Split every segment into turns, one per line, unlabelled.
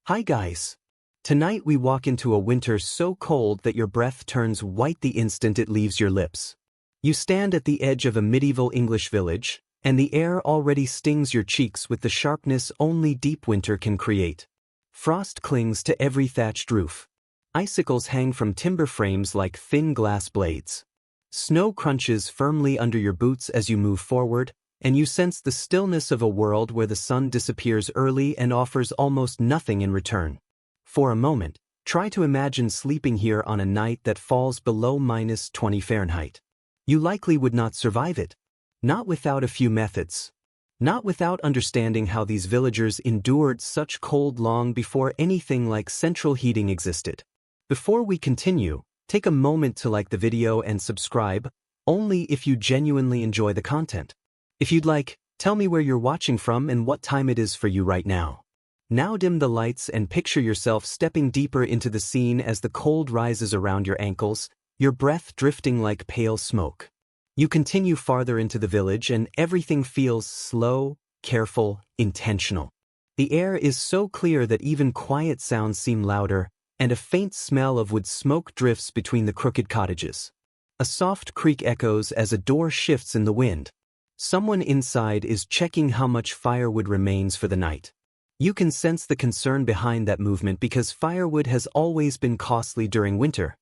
Hi guys! Tonight we walk into a winter so cold that your breath turns white the instant it leaves your lips. You stand at the edge of a medieval English village, and the air already stings your cheeks with the sharpness only deep winter can create. Frost clings to every thatched roof. Icicles hang from timber frames like thin glass blades. Snow crunches firmly under your boots as you move forward, and you sense the stillness of a world where the sun disappears early and offers almost nothing in return. For a moment, try to imagine sleeping here on a night that falls below -20 Fahrenheit. You likely would not survive it. Not without a few methods. Not without understanding how these villagers endured such cold long before anything like central heating existed. Before we continue, take a moment to like the video and subscribe, only if you genuinely enjoy the content. If you'd like, tell me where you're watching from and what time it is for you right now. Now dim the lights and picture yourself stepping deeper into the scene as the cold rises around your ankles, your breath drifting like pale smoke. You continue farther into the village and everything feels slow, careful, intentional. The air is so clear that even quiet sounds seem louder, and a faint smell of wood smoke drifts between the crooked cottages. A soft creak echoes as a door shifts in the wind. Someone inside is checking how much firewood remains for the night. You can sense the concern behind that movement because firewood has always been costly during winter.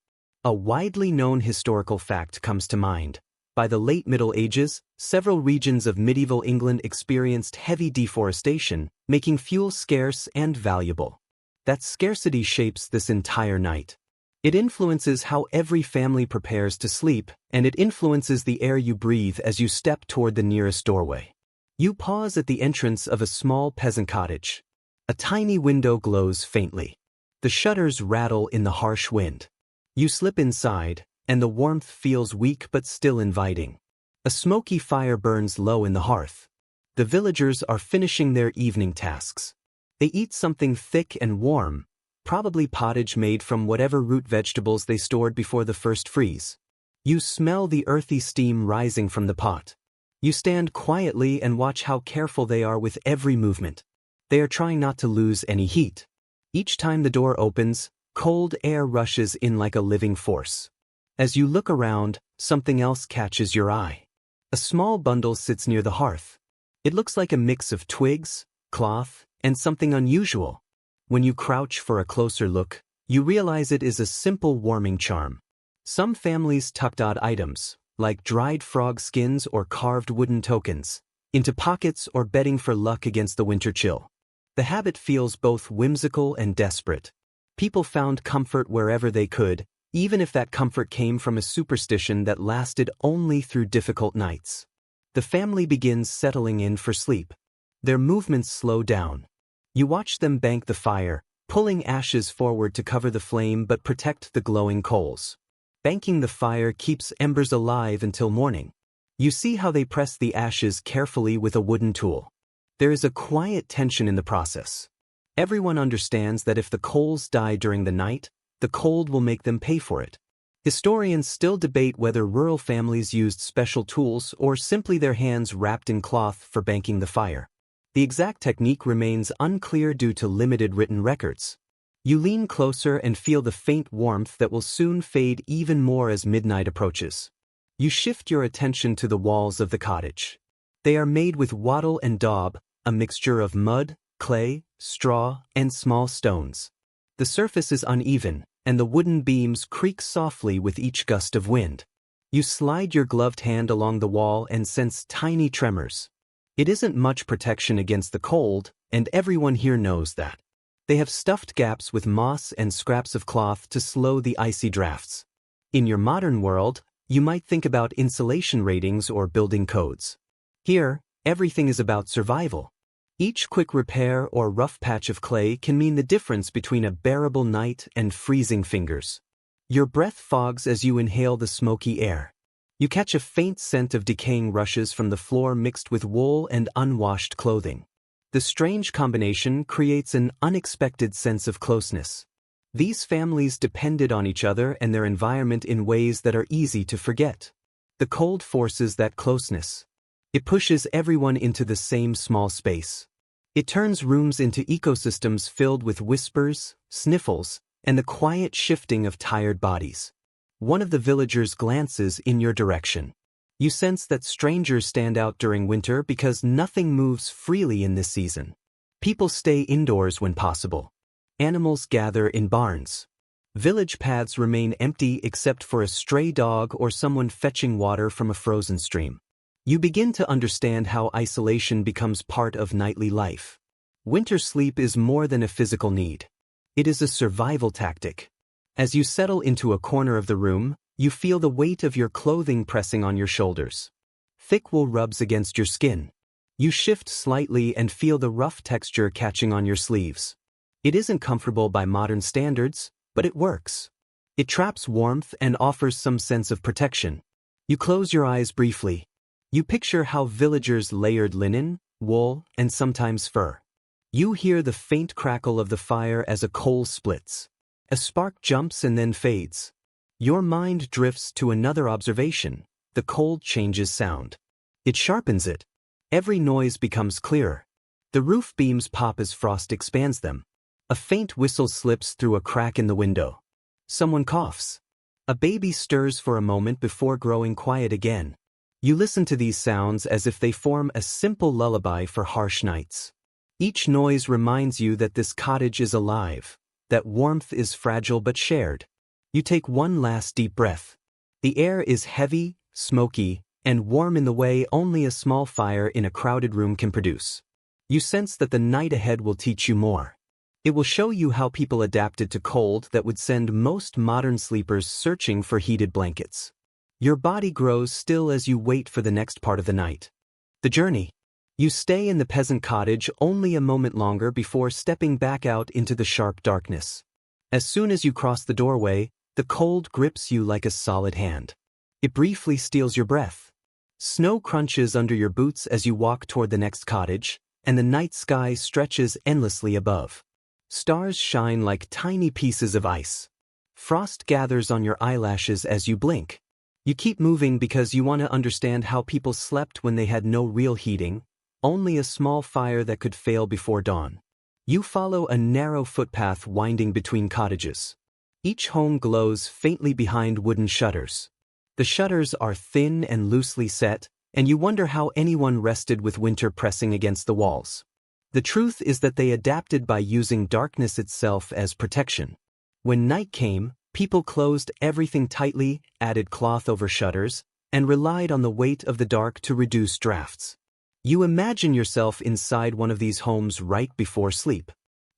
A widely known historical fact comes to mind. By the late Middle Ages, several regions of medieval England experienced heavy deforestation, making fuel scarce and valuable. That scarcity shapes this entire night. It influences how every family prepares to sleep, and it influences the air you breathe as you step toward the nearest doorway. You pause at the entrance of a small peasant cottage. A tiny window glows faintly. The shutters rattle in the harsh wind. You slip inside, and the warmth feels weak but still inviting. A smoky fire burns low in the hearth. The villagers are finishing their evening tasks. They eat something thick and warm, probably pottage made from whatever root vegetables they stored before the first freeze. You smell the earthy steam rising from the pot. You stand quietly and watch how careful they are with every movement. They are trying not to lose any heat. Each time the door opens, cold air rushes in like a living force. As you look around, something else catches your eye. A small bundle sits near the hearth. It looks like a mix of twigs, cloth, and something unusual. When you crouch for a closer look, you realize it is a simple warming charm. Some families tucked odd items, like dried frog skins or carved wooden tokens, into pockets or bedding for luck against the winter chill. The habit feels both whimsical and desperate. People found comfort wherever they could, even if that comfort came from a superstition that lasted only through difficult nights. The family begins settling in for sleep. Their movements slow down. You watch them bank the fire, pulling ashes forward to cover the flame but protect the glowing coals. Banking the fire keeps embers alive until morning. You see how they press the ashes carefully with a wooden tool. There is a quiet tension in the process. Everyone understands that if the coals die during the night, the cold will make them pay for it. Historians still debate whether rural families used special tools or simply their hands wrapped in cloth for banking the fire. The exact technique remains unclear due to limited written records. You lean closer and feel the faint warmth that will soon fade even more as midnight approaches. You shift your attention to the walls of the cottage. They are made with wattle and daub, a mixture of mud, clay, straw, and small stones. The surface is uneven, and the wooden beams creak softly with each gust of wind. You slide your gloved hand along the wall and sense tiny tremors. It isn't much protection against the cold, and everyone here knows that. They have stuffed gaps with moss and scraps of cloth to slow the icy drafts. In your modern world, you might think about insulation ratings or building codes. Here, everything is about survival. Each quick repair or rough patch of clay can mean the difference between a bearable night and freezing fingers. Your breath fogs as you inhale the smoky air. You catch a faint scent of decaying rushes from the floor mixed with wool and unwashed clothing. The strange combination creates an unexpected sense of closeness. These families depended on each other and their environment in ways that are easy to forget. The cold forces that closeness. It pushes everyone into the same small space. It turns rooms into ecosystems filled with whispers, sniffles, and the quiet shifting of tired bodies. One of the villagers glances in your direction. You sense that strangers stand out during winter because nothing moves freely in this season. People stay indoors when possible. Animals gather in barns. Village paths remain empty except for a stray dog or someone fetching water from a frozen stream. You begin to understand how isolation becomes part of nightly life. Winter sleep is more than a physical need. It is a survival tactic. As you settle into a corner of the room, you feel the weight of your clothing pressing on your shoulders. Thick wool rubs against your skin. You shift slightly and feel the rough texture catching on your sleeves. It isn't comfortable by modern standards, but it works. It traps warmth and offers some sense of protection. You close your eyes briefly. You picture how villagers layered linen, wool, and sometimes fur. You hear the faint crackle of the fire as a coal splits. A spark jumps and then fades. Your mind drifts to another observation. The cold changes sound. It sharpens it. Every noise becomes clearer. The roof beams pop as frost expands them. A faint whistle slips through a crack in the window. Someone coughs. A baby stirs for a moment before growing quiet again. You listen to these sounds as if they form a simple lullaby for harsh nights. Each noise reminds you that this cottage is alive, that warmth is fragile but shared. You take one last deep breath. The air is heavy, smoky, and warm in the way only a small fire in a crowded room can produce. You sense that the night ahead will teach you more. It will show you how people adapted to cold that would send most modern sleepers searching for heated blankets. Your body grows still as you wait for the next part of the night. The journey. You stay in the peasant cottage only a moment longer before stepping back out into the sharp darkness. As soon as you cross the doorway, the cold grips you like a solid hand. It briefly steals your breath. Snow crunches under your boots as you walk toward the next cottage, and the night sky stretches endlessly above. Stars shine like tiny pieces of ice. Frost gathers on your eyelashes as you blink. You keep moving because you want to understand how people slept when they had no real heating, only a small fire that could fail before dawn. You follow a narrow footpath winding between cottages. Each home glows faintly behind wooden shutters. The shutters are thin and loosely set, and you wonder how anyone rested with winter pressing against the walls. The truth is that they adapted by using darkness itself as protection. When night came, people closed everything tightly, added cloth over shutters, and relied on the weight of the dark to reduce drafts. You imagine yourself inside one of these homes right before sleep.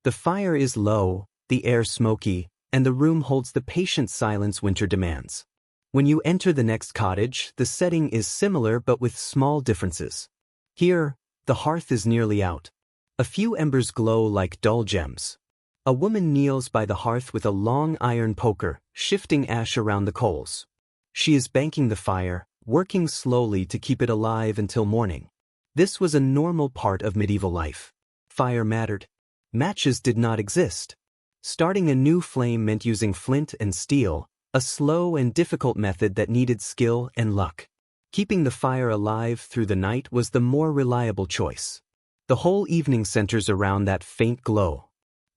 The fire is low, the air smoky, and the room holds the patient silence winter demands. When you enter the next cottage, the setting is similar but with small differences. Here, the hearth is nearly out. A few embers glow like dull gems. A woman kneels by the hearth with a long iron poker, shifting ash around the coals. She is banking the fire, working slowly to keep it alive until morning. This was a normal part of medieval life. Fire mattered. Matches did not exist. Starting a new flame meant using flint and steel, a slow and difficult method that needed skill and luck. Keeping the fire alive through the night was the more reliable choice. The whole evening centers around that faint glow.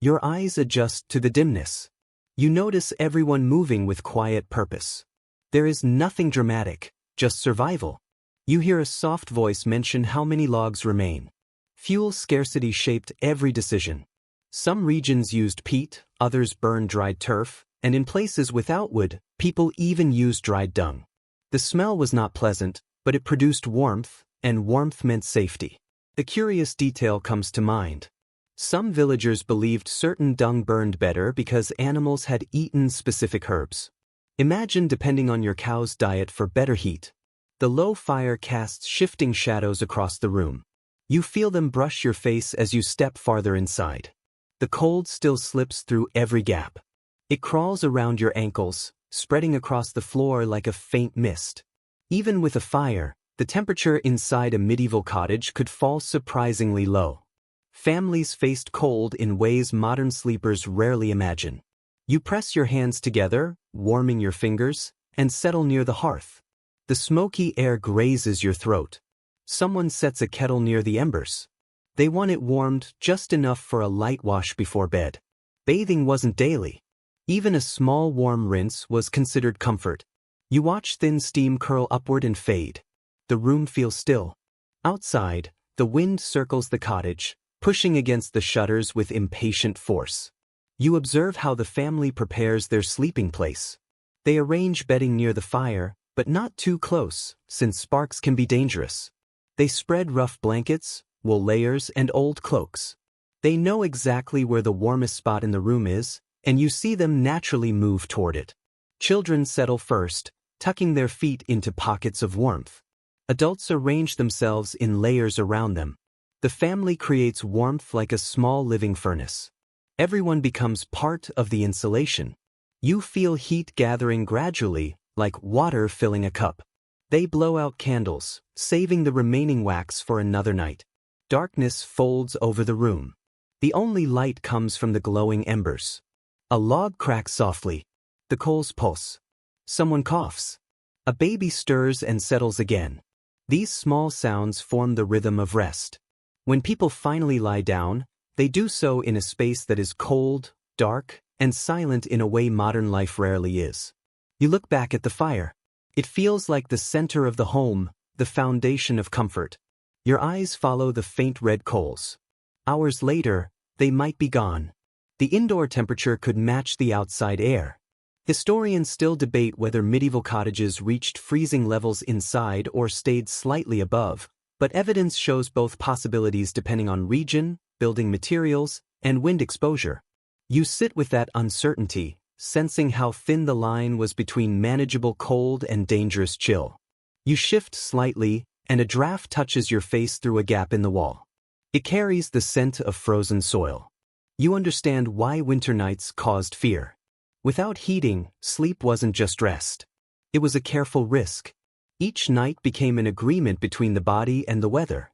Your eyes adjust to the dimness. You notice everyone moving with quiet purpose. There is nothing dramatic, just survival. You hear a soft voice mention how many logs remain. Fuel scarcity shaped every decision. Some regions used peat, others burned dried turf, and in places without wood, people even used dried dung. The smell was not pleasant, but it produced warmth, and warmth meant safety. A curious detail comes to mind. Some villagers believed certain dung burned better because animals had eaten specific herbs. Imagine depending on your cow's diet for better heat. The low fire casts shifting shadows across the room. You feel them brush your face as you step farther inside. The cold still slips through every gap. It crawls around your ankles, spreading across the floor like a faint mist. Even with a fire, the temperature inside a medieval cottage could fall surprisingly low. Families faced cold in ways modern sleepers rarely imagine. You press your hands together, warming your fingers, and settle near the hearth. The smoky air grazes your throat. Someone sets a kettle near the embers. They want it warmed just enough for a light wash before bed. Bathing wasn't daily. Even a small warm rinse was considered comfort. You watch thin steam curl upward and fade. The room feels still. Outside, the wind circles the cottage, pushing against the shutters with impatient force. You observe how the family prepares their sleeping place. They arrange bedding near the fire, but not too close, since sparks can be dangerous. They spread rough blankets, wool layers, and old cloaks. They know exactly where the warmest spot in the room is, and you see them naturally move toward it. Children settle first, tucking their feet into pockets of warmth. Adults arrange themselves in layers around them. The family creates warmth like a small living furnace. Everyone becomes part of the insulation. You feel heat gathering gradually, like water filling a cup. They blow out candles, saving the remaining wax for another night. Darkness folds over the room. The only light comes from the glowing embers. A log cracks softly. The coals pulse. Someone coughs. A baby stirs and settles again. These small sounds form the rhythm of rest. When people finally lie down, they do so in a space that is cold, dark, and silent in a way modern life rarely is. You look back at the fire. It feels like the center of the home, the foundation of comfort. Your eyes follow the faint red coals. Hours later, they might be gone. The indoor temperature could match the outside air. Historians still debate whether medieval cottages reached freezing levels inside or stayed slightly above, but evidence shows both possibilities depending on region, building materials, and wind exposure. You sit with that uncertainty, sensing how thin the line was between manageable cold and dangerous chill. You shift slightly, and a draft touches your face through a gap in the wall. It carries the scent of frozen soil. You understand why winter nights caused fear. Without heating, sleep wasn't just rest. It was a careful risk. Each night became an agreement between the body and the weather.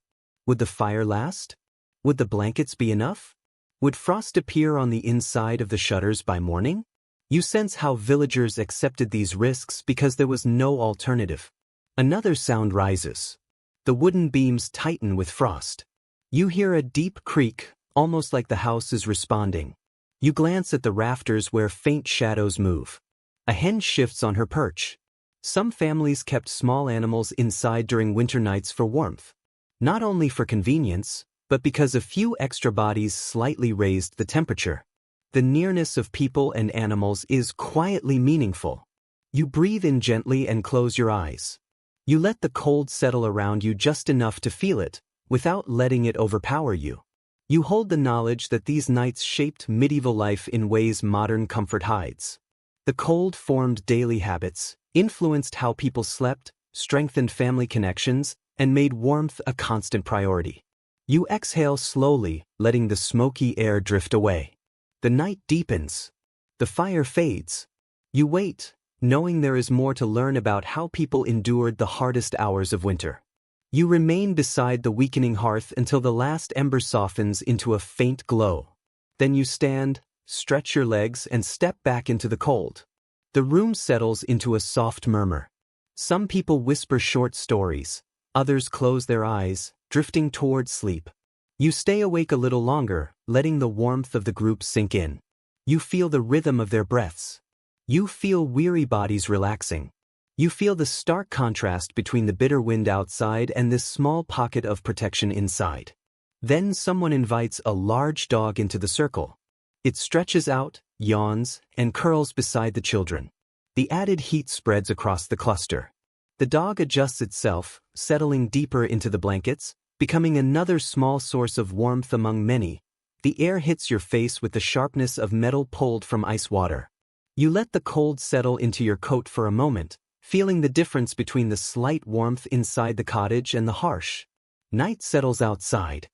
Would the fire last? Would the blankets be enough? Would frost appear on the inside of the shutters by morning? You sense how villagers accepted these risks because there was no alternative. Another sound rises. The wooden beams tighten with frost. You hear a deep creak, almost like the house is responding. You glance at the rafters where faint shadows move. A hen shifts on her perch. Some families kept small animals inside during winter nights for warmth. Not only for convenience, but because a few extra bodies slightly raised the temperature. The nearness of people and animals is quietly meaningful. You breathe in gently and close your eyes. You let the cold settle around you just enough to feel it, without letting it overpower you. You hold the knowledge that these nights shaped medieval life in ways modern comfort hides. The cold formed daily habits, influenced how people slept, strengthened family connections, and made warmth a constant priority. You exhale slowly, letting the smoky air drift away. The night deepens. The fire fades. You wait, knowing there is more to learn about how people endured the hardest hours of winter. You remain beside the weakening hearth until the last ember softens into a faint glow. Then you stand, stretch your legs, and step back into the cold. The room settles into a soft murmur. Some people whisper short stories. Others close their eyes, drifting toward sleep. You stay awake a little longer, letting the warmth of the group sink in. You feel the rhythm of their breaths. You feel weary bodies relaxing. You feel the stark contrast between the bitter wind outside and this small pocket of protection inside. Then someone invites a large dog into the circle. It stretches out, yawns, and curls beside the children. The added heat spreads across the cluster. The dog adjusts itself, settling deeper into the blankets, becoming another small source of warmth among many. The air hits your face with the sharpness of metal pulled from ice water. You let the cold settle into your coat for a moment, feeling the difference between the slight warmth inside the cottage and the harsh. Night settles outside.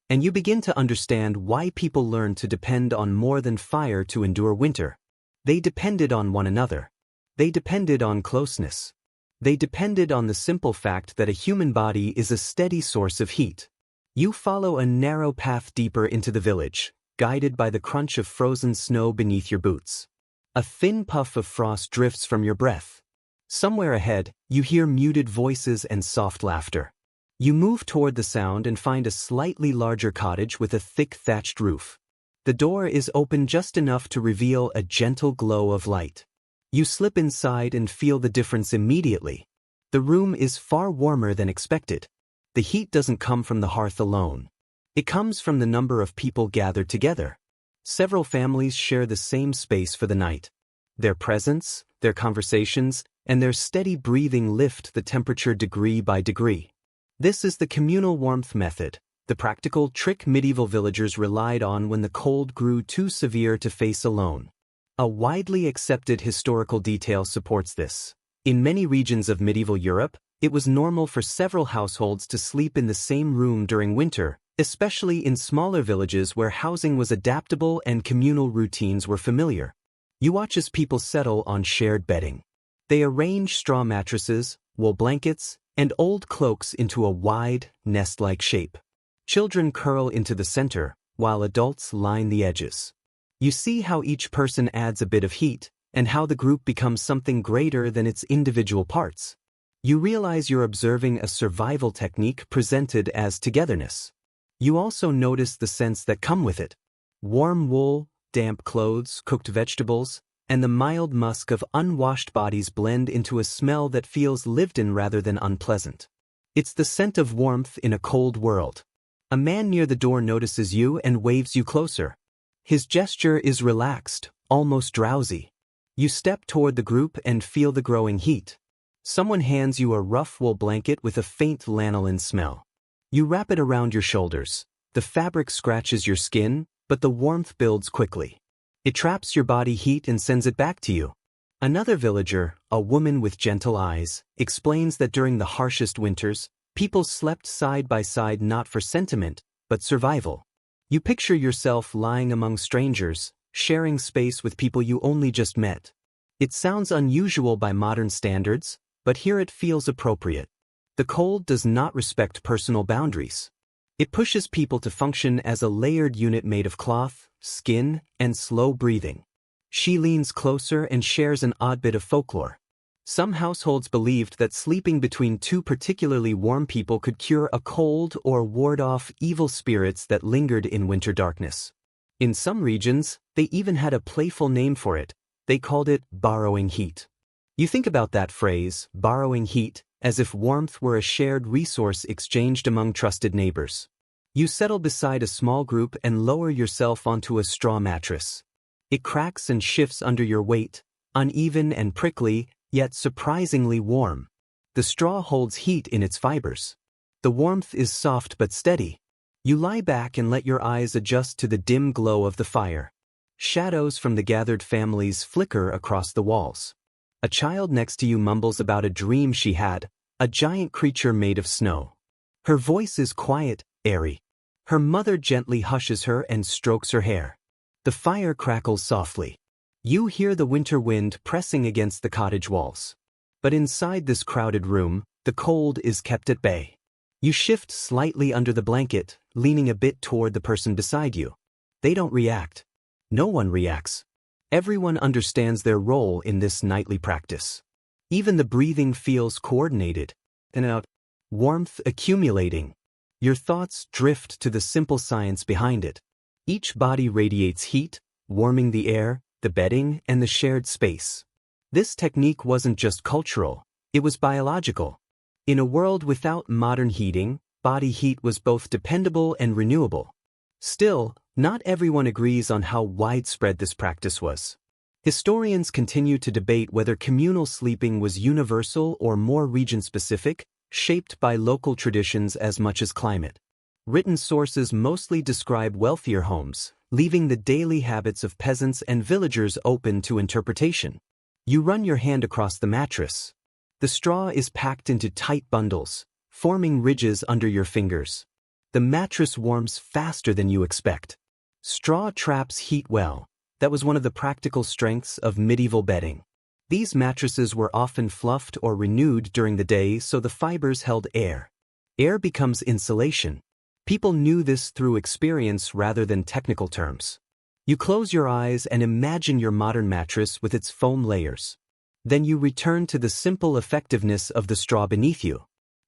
And you begin to understand why people learned to depend on more than fire to endure winter. They depended on one another. They depended on closeness. They depended on the simple fact that a human body is a steady source of heat. You follow a narrow path deeper into the village, guided by the crunch of frozen snow beneath your boots. A thin puff of frost drifts from your breath. Somewhere ahead, you hear muted voices and soft laughter. You move toward the sound and find a slightly larger cottage with a thick thatched roof. The door is open just enough to reveal a gentle glow of light. You slip inside and feel the difference immediately. The room is far warmer than expected. The heat doesn't come from the hearth alone. It comes from the number of people gathered together. Several families share the same space for the night. Their presence, their conversations, and their steady breathing lift the temperature degree by degree. This is the communal warmth method, the practical trick medieval villagers relied on when the cold grew too severe to face alone. A widely accepted historical detail supports this. In many regions of medieval Europe, it was normal for several households to sleep in the same room during winter, especially in smaller villages where housing was adaptable and communal routines were familiar. You watch as people settle on shared bedding. They arrange straw mattresses, wool blankets, and old cloaks into a wide, nest-like shape. Children curl into the center, while adults line the edges. You see how each person adds a bit of heat, and how the group becomes something greater than its individual parts. You realize you're observing a survival technique presented as togetherness. You also notice the scents that come with it. Warm wool, damp clothes, cooked vegetables, and the mild musk of unwashed bodies blend into a smell that feels lived-in rather than unpleasant. It's the scent of warmth in a cold world. A man near the door notices you and waves you closer. His gesture is relaxed, almost drowsy. You step toward the group and feel the growing heat. Someone hands you a rough wool blanket with a faint lanolin smell. You wrap it around your shoulders. The fabric scratches your skin, but the warmth builds quickly. It traps your body heat and sends it back to you. Another villager, a woman with gentle eyes, explains that during the harshest winters, people slept side by side not for sentiment, but survival. You picture yourself lying among strangers, sharing space with people you only just met. It sounds unusual by modern standards, but here it feels appropriate. The cold does not respect personal boundaries. It pushes people to function as a layered unit made of cloth, skin, and slow breathing. She leans closer and shares an odd bit of folklore. Some households believed that sleeping between two particularly warm people could cure a cold or ward off evil spirits that lingered in winter darkness. In some regions, they even had a playful name for it. They called it borrowing heat. You think about that phrase, borrowing heat, as if warmth were a shared resource exchanged among trusted neighbors. You settle beside a small group and lower yourself onto a straw mattress. It cracks and shifts under your weight, uneven and prickly, yet surprisingly warm. The straw holds heat in its fibers. The warmth is soft but steady. You lie back and let your eyes adjust to the dim glow of the fire. Shadows from the gathered families flicker across the walls. A child next to you mumbles about a dream she had, a giant creature made of snow. Her voice is quiet, airy. Her mother gently hushes her and strokes her hair. The fire crackles softly. You hear the winter wind pressing against the cottage walls. But inside this crowded room, the cold is kept at bay. You shift slightly under the blanket, leaning a bit toward the person beside you. They don't react. No one reacts. Everyone understands their role in this nightly practice. Even the breathing feels coordinated. And out, warmth accumulating. Your thoughts drift to the simple science behind it. Each body radiates heat, warming the air, the bedding, and the shared space. This technique wasn't just cultural, it was biological. In a world without modern heating, body heat was both dependable and renewable. Still, not everyone agrees on how widespread this practice was. Historians continue to debate whether communal sleeping was universal or more region-specific, shaped by local traditions as much as climate. Written sources mostly describe wealthier homes, leaving the daily habits of peasants and villagers open to interpretation. You run your hand across the mattress. The straw is packed into tight bundles, forming ridges under your fingers. The mattress warms faster than you expect. Straw traps heat well. That was one of the practical strengths of medieval bedding. These mattresses were often fluffed or renewed during the day so the fibers held air. Air becomes insulation. People knew this through experience rather than technical terms. You close your eyes and imagine your modern mattress with its foam layers. Then you return to the simple effectiveness of the straw beneath you.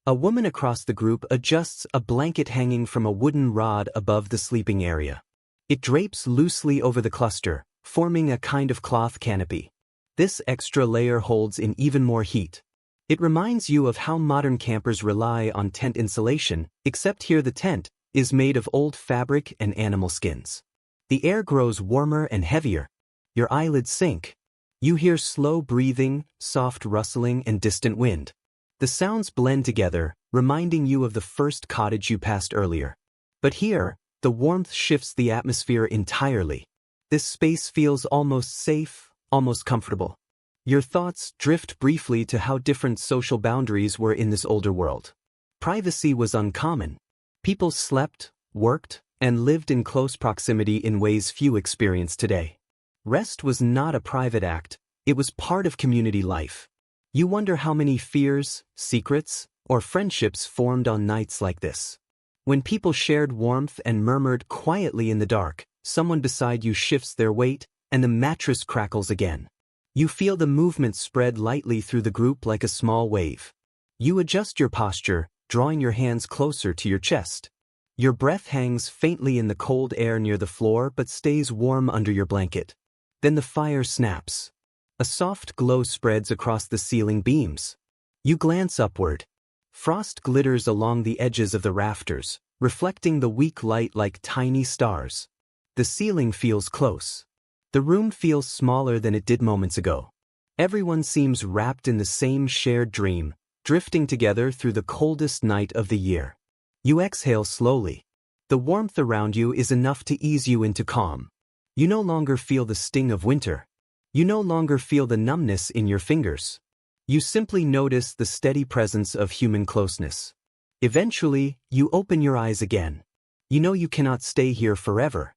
A woman across the group adjusts a blanket hanging from a wooden rod above the sleeping area. It drapes loosely over the cluster, forming a kind of cloth canopy. This extra layer holds in even more heat. It reminds you of how modern campers rely on tent insulation, except here the tent is made of old fabric and animal skins. The air grows warmer and heavier. Your eyelids sink. You hear slow breathing, soft rustling, and distant wind. The sounds blend together, reminding you of the first cottage you passed earlier. But here, the warmth shifts the atmosphere entirely. This space feels almost safe, almost comfortable. Your thoughts drift briefly to how different social boundaries were in this older world. Privacy was uncommon. People slept, worked, and lived in close proximity in ways few experience today. Rest was not a private act, it was part of community life. You wonder how many fears, secrets, or friendships formed on nights like this. When people shared warmth and murmured quietly in the dark, someone beside you shifts their weight, and the mattress crackles again. You feel the movement spread lightly through the group like a small wave. You adjust your posture, drawing your hands closer to your chest. Your breath hangs faintly in the cold air near the floor but stays warm under your blanket. Then the fire snaps. A soft glow spreads across the ceiling beams. You glance upward. Frost glitters along the edges of the rafters, reflecting the weak light like tiny stars. The ceiling feels close. The room feels smaller than it did moments ago. Everyone seems wrapped in the same shared dream, drifting together through the coldest night of the year. You exhale slowly. The warmth around you is enough to ease you into calm. You no longer feel the sting of winter. You no longer feel the numbness in your fingers. You simply notice the steady presence of human closeness. Eventually, you open your eyes again. You know you cannot stay here forever.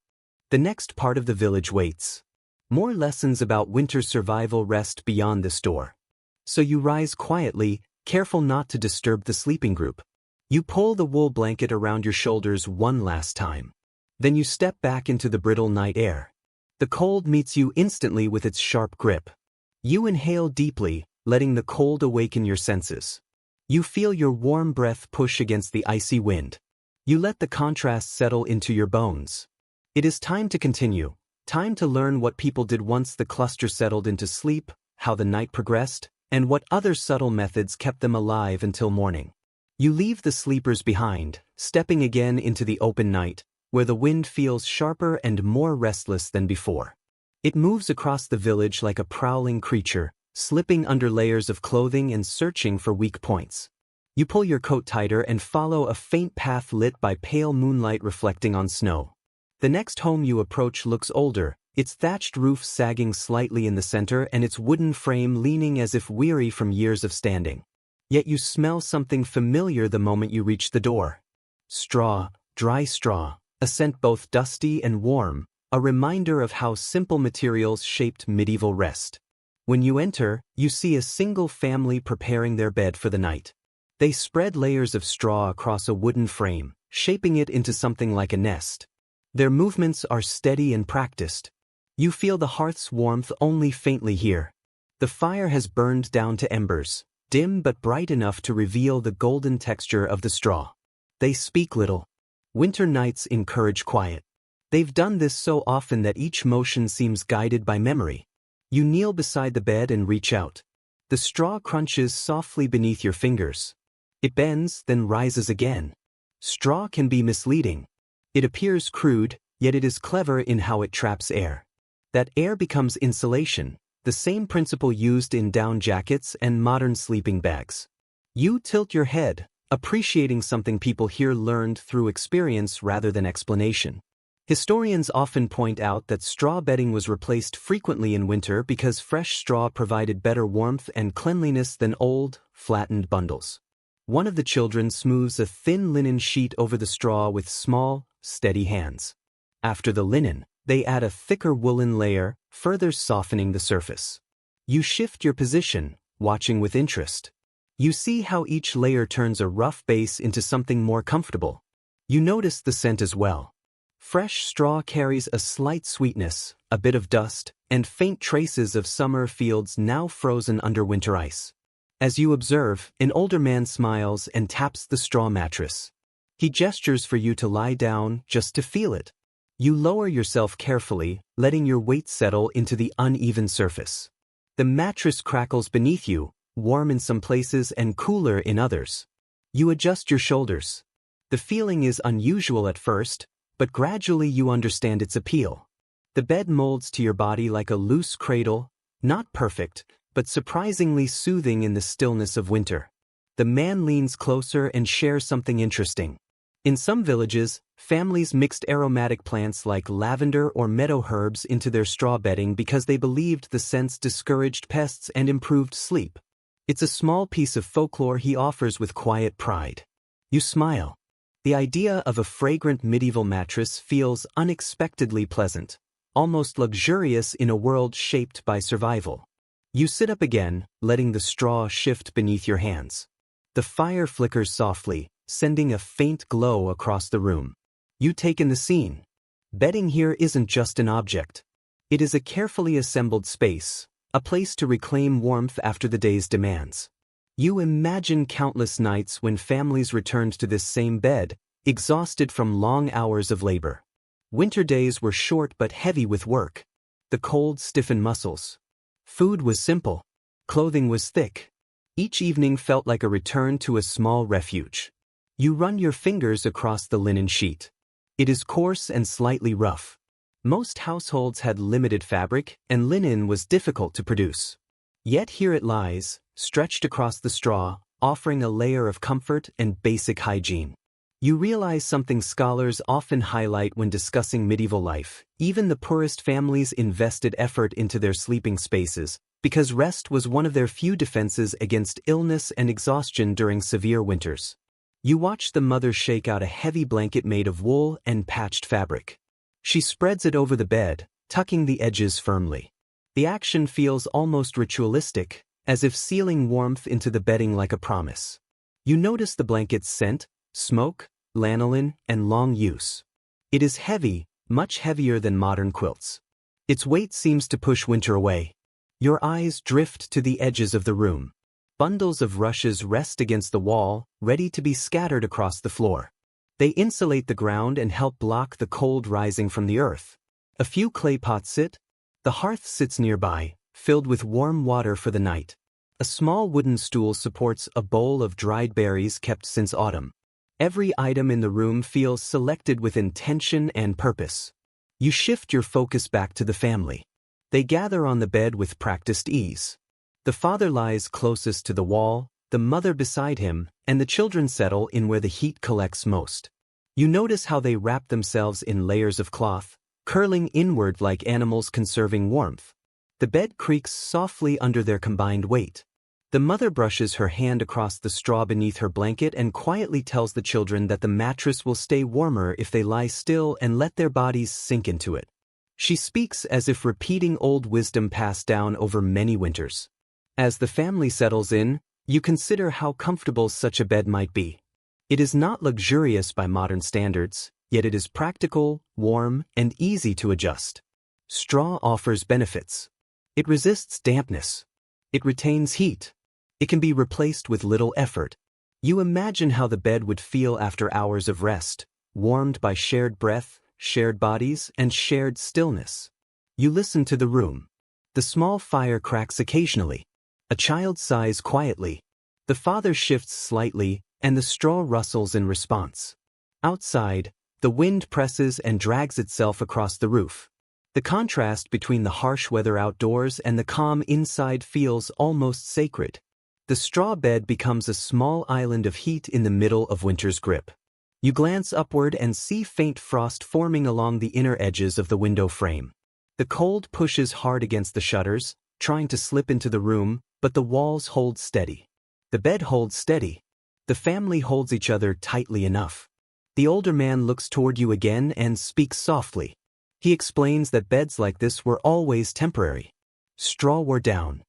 The next part of the village waits. More lessons about winter survival rest beyond this door. So you rise quietly, careful not to disturb the sleeping group. You pull the wool blanket around your shoulders one last time. Then you step back into the brittle night air. The cold meets you instantly with its sharp grip. You inhale deeply, letting the cold awaken your senses. You feel your warm breath push against the icy wind. You let the contrast settle into your bones. It is time to continue. Time to learn what people did once the cluster settled into sleep, how the night progressed, and what other subtle methods kept them alive until morning. You leave the sleepers behind, stepping again into the open night, where the wind feels sharper and more restless than before. It moves across the village like a prowling creature, slipping under layers of clothing and searching for weak points. You pull your coat tighter and follow a faint path lit by pale moonlight reflecting on snow. The next home you approach looks older, its thatched roof sagging slightly in the center and its wooden frame leaning as if weary from years of standing. Yet you smell something familiar the moment you reach the door. Straw, dry straw, a scent both dusty and warm, a reminder of how simple materials shaped medieval rest. When you enter, you see a single family preparing their bed for the night. They spread layers of straw across a wooden frame, shaping it into something like a nest. Their movements are steady and practiced. You feel the hearth's warmth only faintly here. The fire has burned down to embers, dim but bright enough to reveal the golden texture of the straw. They speak little. Winter nights encourage quiet. They've done this so often that each motion seems guided by memory. You kneel beside the bed and reach out. The straw crunches softly beneath your fingers. It bends, then rises again. Straw can be misleading. It appears crude, yet it is clever in how it traps air. That air becomes insulation, the same principle used in down jackets and modern sleeping bags. You tilt your head, appreciating something people here learned through experience rather than explanation. Historians often point out that straw bedding was replaced frequently in winter because fresh straw provided better warmth and cleanliness than old, flattened bundles. One of the children smooths a thin linen sheet over the straw with small, steady hands. After the linen, they add a thicker woolen layer, further softening the surface. You shift your position, watching with interest. You see how each layer turns a rough base into something more comfortable. You notice the scent as well. Fresh straw carries a slight sweetness, a bit of dust, and faint traces of summer fields now frozen under winter ice. As you observe, an older man smiles and taps the straw mattress. He gestures for you to lie down just to feel it. You lower yourself carefully, letting your weight settle into the uneven surface. The mattress crackles beneath you, warm in some places and cooler in others. You adjust your shoulders. The feeling is unusual at first, but gradually you understand its appeal. The bed molds to your body like a loose cradle, not perfect, but surprisingly soothing in the stillness of winter. The man leans closer and shares something interesting. In some villages, families mixed aromatic plants like lavender or meadow herbs into their straw bedding because they believed the scents discouraged pests and improved sleep. It's a small piece of folklore he offers with quiet pride. You smile. The idea of a fragrant medieval mattress feels unexpectedly pleasant, almost luxurious in a world shaped by survival. You sit up again, letting the straw shift beneath your hands. The fire flickers softly, sending a faint glow across the room. You take in the scene. Bedding here isn't just an object. It is a carefully assembled space, a place to reclaim warmth after the day's demands. You imagine countless nights when families returned to this same bed, exhausted from long hours of labor. Winter days were short but heavy with work. The cold stiffened muscles. Food was simple. Clothing was thick. Each evening felt like a return to a small refuge. You run your fingers across the linen sheet. It is coarse and slightly rough. Most households had limited fabric, and linen was difficult to produce. Yet here it lies, stretched across the straw, offering a layer of comfort and basic hygiene. You realize something scholars often highlight when discussing medieval life. Even the poorest families invested effort into their sleeping spaces, because rest was one of their few defenses against illness and exhaustion during severe winters. You watch the mother shake out a heavy blanket made of wool and patched fabric. She spreads it over the bed, tucking the edges firmly. The action feels almost ritualistic, as if sealing warmth into the bedding like a promise. You notice the blanket's scent, smoke, lanolin, and long use. It is heavy, much heavier than modern quilts. Its weight seems to push winter away. Your eyes drift to the edges of the room. Bundles of rushes rest against the wall, ready to be scattered across the floor. They insulate the ground and help block the cold rising from the earth. A few clay pots sit. The hearth sits nearby, filled with warm water for the night. A small wooden stool supports a bowl of dried berries kept since autumn. Every item in the room feels selected with intention and purpose. You shift your focus back to the family. They gather on the bed with practiced ease. The father lies closest to the wall, the mother beside him, and the children settle in where the heat collects most. You notice how they wrap themselves in layers of cloth, curling inward like animals conserving warmth. The bed creaks softly under their combined weight. The mother brushes her hand across the straw beneath her blanket and quietly tells the children that the mattress will stay warmer if they lie still and let their bodies sink into it. She speaks as if repeating old wisdom passed down over many winters. As the family settles in, you consider how comfortable such a bed might be. It is not luxurious by modern standards, yet it is practical, warm, and easy to adjust. Straw offers benefits. It resists dampness. It retains heat. It can be replaced with little effort. You imagine how the bed would feel after hours of rest, warmed by shared breath, shared bodies, and shared stillness. You listen to the room. The small fire cracks occasionally. A child sighs quietly. The father shifts slightly, and the straw rustles in response. Outside, the wind presses and drags itself across the roof. The contrast between the harsh weather outdoors and the calm inside feels almost sacred. The straw bed becomes a small island of heat in the middle of winter's grip. You glance upward and see faint frost forming along the inner edges of the window frame. The cold pushes hard against the shutters, trying to slip into the room, but the walls hold steady. The bed holds steady. The family holds each other tightly enough. The older man looks toward you again and speaks softly. He explains that beds like this were always temporary. Straw wore down.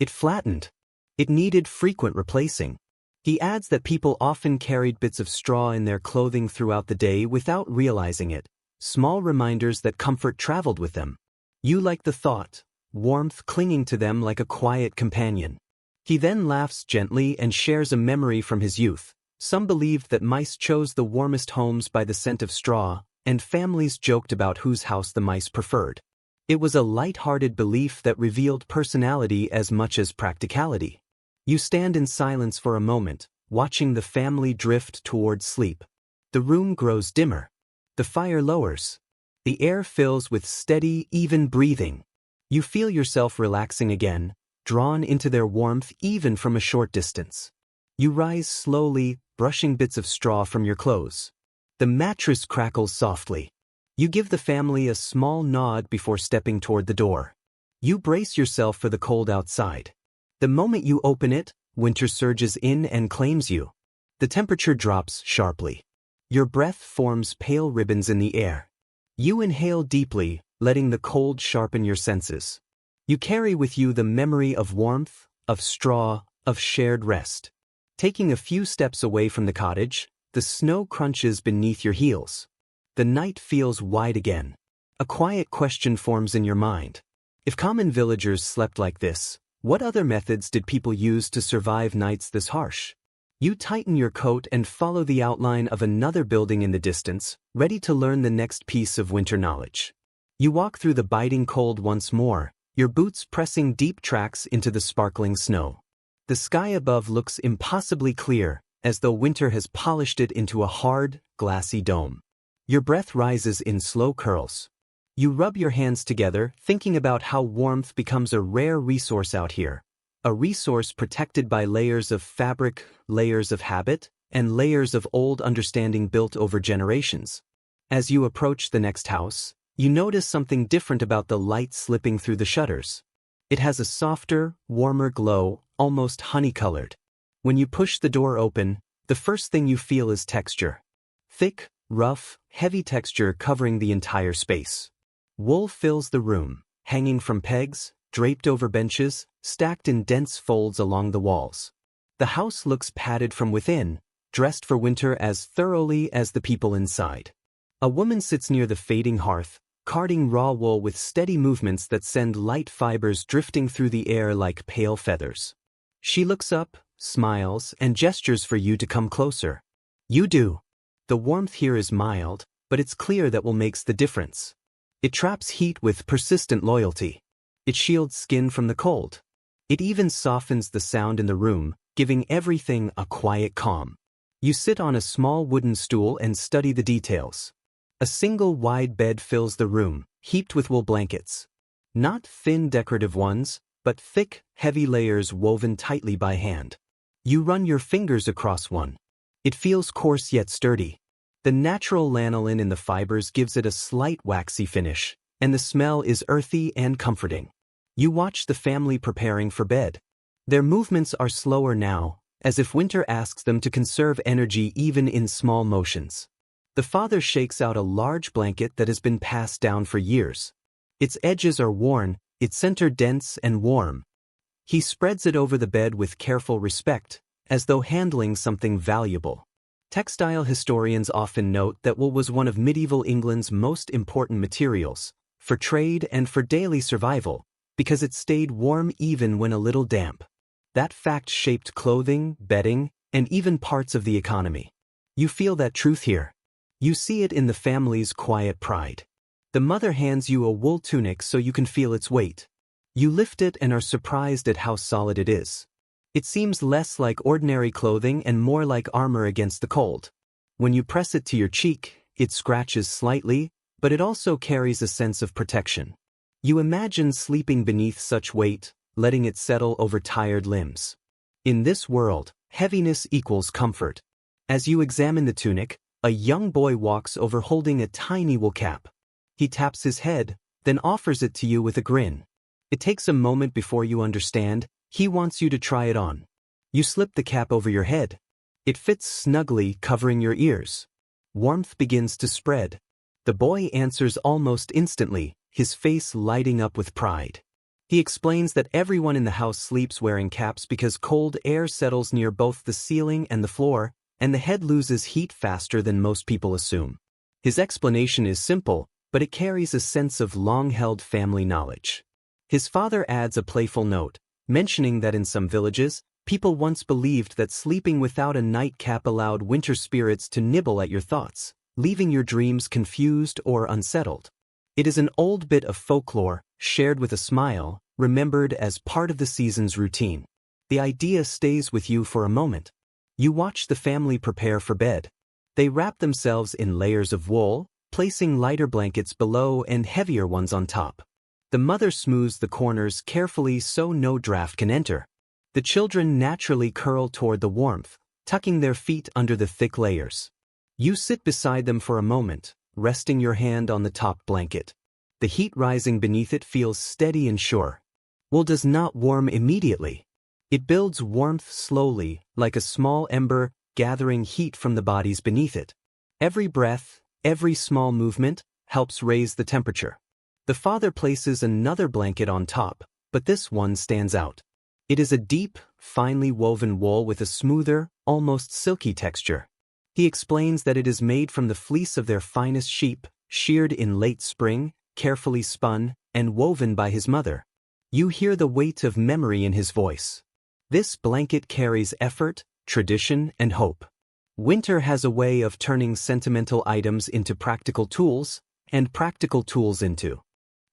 It flattened. It needed frequent replacing. He adds that people often carried bits of straw in their clothing throughout the day without realizing it, small reminders that comfort traveled with them. You like the thought, warmth clinging to them like a quiet companion. He then laughs gently and shares a memory from his youth. Some believed that mice chose the warmest homes by the scent of straw, and families joked about whose house the mice preferred. It was a light-hearted belief that revealed personality as much as practicality. You stand in silence for a moment, watching the family drift toward sleep. The room grows dimmer. The fire lowers. The air fills with steady, even breathing. You feel yourself relaxing again, drawn into their warmth even from a short distance. You rise slowly, brushing bits of straw from your clothes. The mattress crackles softly. You give the family a small nod before stepping toward the door. You brace yourself for the cold outside. The moment you open it, winter surges in and claims you. The temperature drops sharply. Your breath forms pale ribbons in the air. You inhale deeply, letting the cold sharpen your senses. You carry with you the memory of warmth, of straw, of shared rest. Taking a few steps away from the cottage, the snow crunches beneath your heels. The night feels wide again. A quiet question forms in your mind. If common villagers slept like this, what other methods did people use to survive nights this harsh? You tighten your coat and follow the outline of another building in the distance, ready to learn the next piece of winter knowledge. You walk through the biting cold once more, your boots pressing deep tracks into the sparkling snow. The sky above looks impossibly clear, as though winter has polished it into a hard, glassy dome. Your breath rises in slow curls. You rub your hands together, thinking about how warmth becomes a rare resource out here. A resource protected by layers of fabric, layers of habit, and layers of old understanding built over generations. As you approach the next house, you notice something different about the light slipping through the shutters. It has a softer, warmer glow, almost honey-colored. When you push the door open, the first thing you feel is texture. Thick, rough, heavy texture covering the entire space. Wool fills the room, hanging from pegs, draped over benches, stacked in dense folds along the walls. The house looks padded from within, dressed for winter as thoroughly as the people inside. A woman sits near the fading hearth, carding raw wool with steady movements that send light fibers drifting through the air like pale feathers. She looks up, smiles, and gestures for you to come closer. You do. The warmth here is mild, but it's clear that what makes the difference. It traps heat with persistent loyalty. It shields skin from the cold. It even softens the sound in the room, giving everything a quiet calm. You sit on a small wooden stool and study the details. A single wide bed fills the room, heaped with wool blankets. Not thin decorative ones, but thick, heavy layers woven tightly by hand. You run your fingers across one. It feels coarse yet sturdy. The natural lanolin in the fibers gives it a slight waxy finish, and the smell is earthy and comforting. You watch the family preparing for bed. Their movements are slower now, as if winter asks them to conserve energy even in small motions. The father shakes out a large blanket that has been passed down for years. Its edges are worn, its center dense and warm. He spreads it over the bed with careful respect, as though handling something valuable. Textile historians often note that wool was one of medieval England's most important materials, for trade and for daily survival, because it stayed warm even when a little damp. That fact shaped clothing, bedding, and even parts of the economy. You feel that truth here. You see it in the family's quiet pride. The mother hands you a wool tunic so you can feel its weight. You lift it and are surprised at how solid it is. It seems less like ordinary clothing and more like armor against the cold. When you press it to your cheek, it scratches slightly, but it also carries a sense of protection. You imagine sleeping beneath such weight, letting it settle over tired limbs. In this world, heaviness equals comfort. As you examine the tunic, a young boy walks over holding a tiny wool cap. He taps his head, then offers it to you with a grin. It takes a moment before you understand. He wants you to try it on. You slip the cap over your head. It fits snugly, covering your ears. Warmth begins to spread. The boy answers almost instantly, his face lighting up with pride. He explains that everyone in the house sleeps wearing caps because cold air settles near both the ceiling and the floor, and the head loses heat faster than most people assume. His explanation is simple, but it carries a sense of long-held family knowledge. His father adds a playful note. mentioning that in some villages, people once believed that sleeping without a nightcap allowed winter spirits to nibble at your thoughts, leaving your dreams confused or unsettled. It is an old bit of folklore, shared with a smile, remembered as part of the season's routine. The idea stays with you for a moment. You watch the family prepare for bed. They wrap themselves in layers of wool, placing lighter blankets below and heavier ones on top. The mother smooths the corners carefully so no draft can enter. The children naturally curl toward the warmth, tucking their feet under the thick layers. You sit beside them for a moment, resting your hand on the top blanket. The heat rising beneath it feels steady and sure. Wool does not warm immediately. It builds warmth slowly, like a small ember gathering heat from the bodies beneath it. Every breath, every small movement, helps raise the temperature. The father places another blanket on top, but this one stands out. It is a deep, finely woven wool with a smoother, almost silky texture. He explains that it is made from the fleece of their finest sheep, sheared in late spring, carefully spun, and woven by his mother. You hear the weight of memory in his voice. This blanket carries effort, tradition, and hope. Winter has a way of turning sentimental items into practical tools, and practical tools into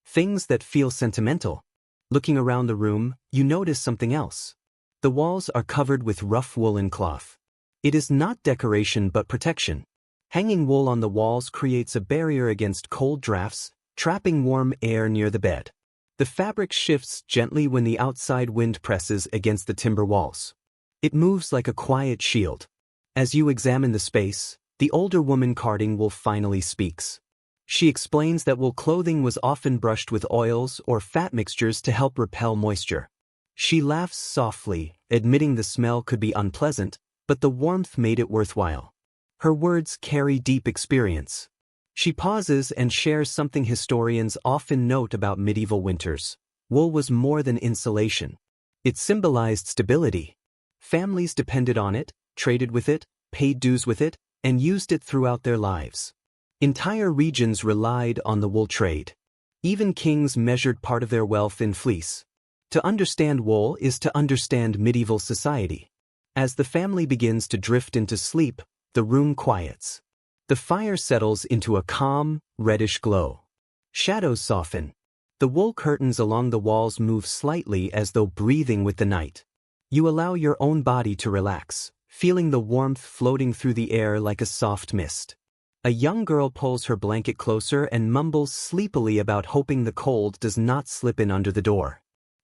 things that feel sentimental. Looking around the room, you notice something else. The walls are covered with rough woolen cloth. It is not decoration but protection. Hanging wool on the walls creates a barrier against cold drafts, trapping warm air near the bed. The fabric shifts gently when the outside wind presses against the timber walls. It moves like a quiet shield. As you examine the space, the older woman carding wool finally speaks. She explains that wool clothing was often brushed with oils or fat mixtures to help repel moisture. She laughs softly, admitting the smell could be unpleasant, but the warmth made it worthwhile. Her words carry deep experience. She pauses and shares something historians often note about medieval winters. Wool was more than insulation. It symbolized stability. Families depended on it, traded with it, paid dues with it, and used it throughout their lives. Entire regions relied on the wool trade. Even kings measured part of their wealth in fleece. To understand wool is to understand medieval society. As the family begins to drift into sleep, the room quiets. The fire settles into a calm, reddish glow. Shadows soften. The wool curtains along the walls move slightly as though breathing with the night. You allow your own body to relax, feeling the warmth floating through the air like a soft mist. A young girl pulls her blanket closer and mumbles sleepily about hoping the cold does not slip in under the door.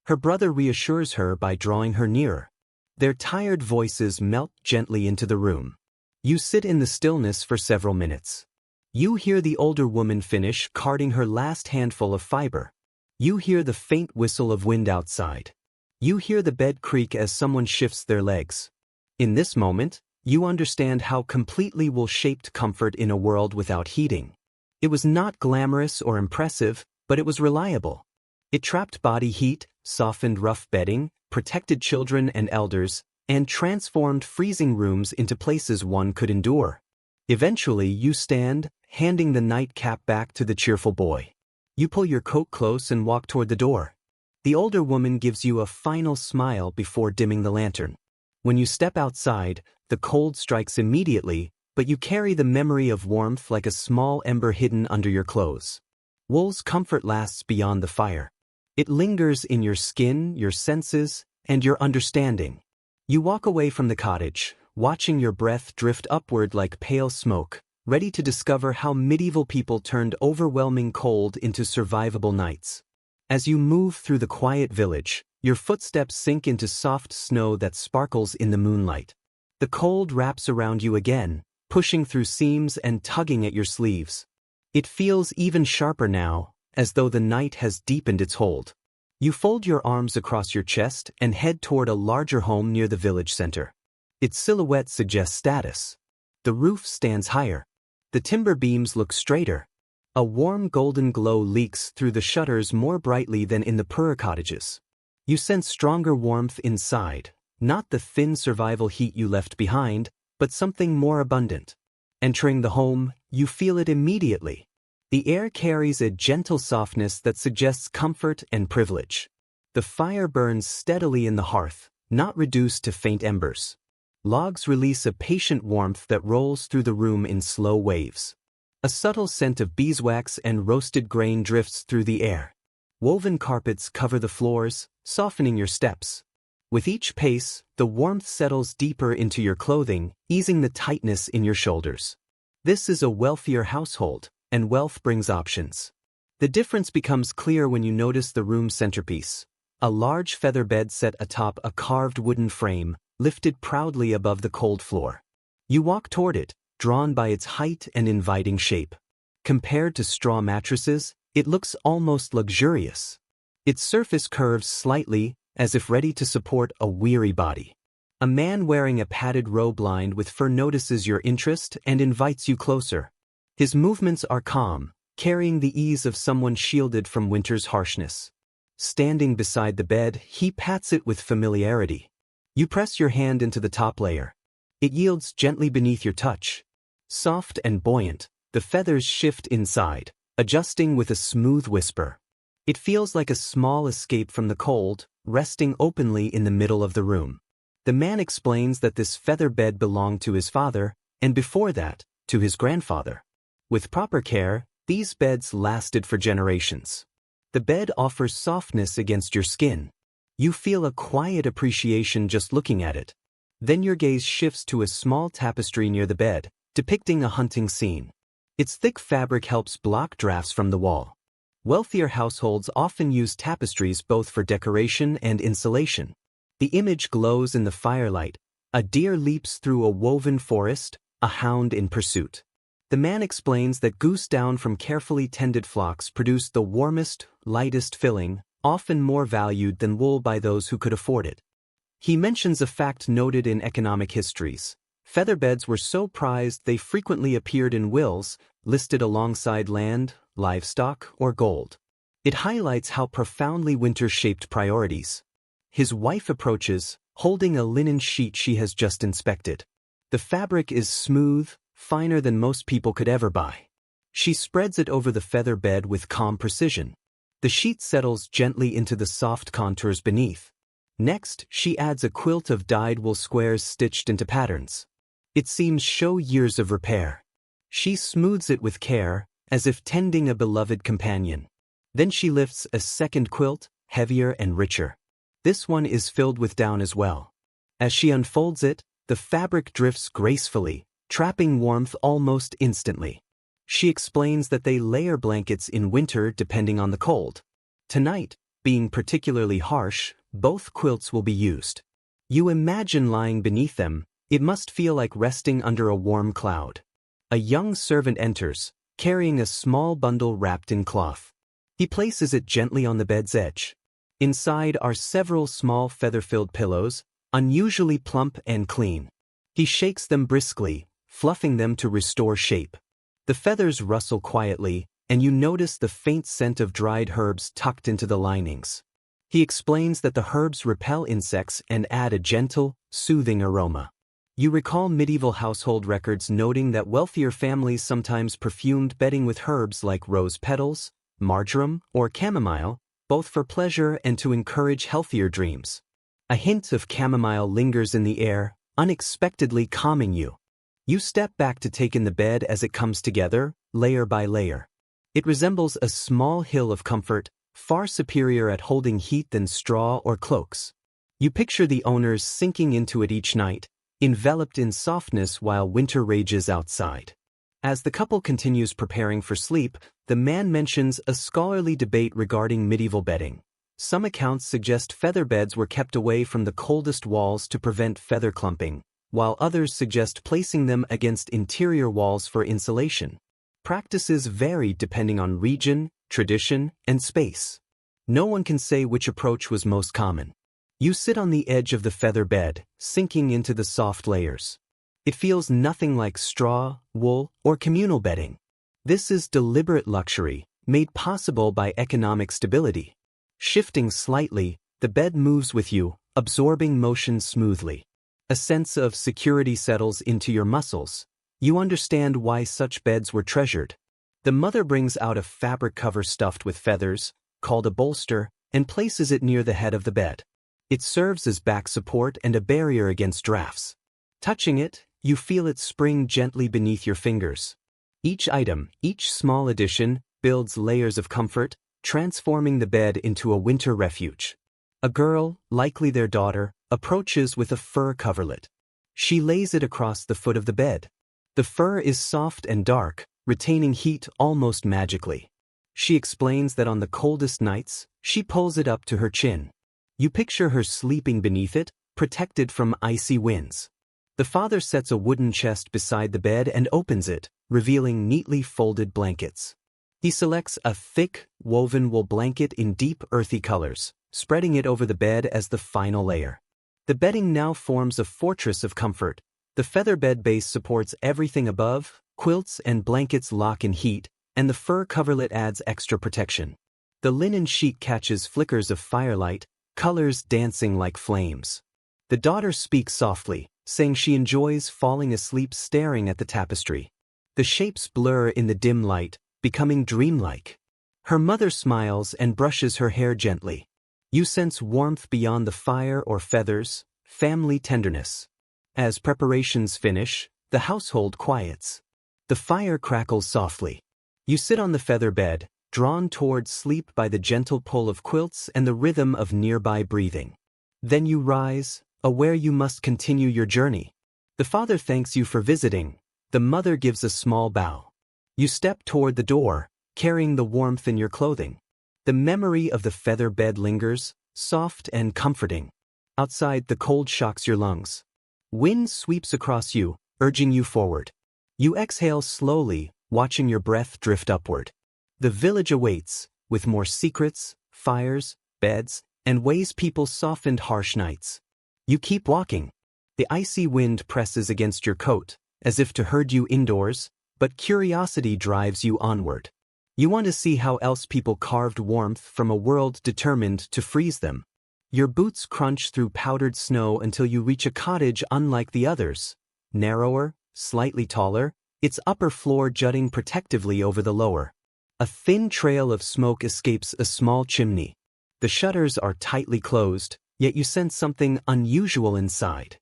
Her brother reassures her by drawing her nearer. Their tired voices melt gently into the room. You sit in the stillness for several minutes. You hear the older woman finish carding her last handful of fiber. You hear the faint whistle of wind outside. You hear the bed creak as someone shifts their legs. In this moment, you understand how completely wool shaped comfort in a world without heating. It was not glamorous or impressive, but it was reliable. It trapped body heat, softened rough bedding, protected children and elders, and transformed freezing rooms into places one could endure. Eventually, you stand, handing the nightcap back to the cheerful boy. You pull your coat close and walk toward the door. The older woman gives you a final smile before dimming the lantern. When you step outside, the cold strikes immediately, but you carry the memory of warmth like a small ember hidden under your clothes. Wool's comfort lasts beyond the fire. It lingers in your skin, your senses, and your understanding. You walk away from the cottage, watching your breath drift upward like pale smoke, ready to discover how medieval people turned overwhelming cold into survivable nights. As you move through the quiet village, your footsteps sink into soft snow that sparkles in the moonlight. The cold wraps around you again, pushing through seams and tugging at your sleeves. It feels even sharper now, as though the night has deepened its hold. You fold your arms across your chest and head toward a larger home near the village center. Its silhouette suggests status. The roof stands higher. The timber beams look straighter. A warm golden glow leaks through the shutters more brightly than in the poorer cottages. You sense stronger warmth inside, not the thin survival heat you left behind, but something more abundant. Entering the home, you feel it immediately. The air carries a gentle softness that suggests comfort and privilege. The The fire burns steadily in the hearth, not reduced to faint embers. Logs release a patient warmth that rolls through the room in slow waves. A subtle scent of beeswax and roasted grain drifts through the air. Woven carpets cover the floors, softening your steps. With each pace, the warmth settles deeper into your clothing, easing the tightness in your shoulders. This is a wealthier household, and wealth brings options. The difference becomes clear when you notice the room's centerpiece. A large feather bed set atop a carved wooden frame, lifted proudly above the cold floor. You walk toward it, drawn by its height and inviting shape. Compared to straw mattresses, it looks almost luxurious. Its surface curves slightly, as if ready to support a weary body. A man wearing a padded robe lined with fur notices your interest and invites you closer. His movements are calm, carrying the ease of someone shielded from winter's harshness. Standing beside the bed, he pats it with familiarity. You press your hand into the top layer. It yields gently beneath your touch. Soft and buoyant, the feathers shift inside, adjusting with a smooth whisper. It feels like a small escape from the cold, resting openly in the middle of the room. The man explains that this feather bed belonged to his father, and before that, to his grandfather. With proper care, these beds lasted for generations. The bed offers softness against your skin. You feel a quiet appreciation just looking at it. Then your gaze shifts to a small tapestry near the bed, depicting a hunting scene. Its thick fabric helps block drafts from the wall. Wealthier households often use tapestries both for decoration and insulation. The image glows in the firelight. A deer leaps through a woven forest, a hound in pursuit. The man explains that goose down from carefully tended flocks produced the warmest, lightest filling, often more valued than wool by those who could afford it. He mentions a fact noted in economic histories. Feather beds were so prized they frequently appeared in wills, listed alongside land, livestock, or gold. It highlights how profoundly winter shaped priorities. His wife approaches, holding a linen sheet she has just inspected. The fabric is smooth, finer than most people could ever buy. She spreads it over the feather bed with calm precision. The sheet settles gently into the soft contours beneath. Next, she adds a quilt of dyed wool squares stitched into patterns. It seems show years of repair. She smooths it with care, as if tending a beloved companion. Then she lifts a second quilt, heavier and richer. This one is filled with down as well. As she unfolds it, the fabric drifts gracefully, trapping warmth almost instantly. She explains that they layer blankets in winter depending on the cold. Tonight, being particularly harsh, both quilts will be used. You imagine lying beneath them. It must feel like resting under a warm cloud. A young servant enters, carrying a small bundle wrapped in cloth. He places it gently on the bed's edge. Inside are several small feather-filled pillows, unusually plump and clean. He shakes them briskly, fluffing them to restore shape. The feathers rustle quietly, and you notice the faint scent of dried herbs tucked into the linings. He explains that the herbs repel insects and add a gentle, soothing aroma. You recall medieval household records noting that wealthier families sometimes perfumed bedding with herbs like rose petals, marjoram, or chamomile, both for pleasure and to encourage healthier dreams. A hint of chamomile lingers in the air, unexpectedly calming you. You step back to take in the bed as it comes together, layer by layer. It resembles a small hill of comfort, far superior at holding heat than straw or cloaks. You picture the owners sinking into it each night, enveloped in softness while winter rages outside. As the couple continues preparing for sleep, the man mentions a scholarly debate regarding medieval bedding. Some accounts suggest feather beds were kept away from the coldest walls to prevent feather clumping, while others suggest placing them against interior walls for insulation. Practices vary depending on region, tradition, and space. No one can say which approach was most common. You sit on the edge of the feather bed, sinking into the soft layers. It feels nothing like straw, wool, or communal bedding. This is deliberate luxury, made possible by economic stability. Shifting slightly, the bed moves with you, absorbing motion smoothly. A sense of security settles into your muscles. You understand why such beds were treasured. The mother brings out a fabric cover stuffed with feathers, called a bolster, and places it near the head of the bed. It serves as back support and a barrier against drafts. Touching it, you feel it spring gently beneath your fingers. Each item, each small addition, builds layers of comfort, transforming the bed into a winter refuge. A girl, likely their daughter, approaches with a fur coverlet. She lays it across the foot of the bed. The fur is soft and dark, retaining heat almost magically. She explains that on the coldest nights, she pulls it up to her chin. You picture her sleeping beneath it, protected from icy winds. The father sets a wooden chest beside the bed and opens it, revealing neatly folded blankets. He selects a thick, woven wool blanket in deep earthy colors, spreading it over the bed as the final layer. The bedding now forms a fortress of comfort. The feather bed base supports everything above, quilts and blankets lock in heat, and the fur coverlet adds extra protection. The linen sheet catches flickers of firelight, colors dancing like flames. The daughter speaks softly, saying she enjoys falling asleep staring at the tapestry. The shapes blur in the dim light, becoming dreamlike. Her mother smiles and brushes her hair gently. You sense warmth beyond the fire or feathers, family tenderness. As preparations finish, the household quiets. The fire crackles softly. You sit on the feather bed, drawn towards sleep by the gentle pull of quilts and the rhythm of nearby breathing. Then you rise, aware you must continue your journey. The father thanks you for visiting. The mother gives a small bow. You step toward the door, carrying the warmth in your clothing. The memory of the feather bed lingers, soft and comforting. Outside, the cold shocks your lungs. Wind sweeps across you, urging you forward. You exhale slowly, watching your breath drift upward. The village awaits, with more secrets, fires, beds, and ways people softened harsh nights. You keep walking. The icy wind presses against your coat, as if to herd you indoors, but curiosity drives you onward. You want to see how else people carved warmth from a world determined to freeze them. Your boots crunch through powdered snow until you reach a cottage unlike the others. Narrower, slightly taller, its upper floor jutting protectively over the lower. A thin trail of smoke escapes a small chimney. The shutters are tightly closed, yet you sense something unusual inside.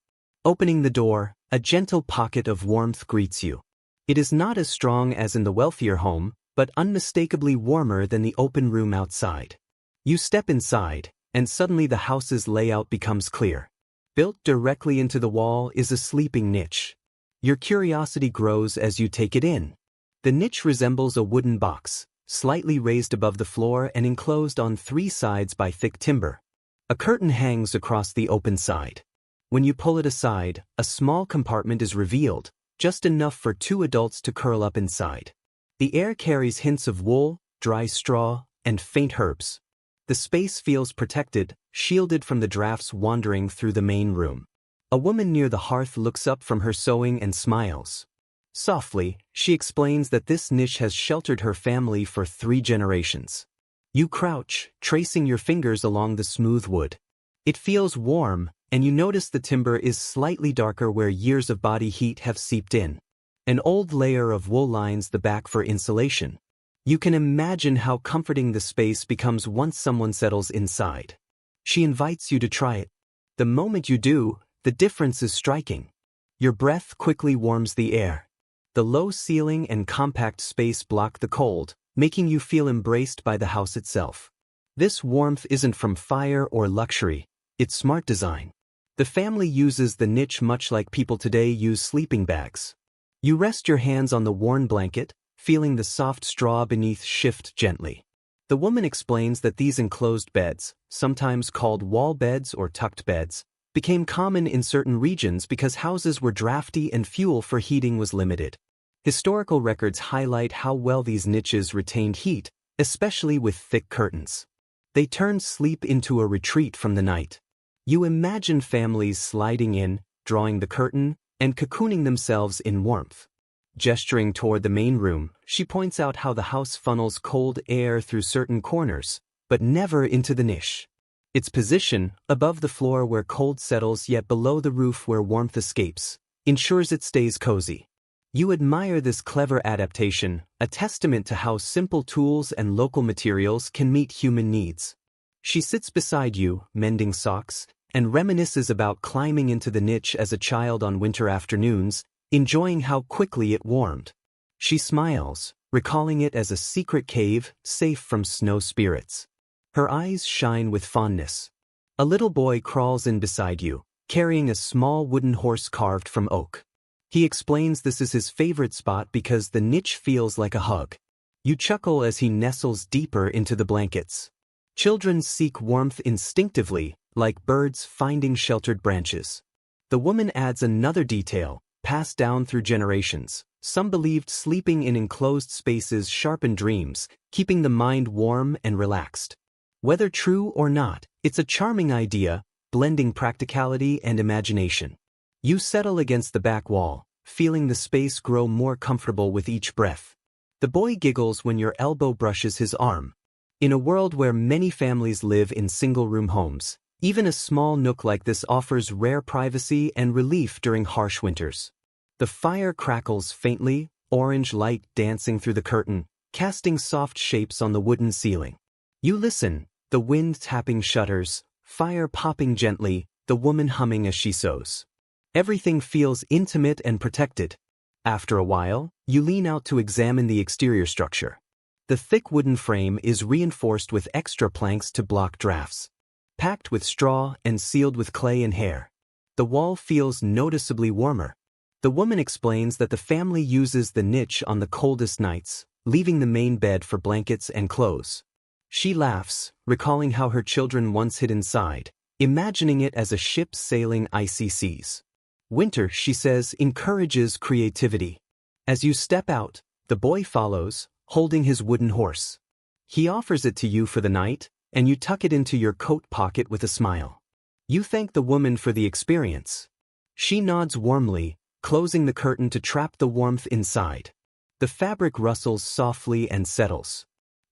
Opening the door, a gentle pocket of warmth greets you. It is not as strong as in the wealthier home, but unmistakably warmer than the open room outside. You step inside, and suddenly the house's layout becomes clear. Built directly into the wall is a sleeping niche. Your curiosity grows as you take it in. The niche resembles a wooden box, slightly raised above the floor and enclosed on 3 sides by thick timber. A curtain hangs across the open side. When you pull it aside, a small compartment is revealed, just enough for 2 adults to curl up inside. The air carries hints of wool, dry straw, and faint herbs. The space feels protected, shielded from the drafts wandering through the main room. A woman near the hearth looks up from her sewing and smiles. Softly, she explains that this niche has sheltered her family for 3 generations. You crouch, tracing your fingers along the smooth wood. It feels warm, and you notice the timber is slightly darker where years of body heat have seeped in. An old layer of wool lines the back for insulation. You can imagine how comforting the space becomes once someone settles inside. She invites you to try it. The moment you do, the difference is striking. Your breath quickly warms the air. The low ceiling and compact space block the cold, making you feel embraced by the house itself. This warmth isn't from fire or luxury, it's smart design. The family uses the niche much like people today use sleeping bags. You rest your hands on the worn blanket, feeling the soft straw beneath shift gently. The woman explains that these enclosed beds, sometimes called wall beds or tucked beds, became common in certain regions because houses were drafty and fuel for heating was limited. Historical records highlight how well these niches retained heat, especially with thick curtains. They turned sleep into a retreat from the night. You imagine families sliding in, drawing the curtain, and cocooning themselves in warmth. Gesturing toward the main room, she points out how the house funnels cold air through certain corners, but never into the niche. Its position, above the floor where cold settles yet below the roof where warmth escapes, ensures it stays cozy. You admire this clever adaptation, a testament to how simple tools and local materials can meet human needs. She sits beside you, mending socks, and reminisces about climbing into the niche as a child on winter afternoons, enjoying how quickly it warmed. She smiles, recalling it as a secret cave, safe from snow spirits. Her eyes shine with fondness. A little boy crawls in beside you, carrying a small wooden horse carved from oak. He explains this is his favorite spot because the niche feels like a hug. You chuckle as he nestles deeper into the blankets. Children seek warmth instinctively, like birds finding sheltered branches. The woman adds another detail, passed down through generations. Some believed sleeping in enclosed spaces sharpened dreams, keeping the mind warm and relaxed. Whether true or not, it's a charming idea, blending practicality and imagination. You settle against the back wall, feeling the space grow more comfortable with each breath. The boy giggles when your elbow brushes his arm. In a world where many families live in single-room homes, even a small nook like this offers rare privacy and relief during harsh winters. The fire crackles faintly, orange light dancing through the curtain, casting soft shapes on the wooden ceiling. You listen, the wind tapping shutters, fire popping gently, the woman humming as she sews. Everything feels intimate and protected. After a while, you lean out to examine the exterior structure. The thick wooden frame is reinforced with extra planks to block drafts. Packed with straw and sealed with clay and hair. The wall feels noticeably warmer. The woman explains that the family uses the niche on the coldest nights, leaving the main bed for blankets and clothes. She laughs, recalling how her children once hid inside, imagining it as a ship sailing icy seas. Winter, she says, encourages creativity. As you step out, the boy follows, holding his wooden horse. He offers it to you for the night, and you tuck it into your coat pocket with a smile. You thank the woman for the experience. She nods warmly, closing the curtain to trap the warmth inside. The fabric rustles softly and settles.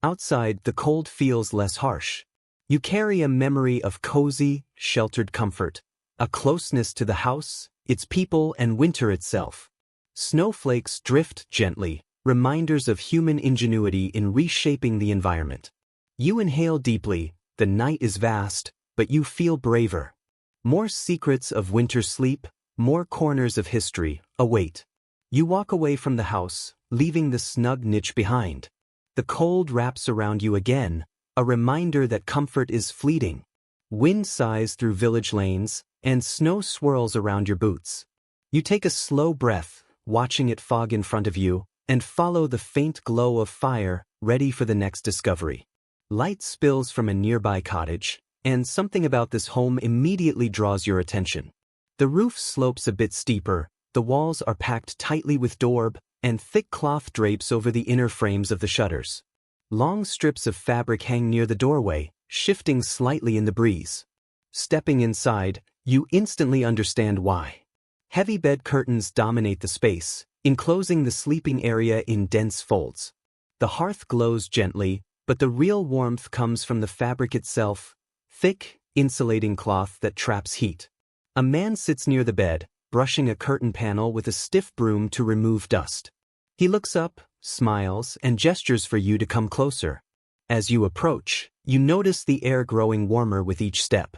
Outside, the cold feels less harsh. You carry a memory of cozy, sheltered comfort, a closeness to the house, its people, and winter itself. Snowflakes drift gently, reminders of human ingenuity in reshaping the environment. You inhale deeply, the night is vast, but you feel braver. More secrets of winter sleep, more corners of history, await. You walk away from the house, leaving the snug niche behind. The cold wraps around you again, a reminder that comfort is fleeting. Wind sighs through village lanes, and snow swirls around your boots. You take a slow breath, watching it fog in front of you, and follow the faint glow of fire, ready for the next discovery. Light spills from a nearby cottage, and something about this home immediately draws your attention. The roof slopes a bit steeper, the walls are packed tightly with daub, and thick cloth drapes over the inner frames of the shutters. Long strips of fabric hang near the doorway, shifting slightly in the breeze. Stepping inside, you instantly understand why. Heavy bed curtains dominate the space, enclosing the sleeping area in dense folds. The hearth glows gently, but the real warmth comes from the fabric itself, thick, insulating cloth that traps heat. A man sits near the bed, brushing a curtain panel with a stiff broom to remove dust. He looks up, smiles, and gestures for you to come closer. As you approach, you notice the air growing warmer with each step.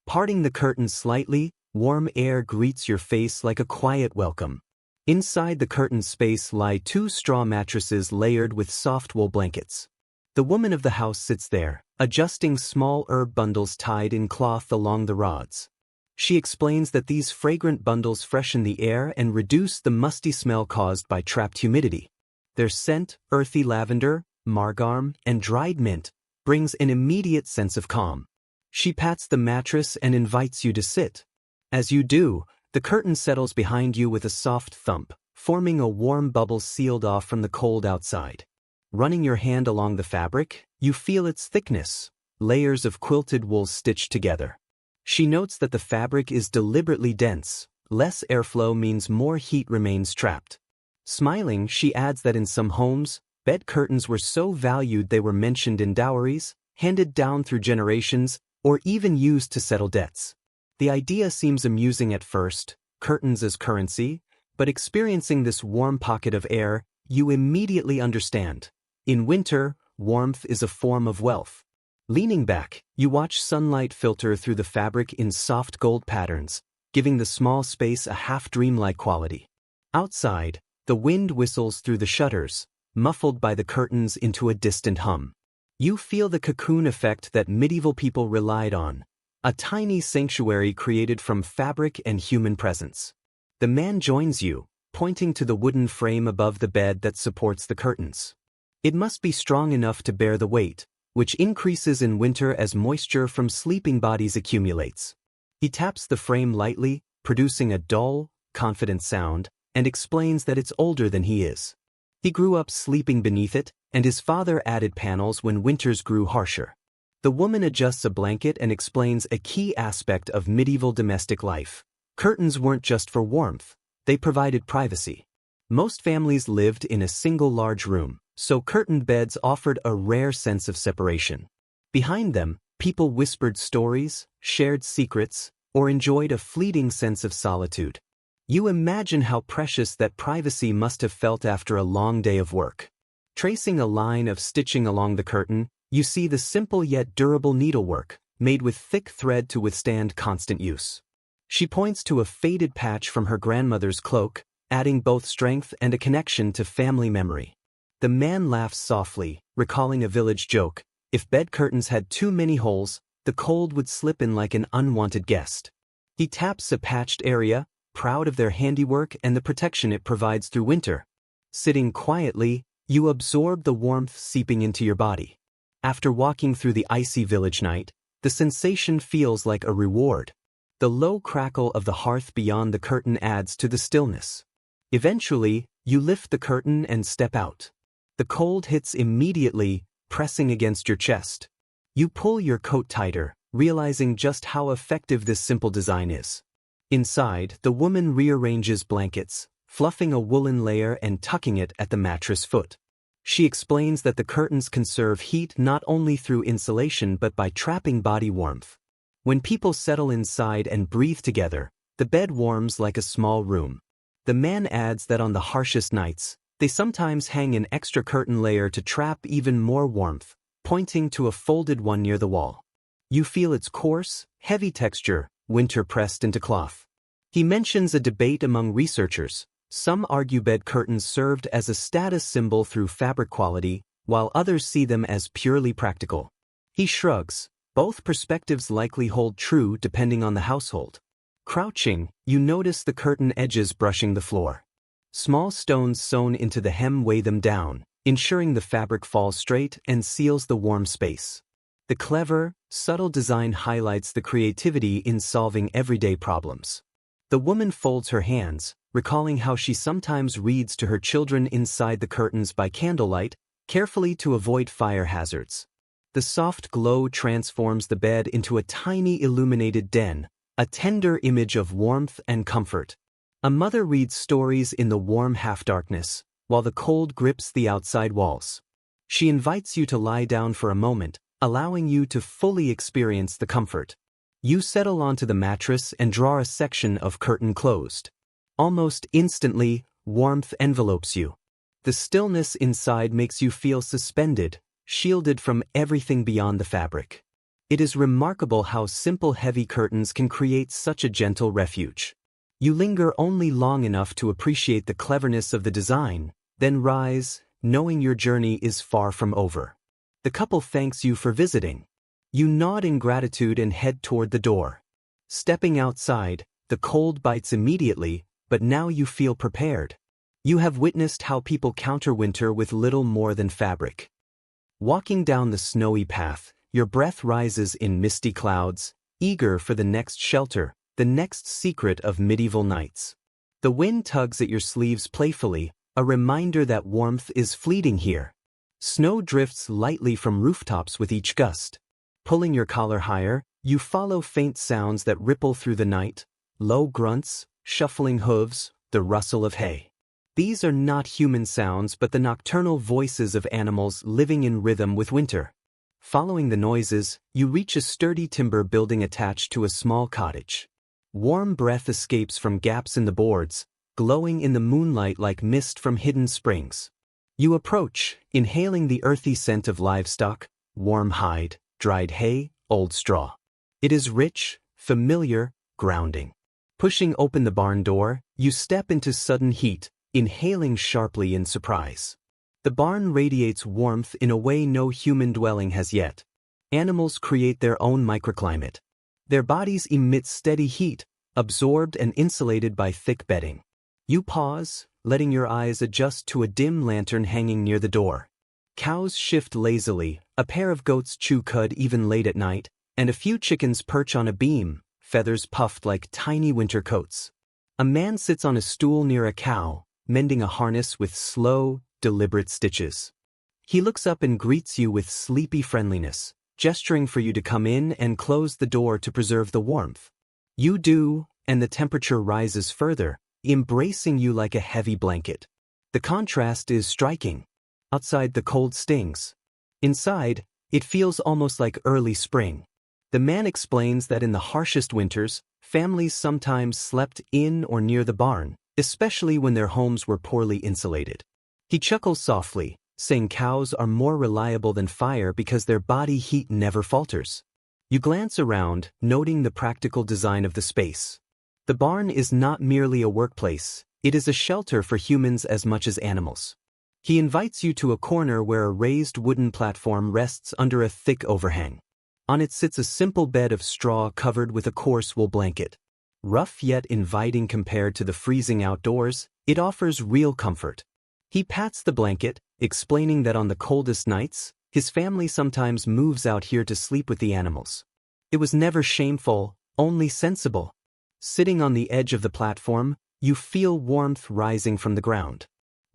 Parting the curtains slightly, warm air greets your face like a quiet welcome. Inside the curtained space lie 2 straw mattresses layered with soft wool blankets. The woman of the house sits there, adjusting small herb bundles tied in cloth along the rods. She explains that these fragrant bundles freshen the air and reduce the musty smell caused by trapped humidity. Their scent, earthy lavender, marjoram, and dried mint, brings an immediate sense of calm. She pats the mattress and invites you to sit. As you do, the curtain settles behind you with a soft thump, forming a warm bubble sealed off from the cold outside. Running your hand along the fabric, you feel its thickness, layers of quilted wool stitched together. She notes that the fabric is deliberately dense, less airflow means more heat remains trapped. Smiling, she adds that in some homes, bed curtains were so valued they were mentioned in dowries, handed down through generations, or even used to settle debts. The idea seems amusing at first, curtains as currency, but experiencing this warm pocket of air, you immediately understand. In winter, warmth is a form of wealth. Leaning back, you watch sunlight filter through the fabric in soft gold patterns, giving the small space a half-dreamlike quality. Outside, the wind whistles through the shutters, muffled by the curtains into a distant hum. You feel the cocoon effect that medieval people relied on, a tiny sanctuary created from fabric and human presence. The man joins you, pointing to the wooden frame above the bed that supports the curtains. It must be strong enough to bear the weight, which increases in winter as moisture from sleeping bodies accumulates. He taps the frame lightly, producing a dull, confident sound, and explains that it's older than he is. He grew up sleeping beneath it, and his father added panels when winters grew harsher. The woman adjusts a blanket and explains a key aspect of medieval domestic life. Curtains weren't just for warmth, they provided privacy. Most families lived in a single large room, so curtained beds offered a rare sense of separation. Behind them, people whispered stories, shared secrets, or enjoyed a fleeting sense of solitude. You imagine how precious that privacy must have felt after a long day of work. Tracing a line of stitching along the curtain, you see the simple yet durable needlework, made with thick thread to withstand constant use. She points to a faded patch from her grandmother's cloak, adding both strength and a connection to family memory. The man laughs softly, recalling a village joke: if bed curtains had too many holes, the cold would slip in like an unwanted guest. He taps a patched area, proud of their handiwork and the protection it provides through winter. Sitting quietly, you absorb the warmth seeping into your body. After walking through the icy village night, the sensation feels like a reward. The low crackle of the hearth beyond the curtain adds to the stillness. Eventually, you lift the curtain and step out. The cold hits immediately, pressing against your chest. You pull your coat tighter, realizing just how effective this simple design is. Inside, the woman rearranges blankets, fluffing a woolen layer and tucking it at the mattress foot. She explains that the curtains conserve heat not only through insulation but by trapping body warmth. When people settle inside and breathe together, the bed warms like a small room. The man adds that on the harshest nights, they sometimes hang an extra curtain layer to trap even more warmth, pointing to a folded one near the wall. You feel its coarse, heavy texture, winter pressed into cloth. He mentions a debate among researchers. Some argue bed curtains served as a status symbol through fabric quality, while others see them as purely practical. He shrugs. Both perspectives likely hold true depending on the household. Crouching, you notice the curtain edges brushing the floor. Small stones sewn into the hem weigh them down, ensuring the fabric falls straight and seals the warm space. The clever, subtle design highlights the creativity in solving everyday problems. The woman folds her hands, recalling how she sometimes reads to her children inside the curtains by candlelight, carefully to avoid fire hazards. The soft glow transforms the bed into a tiny illuminated den, a tender image of warmth and comfort. A mother reads stories in the warm half-darkness, while the cold grips the outside walls. She invites you to lie down for a moment, allowing you to fully experience the comfort. You settle onto the mattress and draw a section of curtain closed. Almost instantly, warmth envelopes you. The stillness inside makes you feel suspended, shielded from everything beyond the fabric. It is remarkable how simple heavy curtains can create such a gentle refuge. You linger only long enough to appreciate the cleverness of the design, then rise, knowing your journey is far from over. The couple thanks you for visiting. You nod in gratitude and head toward the door. Stepping outside, the cold bites immediately, but now you feel prepared. You have witnessed how people counter winter with little more than fabric. Walking down the snowy path, your breath rises in misty clouds, eager for the next shelter, the next secret of medieval nights. The wind tugs at your sleeves playfully, a reminder that warmth is fleeting here. Snow drifts lightly from rooftops with each gust. Pulling your collar higher, you follow faint sounds that ripple through the night, low grunts, shuffling hooves, the rustle of hay. These are not human sounds but the nocturnal voices of animals living in rhythm with winter. Following the noises, you reach a sturdy timber building attached to a small cottage. Warm breath escapes from gaps in the boards, glowing in the moonlight like mist from hidden springs. You approach, inhaling the earthy scent of livestock, warm hide, dried hay, old straw. It is rich, familiar, grounding. Pushing open the barn door, you step into sudden heat, inhaling sharply in surprise. The barn radiates warmth in a way no human dwelling has yet. Animals create their own microclimate. Their bodies emit steady heat, absorbed and insulated by thick bedding. You pause, letting your eyes adjust to a dim lantern hanging near the door. Cows shift lazily, a pair of goats chew cud even late at night, and a few chickens perch on a beam, feathers puffed like tiny winter coats. A man sits on a stool near a cow, mending a harness with slow, deliberate stitches. He looks up and greets you with sleepy friendliness, gesturing for you to come in and close the door to preserve the warmth. You do, and the temperature rises further, embracing you like a heavy blanket. The contrast is striking. Outside, the cold stings. Inside, it feels almost like early spring. The man explains that in the harshest winters, families sometimes slept in or near the barn, especially when their homes were poorly insulated. He chuckles softly, saying cows are more reliable than fire because their body heat never falters. You glance around, noting the practical design of the space. The barn is not merely a workplace, it is a shelter for humans as much as animals. He invites you to a corner where a raised wooden platform rests under a thick overhang. On it sits a simple bed of straw covered with a coarse wool blanket. Rough yet inviting compared to the freezing outdoors, it offers real comfort. He pats the blanket, explaining that on the coldest nights, his family sometimes moves out here to sleep with the animals. It was never shameful, only sensible. Sitting on the edge of the platform, you feel warmth rising from the ground.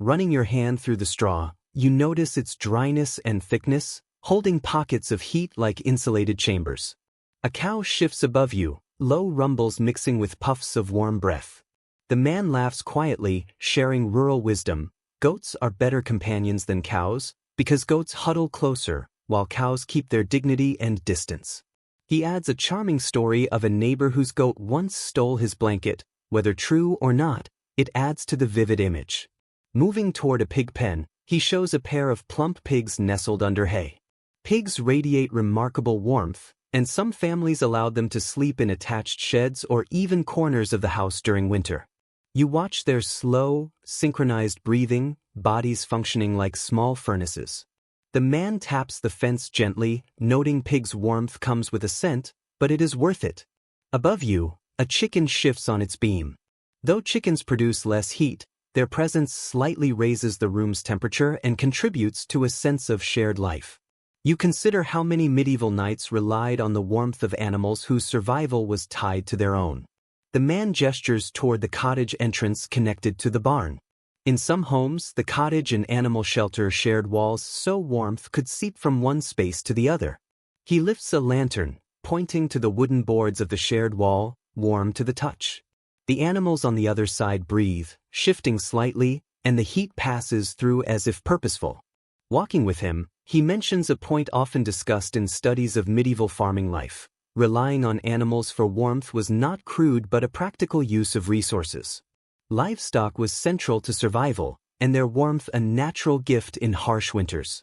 Running your hand through the straw, you notice its dryness and thickness, holding pockets of heat like insulated chambers. A cow shifts above you, low rumbles mixing with puffs of warm breath. The man laughs quietly, sharing rural wisdom. Goats are better companions than cows, because goats huddle closer, while cows keep their dignity and distance. He adds a charming story of a neighbor whose goat once stole his blanket. Whether true or not, it adds to the vivid image. Moving toward a pig pen, he shows a pair of plump pigs nestled under hay. Pigs radiate remarkable warmth, and some families allowed them to sleep in attached sheds or even corners of the house during winter. You watch their slow, synchronized breathing, bodies functioning like small furnaces. The man taps the fence gently, noting pigs' warmth comes with a scent, but it is worth it. Above you, a chicken shifts on its beam. Though chickens produce less heat, their presence slightly raises the room's temperature and contributes to a sense of shared life. You consider how many medieval knights relied on the warmth of animals whose survival was tied to their own. The man gestures toward the cottage entrance connected to the barn. In some homes, the cottage and animal shelter shared walls so warmth could seep from one space to the other. He lifts a lantern, pointing to the wooden boards of the shared wall, warm to the touch. The animals on the other side breathe, shifting slightly, and the heat passes through as if purposeful. Walking with him, he mentions a point often discussed in studies of medieval farming life. Relying on animals for warmth was not crude but a practical use of resources. Livestock was central to survival, and their warmth a natural gift in harsh winters.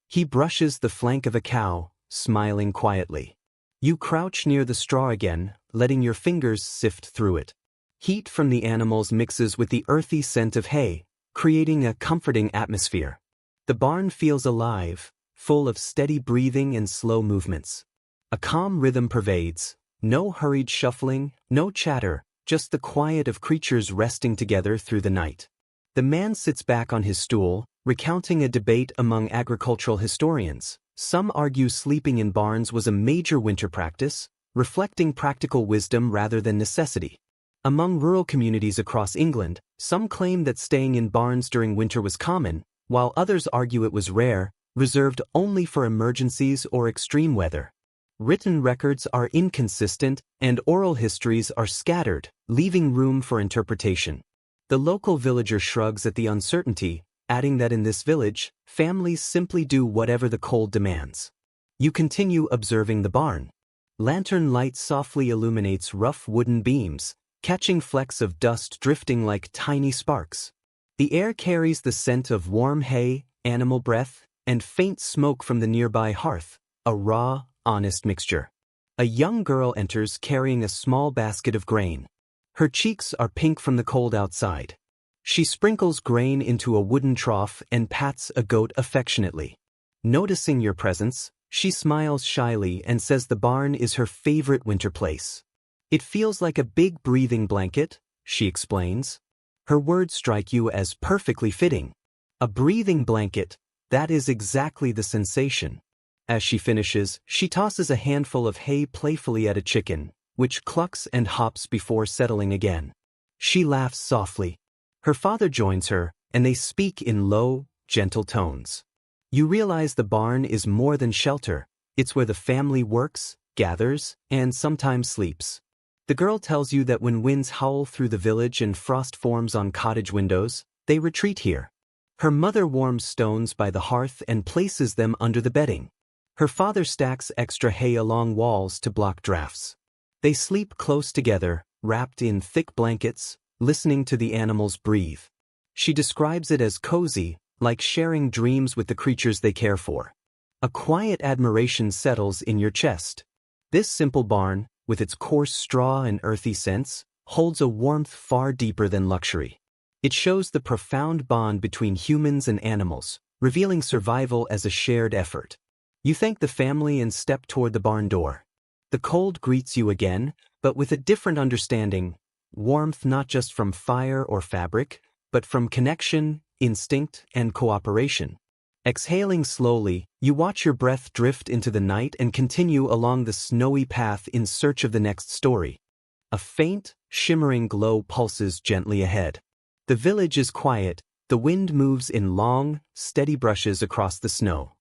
He brushes the flank of a cow, smiling quietly. You crouch near the straw again, letting your fingers sift through it. Heat from the animals mixes with the earthy scent of hay, creating a comforting atmosphere. The barn feels alive, full of steady breathing and slow movements. A calm rhythm pervades, no hurried shuffling, no chatter, just the quiet of creatures resting together through the night. The man sits back on his stool, recounting a debate among agricultural historians. Some argue sleeping in barns was a major winter practice, reflecting practical wisdom rather than necessity. Among rural communities across England, some claim that staying in barns during winter was common, while others argue it was rare, reserved only for emergencies or extreme weather. Written records are inconsistent, and oral histories are scattered, leaving room for interpretation. The local villager shrugs at the uncertainty, adding that in this village, families simply do whatever the cold demands. You continue observing the barn. Lantern light softly illuminates rough wooden beams, catching flecks of dust drifting like tiny sparks. The air carries the scent of warm hay, animal breath, and faint smoke from the nearby hearth, a raw, honest mixture. A young girl enters carrying a small basket of grain. Her cheeks are pink from the cold outside. She sprinkles grain into a wooden trough and pats a goat affectionately. Noticing your presence, she smiles shyly and says the barn is her favorite winter place. It feels like a big breathing blanket, she explains. Her words strike you as perfectly fitting. A breathing blanket, that is exactly the sensation. As she finishes, she tosses a handful of hay playfully at a chicken, which clucks and hops before settling again. She laughs softly. Her father joins her, and they speak in low, gentle tones. You realize the barn is more than shelter. It's where the family works, gathers, and sometimes sleeps. The girl tells you that when winds howl through the village and frost forms on cottage windows, they retreat here. Her mother warms stones by the hearth and places them under the bedding. Her father stacks extra hay along walls to block drafts. They sleep close together, wrapped in thick blankets, listening to the animals breathe. She describes it as cozy, like sharing dreams with the creatures they care for. A quiet admiration settles in your chest. This simple barn, with its coarse straw and earthy scents, holds a warmth far deeper than luxury. It shows the profound bond between humans and animals, revealing survival as a shared effort. You thank the family and step toward the barn door. The cold greets you again, but with a different understanding, warmth not just from fire or fabric, but from connection, instinct, and cooperation. Exhaling slowly, you watch your breath drift into the night and continue along the snowy path in search of the next story. A faint, shimmering glow pulses gently ahead. The village is quiet, the wind moves in long, steady brushes across the snow.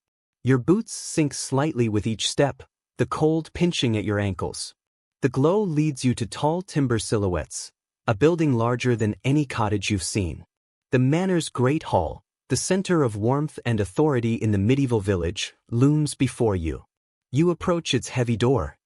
Your boots sink slightly with each step, the cold pinching at your ankles. The glow leads you to tall timber silhouettes, a building larger than any cottage you've seen. The manor's great hall, the center of warmth and authority in the medieval village, looms before you. You approach its heavy door.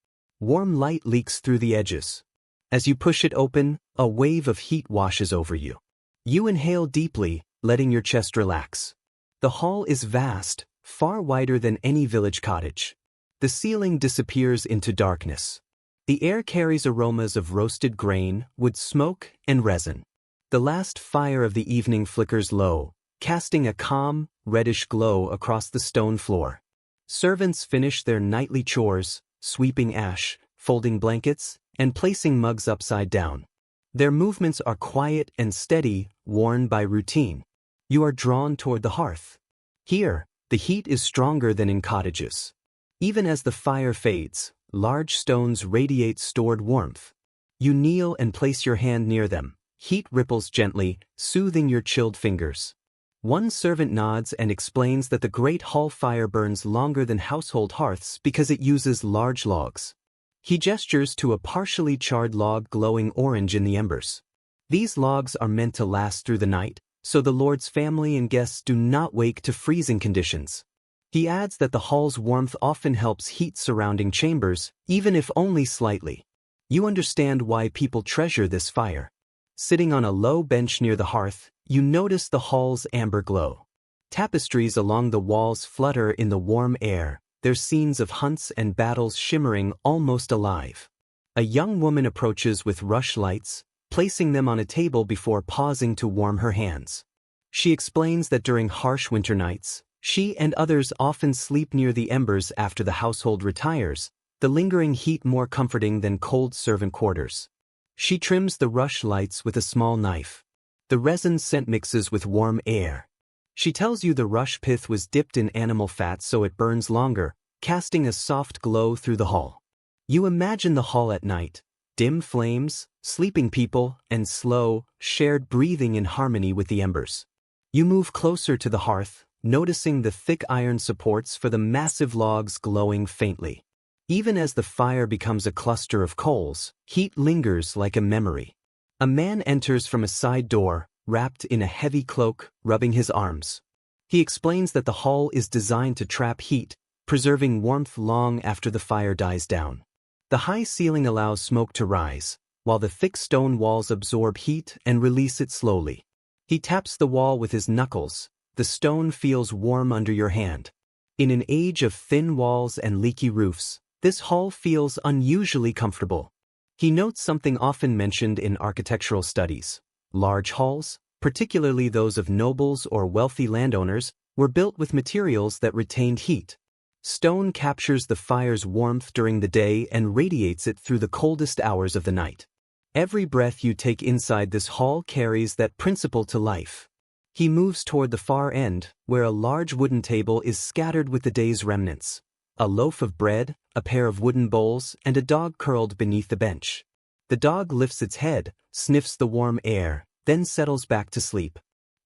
Warm light leaks through the edges. As you push it open, a wave of heat washes over you. You inhale deeply, letting your chest relax. The hall is vast, far wider than any village cottage. The ceiling disappears into darkness. The air carries aromas of roasted grain, wood smoke, and resin. The last fire of the evening flickers low, casting a calm, reddish glow across the stone floor. Servants finish their nightly chores, sweeping ash, folding blankets, and placing mugs upside down. Their movements are quiet and steady, worn by routine. You are drawn toward the hearth. Here, the heat is stronger than in cottages. Even as the fire fades, large stones radiate stored warmth. You kneel and place your hand near them. Heat ripples gently, soothing your chilled fingers. One servant nods and explains that the great hall fire burns longer than household hearths because it uses large logs. He gestures to a partially charred log glowing orange in the embers. These logs are meant to last through the night, so the Lord's family and guests do not wake to freezing conditions. He adds that the hall's warmth often helps heat surrounding chambers, even if only slightly. You understand why people treasure this fire. Sitting on a low bench near the hearth, you notice the hall's amber glow. Tapestries along the walls flutter in the warm air, their scenes of hunts and battles shimmering almost alive. A young woman approaches with rushlights, placing them on a table before pausing to warm her hands. She explains that during harsh winter nights, she and others often sleep near the embers after the household retires, the lingering heat more comforting than cold servant quarters. She trims the rushlights with a small knife. The resin scent mixes with warm air. She tells you the rush pith was dipped in animal fat so it burns longer, casting a soft glow through the hall. You imagine the hall at night, dim flames, sleeping people, and slow, shared breathing in harmony with the embers. You move closer to the hearth, noticing the thick iron supports for the massive logs glowing faintly. Even as the fire becomes a cluster of coals, heat lingers like a memory. A man enters from a side door, wrapped in a heavy cloak, rubbing his arms. He explains that the hall is designed to trap heat, preserving warmth long after the fire dies down. The high ceiling allows smoke to rise, while the thick stone walls absorb heat and release it slowly. He taps the wall with his knuckles. The stone feels warm under your hand. In an age of thin walls and leaky roofs, This hall feels unusually comfortable. He notes something often mentioned in architectural studies. Large halls, particularly those of nobles or wealthy landowners, were built with materials that retained heat. Stone captures the fire's warmth during the day and radiates it through the coldest hours of the night. Every breath you take inside this hall carries that principle to life. He moves toward the far end, where a large wooden table is scattered with the day's remnants. A loaf of bread, a pair of wooden bowls, and a dog curled beneath the bench. The dog lifts its head, sniffs the warm air, then settles back to sleep.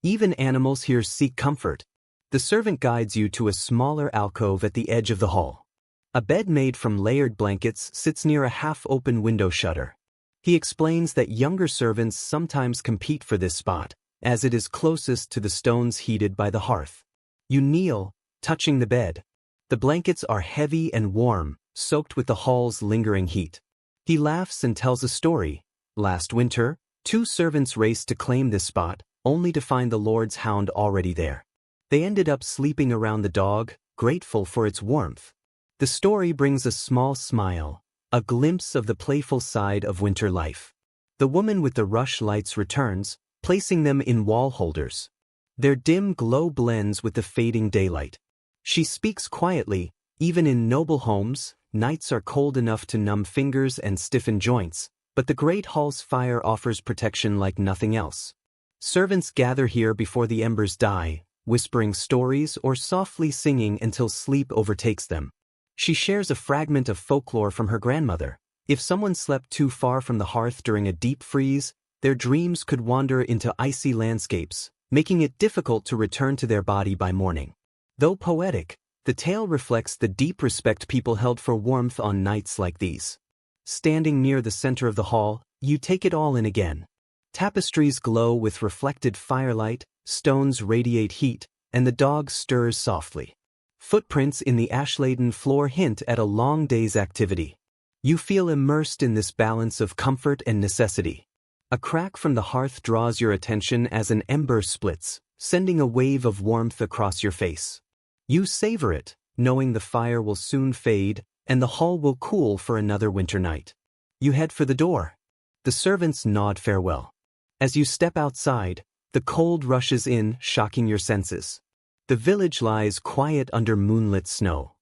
Even animals here seek comfort. The servant guides you to a smaller alcove at the edge of the hall. A bed made from layered blankets sits near a half-open window shutter. He explains that younger servants sometimes compete for this spot, as it is closest to the stones heated by the hearth. You kneel, touching the bed. The blankets are heavy and warm, soaked with the hall's lingering heat. He laughs and tells a story. Last winter, 2 servants raced to claim this spot, only to find the Lord's hound already there. They ended up sleeping around the dog, grateful for its warmth. The story brings a small smile, a glimpse of the playful side of winter life. The woman with the rush lights returns, placing them in wall holders. Their dim glow blends with the fading daylight. She speaks quietly. Even in noble homes, nights are cold enough to numb fingers and stiffen joints, but the great hall's fire offers protection like nothing else. Servants gather here before the embers die, whispering stories or softly singing until sleep overtakes them. She shares a fragment of folklore from her grandmother. If someone slept too far from the hearth during a deep freeze, their dreams could wander into icy landscapes, making it difficult to return to their body by morning. Though poetic, the tale reflects the deep respect people held for warmth on nights like these. Standing near the center of the hall, you take it all in again. Tapestries glow with reflected firelight, stones radiate heat, and the dog stirs softly. Footprints in the ash-laden floor hint at a long day's activity. You feel immersed in this balance of comfort and necessity. A crack from the hearth draws your attention as an ember splits, sending a wave of warmth across your face. You savor it, knowing the fire will soon fade and the hall will cool for another winter night. You head for the door. The servants nod farewell. As you step outside, the cold rushes in, shocking your senses. The village lies quiet under moonlit snow.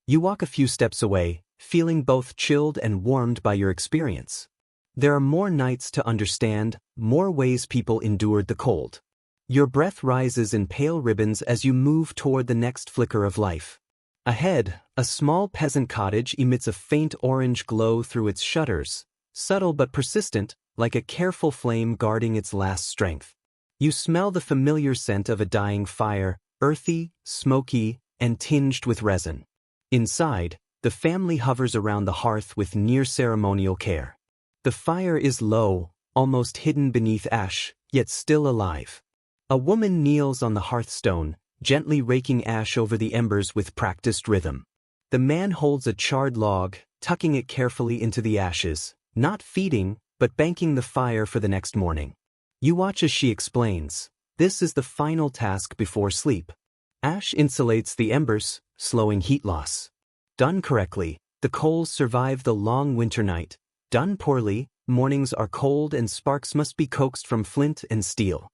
You walk a few steps away, feeling both chilled and warmed by your experience. There are more nights to understand, more ways people endured the cold. Your breath rises in pale ribbons as you move toward the next flicker of life. Ahead, a small peasant cottage emits a faint orange glow through its shutters, subtle but persistent, like a careful flame guarding its last strength. You smell the familiar scent of a dying fire, earthy, smoky, and tinged with resin. Inside, the family hovers around the hearth with near-ceremonial care. The fire is low, almost hidden beneath ash, yet still alive. A woman kneels on the hearthstone, gently raking ash over the embers with practiced rhythm. The man holds a charred log, tucking it carefully into the ashes, not feeding, but banking the fire for the next morning. You watch as she explains, this is the final task before sleep. Ash insulates the embers, slowing heat loss. Done correctly, the coals survive the long winter night. Done poorly, mornings are cold and sparks must be coaxed from flint and steel.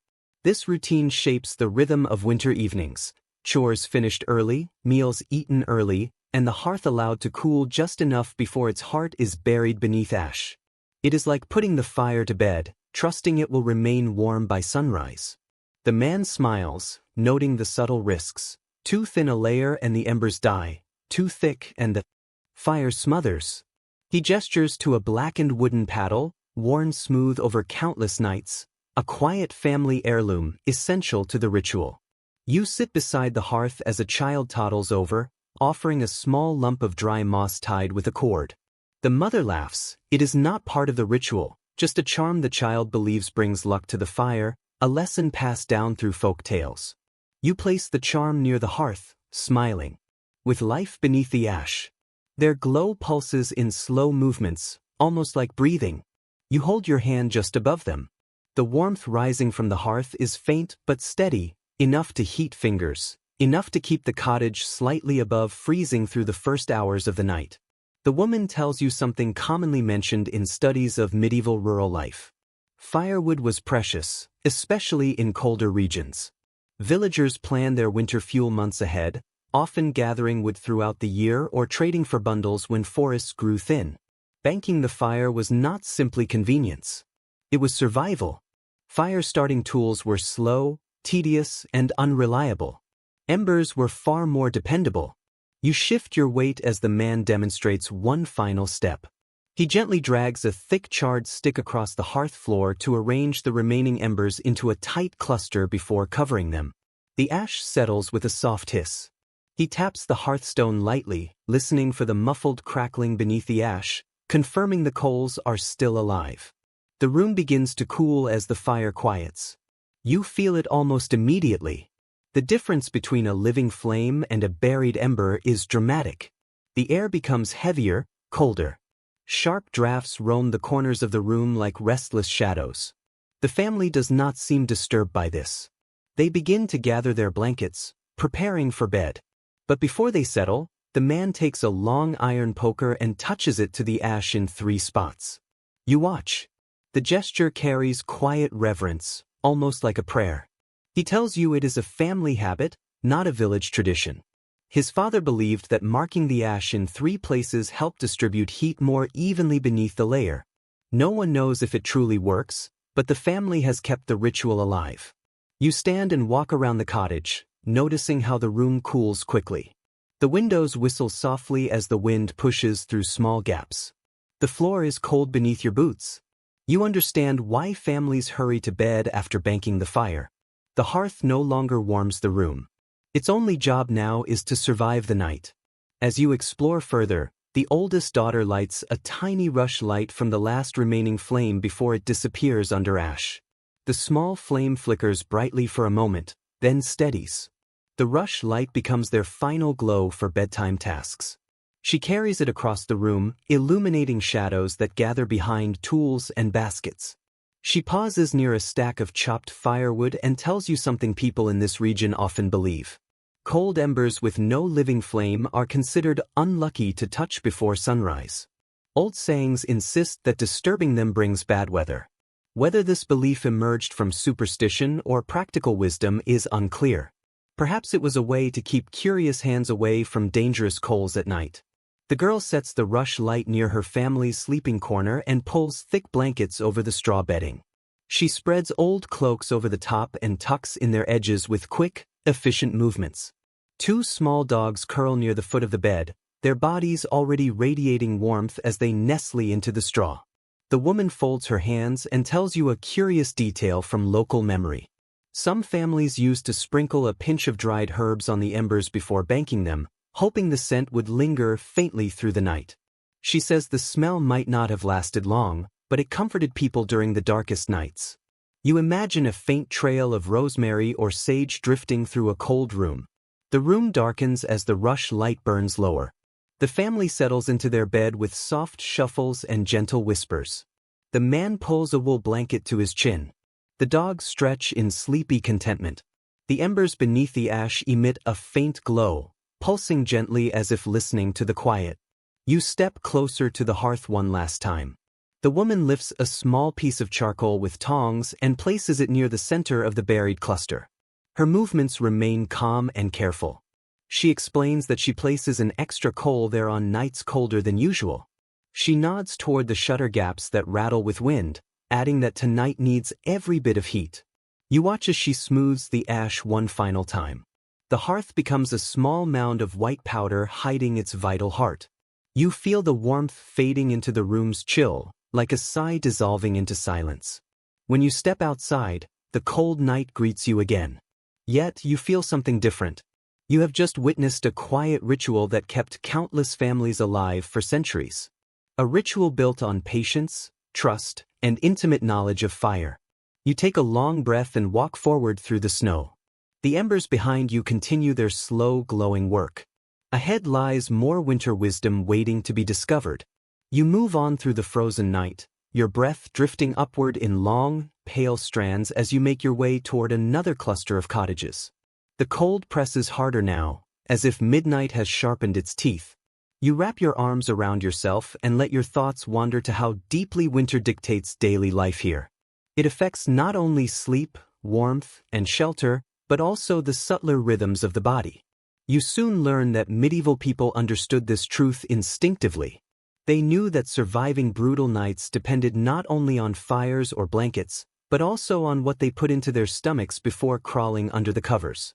This routine shapes the rhythm of winter evenings. Chores finished early, meals eaten early, and the hearth allowed to cool just enough before its heart is buried beneath ash. It is like putting the fire to bed, trusting it will remain warm by sunrise. The man smiles, noting the subtle risks. Too thin a layer and the embers die. Too thick and the fire smothers. He gestures to a blackened wooden paddle, worn smooth over countless nights, a quiet family heirloom essential to the ritual. You sit beside the hearth as a child toddles over, offering a small lump of dry moss tied with a cord. The mother laughs. It is not part of the ritual, just a charm the child believes brings luck to the fire, a lesson passed down through folk tales. You place the charm near the hearth, smiling. With life beneath the ash. Their glow pulses in slow movements, almost like breathing. You hold your hand just above them. The warmth rising from the hearth is faint but steady, enough to heat fingers, enough to keep the cottage slightly above freezing through the first hours of the night. The woman tells you something commonly mentioned in studies of medieval rural life. Firewood was precious, especially in colder regions. Villagers planned their winter fuel months ahead, often gathering wood throughout the year or trading for bundles when forests grew thin. Banking the fire was not simply convenience. It was survival. Fire-starting tools were slow, tedious, and unreliable. Embers were far more dependable. You shift your weight as the man demonstrates one final step. He gently drags a thick charred stick across the hearth floor to arrange the remaining embers into a tight cluster before covering them. The ash settles with a soft hiss. He taps the hearthstone lightly, listening for the muffled crackling beneath the ash, confirming the coals are still alive. The room begins to cool as the fire quiets. You feel it almost immediately. The difference between a living flame and a buried ember is dramatic. The air becomes heavier, colder. Sharp drafts roam the corners of the room like restless shadows. The family does not seem disturbed by this. They begin to gather their blankets, preparing for bed. But before they settle, the man takes a long iron poker and touches it to the ash in 3 spots. You watch. The gesture carries quiet reverence, almost like a prayer. He tells you it is a family habit, not a village tradition. His father believed that marking the ash in 3 places helped distribute heat more evenly beneath the layer. No one knows if it truly works, but the family has kept the ritual alive. You stand and walk around the cottage, noticing how the room cools quickly. The windows whistle softly as the wind pushes through small gaps. The floor is cold beneath your boots. You understand why families hurry to bed after banking the fire. The hearth no longer warms the room. Its only job now is to survive the night. As you explore further, the oldest daughter lights a tiny rushlight from the last remaining flame before it disappears under ash. The small flame flickers brightly for a moment, then steadies. The rushlight becomes their final glow for bedtime tasks. She carries it across the room, illuminating shadows that gather behind tools and baskets. She pauses near a stack of chopped firewood and tells you something people in this region often believe. Cold embers with no living flame are considered unlucky to touch before sunrise. Old sayings insist that disturbing them brings bad weather. Whether this belief emerged from superstition or practical wisdom is unclear. Perhaps it was a way to keep curious hands away from dangerous coals at night. The girl sets the rushlight near her family's sleeping corner and pulls thick blankets over the straw bedding. She spreads old cloaks over the top and tucks in their edges with quick, efficient movements. 2 small dogs curl near the foot of the bed, their bodies already radiating warmth as they nestle into the straw. The woman folds her hands and tells you a curious detail from local memory. Some families used to sprinkle a pinch of dried herbs on the embers before banking them, hoping the scent would linger faintly through the night. She says the smell might not have lasted long, but it comforted people during the darkest nights. You imagine a faint trail of rosemary or sage drifting through a cold room. The room darkens as the rush light burns lower. The family settles into their bed with soft shuffles and gentle whispers. The man pulls a wool blanket to his chin. The dogs stretch in sleepy contentment. The embers beneath the ash emit a faint glow, pulsing gently as if listening to the quiet. You step closer to the hearth one last time. The woman lifts a small piece of charcoal with tongs and places it near the center of the buried cluster. Her movements remain calm and careful. She explains that she places an extra coal there on nights colder than usual. She nods toward the shutter gaps that rattle with wind, adding that tonight needs every bit of heat. You watch as she smooths the ash one final time. The hearth becomes a small mound of white powder hiding its vital heart. You feel the warmth fading into the room's chill, like a sigh dissolving into silence. When you step outside, the cold night greets you again. Yet you feel something different. You have just witnessed a quiet ritual that kept countless families alive for centuries. A ritual built on patience, trust, and intimate knowledge of fire. You take a long breath and walk forward through the snow. The embers behind you continue their slow, glowing work. Ahead lies more winter wisdom waiting to be discovered. You move on through the frozen night, your breath drifting upward in long, pale strands as you make your way toward another cluster of cottages. The cold presses harder now, as if midnight has sharpened its teeth. You wrap your arms around yourself and let your thoughts wander to how deeply winter dictates daily life here. It affects not only sleep, warmth, and shelter, but also the subtler rhythms of the body. You soon learn that medieval people understood this truth instinctively. They knew that surviving brutal nights depended not only on fires or blankets, but also on what they put into their stomachs before crawling under the covers.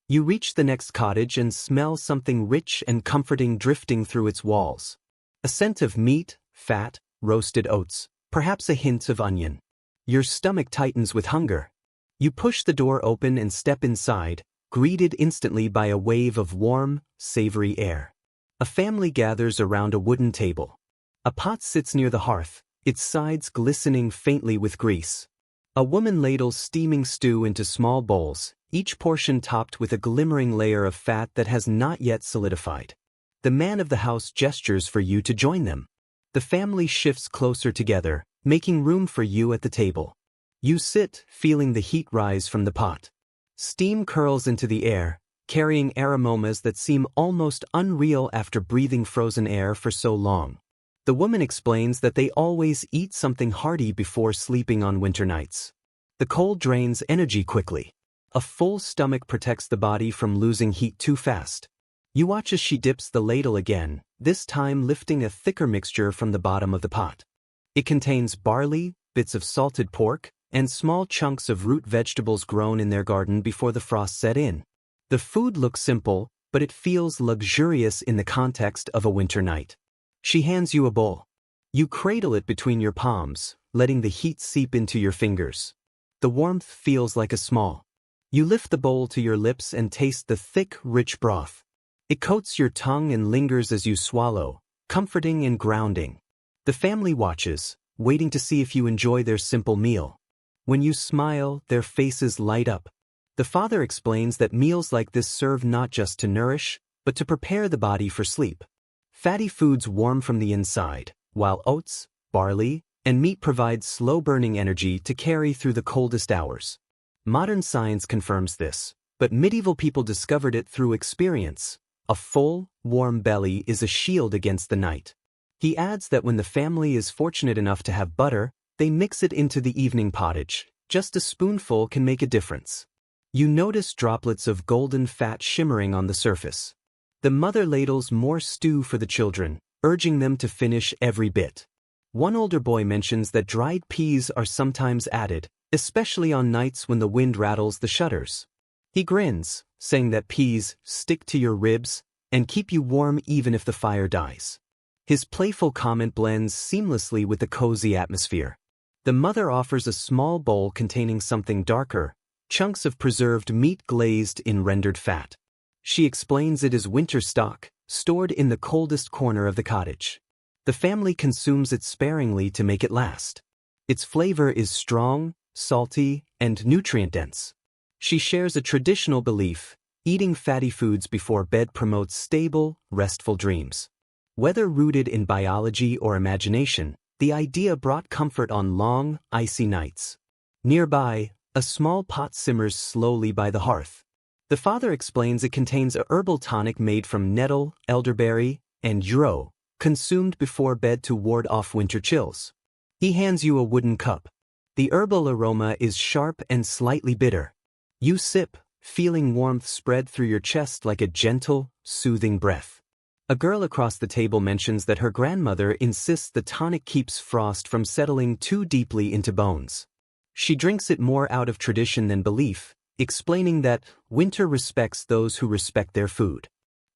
You reach the next cottage and smell something rich and comforting drifting through its walls. A scent of meat, fat, roasted oats, perhaps a hint of onion. Your stomach tightens with hunger. You push the door open and step inside, greeted instantly by a wave of warm, savory air. A family gathers around a wooden table. A pot sits near the hearth, its sides glistening faintly with grease. A woman ladles steaming stew into small bowls, each portion topped with a glimmering layer of fat that has not yet solidified. The man of the house gestures for you to join them. The family shifts closer together, making room for you at the table. You sit, feeling the heat rise from the pot. Steam curls into the air, carrying aromas that seem almost unreal after breathing frozen air for so long. The woman explains that they always eat something hearty before sleeping on winter nights. The cold drains energy quickly. A full stomach protects the body from losing heat too fast. You watch as she dips the ladle again, this time lifting a thicker mixture from the bottom of the pot. It contains barley, bits of salted pork, and small chunks of root vegetables grown in their garden before the frost set in. The food looks simple, but it feels luxurious in the context of a winter night. She hands you a bowl. You cradle it between your palms, letting the heat seep into your fingers. The warmth feels like a small. You lift the bowl to your lips and taste the thick, rich broth. It coats your tongue and lingers as you swallow, comforting and grounding. The family watches, waiting to see if you enjoy their simple meal. When you smile, their faces light up. The father explains that meals like this serve not just to nourish, but to prepare the body for sleep. Fatty foods warm from the inside, while oats, barley, and meat provide slow-burning energy to carry through the coldest hours. Modern science confirms this, but medieval people discovered it through experience. A full, warm belly is a shield against the night. He adds that when the family is fortunate enough to have butter, they mix it into the evening pottage. Just a spoonful can make a difference. You notice droplets of golden fat shimmering on the surface. The mother ladles more stew for the children, urging them to finish every bit. One older boy mentions that dried peas are sometimes added, especially on nights when the wind rattles the shutters. He grins, saying that peas stick to your ribs and keep you warm even if the fire dies. His playful comment blends seamlessly with the cozy atmosphere. The mother offers a small bowl containing something darker, chunks of preserved meat glazed in rendered fat. She explains it is winter stock, stored in the coldest corner of the cottage. The family consumes it sparingly to make it last. Its flavor is strong, salty, and nutrient-dense. She shares a traditional belief: eating fatty foods before bed promotes stable, restful dreams. Whether rooted in biology or imagination, the idea brought comfort on long, icy nights. Nearby, a small pot simmers slowly by the hearth. The father explains it contains a herbal tonic made from nettle, elderberry, and yarrow, consumed before bed to ward off winter chills. He hands you a wooden cup. The herbal aroma is sharp and slightly bitter. You sip, feeling warmth spread through your chest like a gentle, soothing breath. A girl across the table mentions that her grandmother insists the tonic keeps frost from settling too deeply into bones. She drinks it more out of tradition than belief, explaining that winter respects those who respect their food.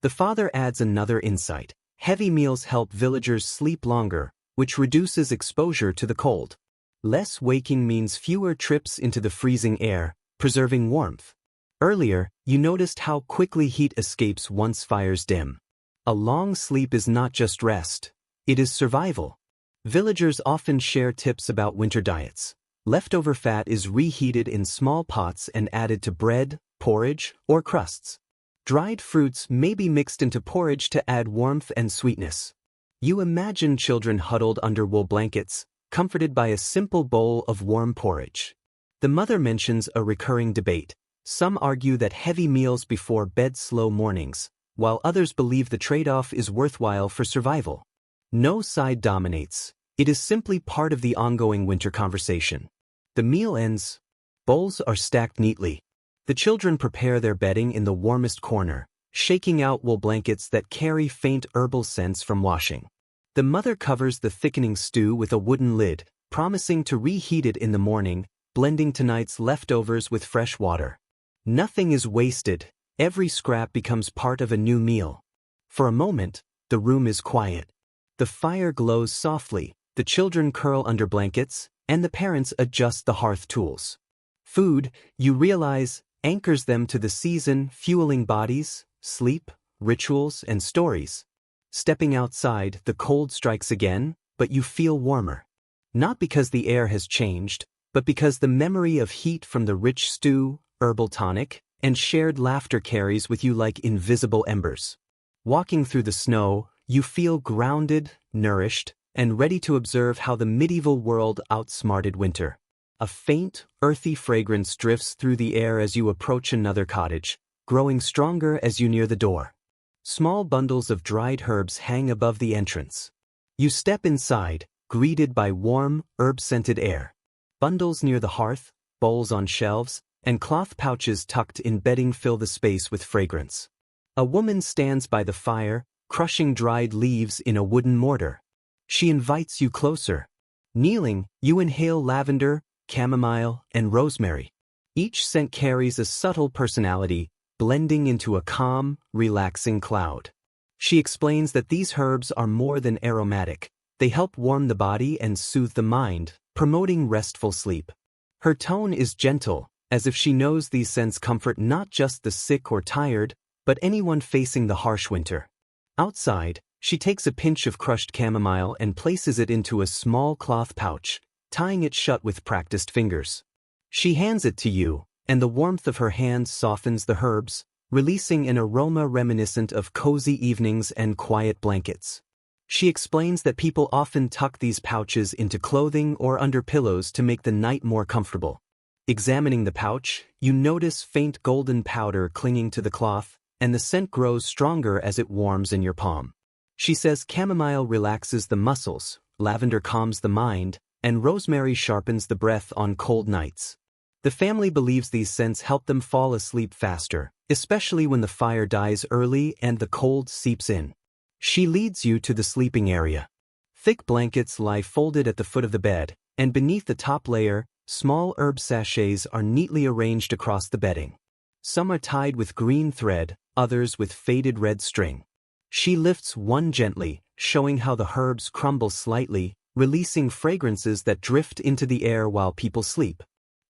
The father adds another insight: heavy meals help villagers sleep longer, which reduces exposure to the cold. Less waking means fewer trips into the freezing air, preserving warmth. Earlier, you noticed how quickly heat escapes once fires dim. A long sleep is not just rest, it is survival. Villagers often share tips about winter diets. Leftover fat is reheated in small pots and added to bread, porridge, or crusts. Dried fruits may be mixed into porridge to add warmth and sweetness. You imagine children huddled under wool blankets, comforted by a simple bowl of warm porridge. The mother mentions a recurring debate. Some argue that heavy meals before bed slow mornings, while others believe the trade-off is worthwhile for survival. No side dominates. It is simply part of the ongoing winter conversation. The meal ends. Bowls are stacked neatly. The children prepare their bedding in the warmest corner, shaking out wool blankets that carry faint herbal scents from washing. The mother covers the thickening stew with a wooden lid, promising to reheat it in the morning, blending tonight's leftovers with fresh water. Nothing is wasted. Every scrap becomes part of a new meal. For a moment, the room is quiet. The fire glows softly, the children curl under blankets, and the parents adjust the hearth tools. Food, you realize, anchors them to the season, fueling bodies, sleep, rituals, and stories. Stepping outside, the cold strikes again, but you feel warmer. Not because the air has changed, but because the memory of heat from the rich stew, herbal tonic, and shared laughter carries with you like invisible embers. Walking through the snow, you feel grounded, nourished, and ready to observe how the medieval world outsmarted winter. A faint, earthy fragrance drifts through the air as you approach another cottage, growing stronger as you near the door. Small bundles of dried herbs hang above the entrance. You step inside, greeted by warm, herb-scented air. Bundles near the hearth, bowls on shelves, and cloth pouches tucked in bedding fill the space with fragrance. A woman stands by the fire, crushing dried leaves in a wooden mortar. She invites you closer. Kneeling, you inhale lavender, chamomile, and rosemary. Each scent carries a subtle personality, blending into a calm, relaxing cloud. She explains that these herbs are more than aromatic. They help warm the body and soothe the mind, promoting restful sleep. Her tone is gentle, as if she knows these scents comfort not just the sick or tired, but anyone facing the harsh winter. Outside, she takes a pinch of crushed chamomile and places it into a small cloth pouch, tying it shut with practiced fingers. She hands it to you, and the warmth of her hands softens the herbs, releasing an aroma reminiscent of cozy evenings and quiet blankets. She explains that people often tuck these pouches into clothing or under pillows to make the night more comfortable. Examining the pouch, you notice faint golden powder clinging to the cloth, and the scent grows stronger as it warms in your palm. She says chamomile relaxes the muscles, lavender calms the mind, and rosemary sharpens the breath on cold nights. The family believes these scents help them fall asleep faster, especially when the fire dies early and the cold seeps in. She leads you to the sleeping area. Thick blankets lie folded at the foot of the bed, and beneath the top layer, small herb sachets are neatly arranged across the bedding. Some are tied with green thread, others with faded red string. She lifts one gently, showing how the herbs crumble slightly, releasing fragrances that drift into the air while people sleep.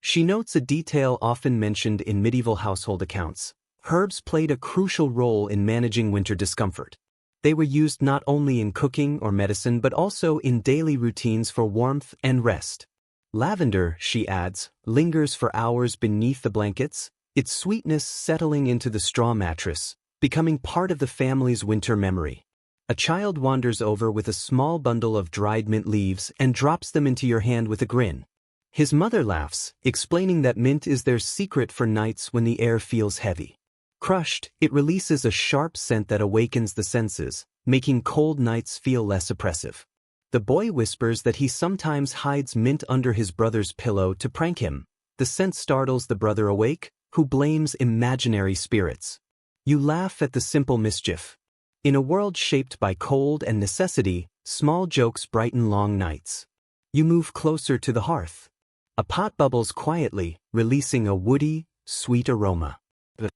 She notes a detail often mentioned in medieval household accounts. Herbs played a crucial role in managing winter discomfort. They were used not only in cooking or medicine but also in daily routines for warmth and rest. Lavender, she adds, lingers for hours beneath the blankets, its sweetness settling into the straw mattress, becoming part of the family's winter memory. A child wanders over with a small bundle of dried mint leaves and drops them into your hand with a grin. His mother laughs, explaining that mint is their secret for nights when the air feels heavy. Crushed, it releases a sharp scent that awakens the senses, making cold nights feel less oppressive. The boy whispers that he sometimes hides mint under his brother's pillow to prank him. The scent startles the brother awake, who blames imaginary spirits. You laugh at the simple mischief. In a world shaped by cold and necessity, small jokes brighten long nights. You move closer to the hearth. A pot bubbles quietly, releasing a woody, sweet aroma. The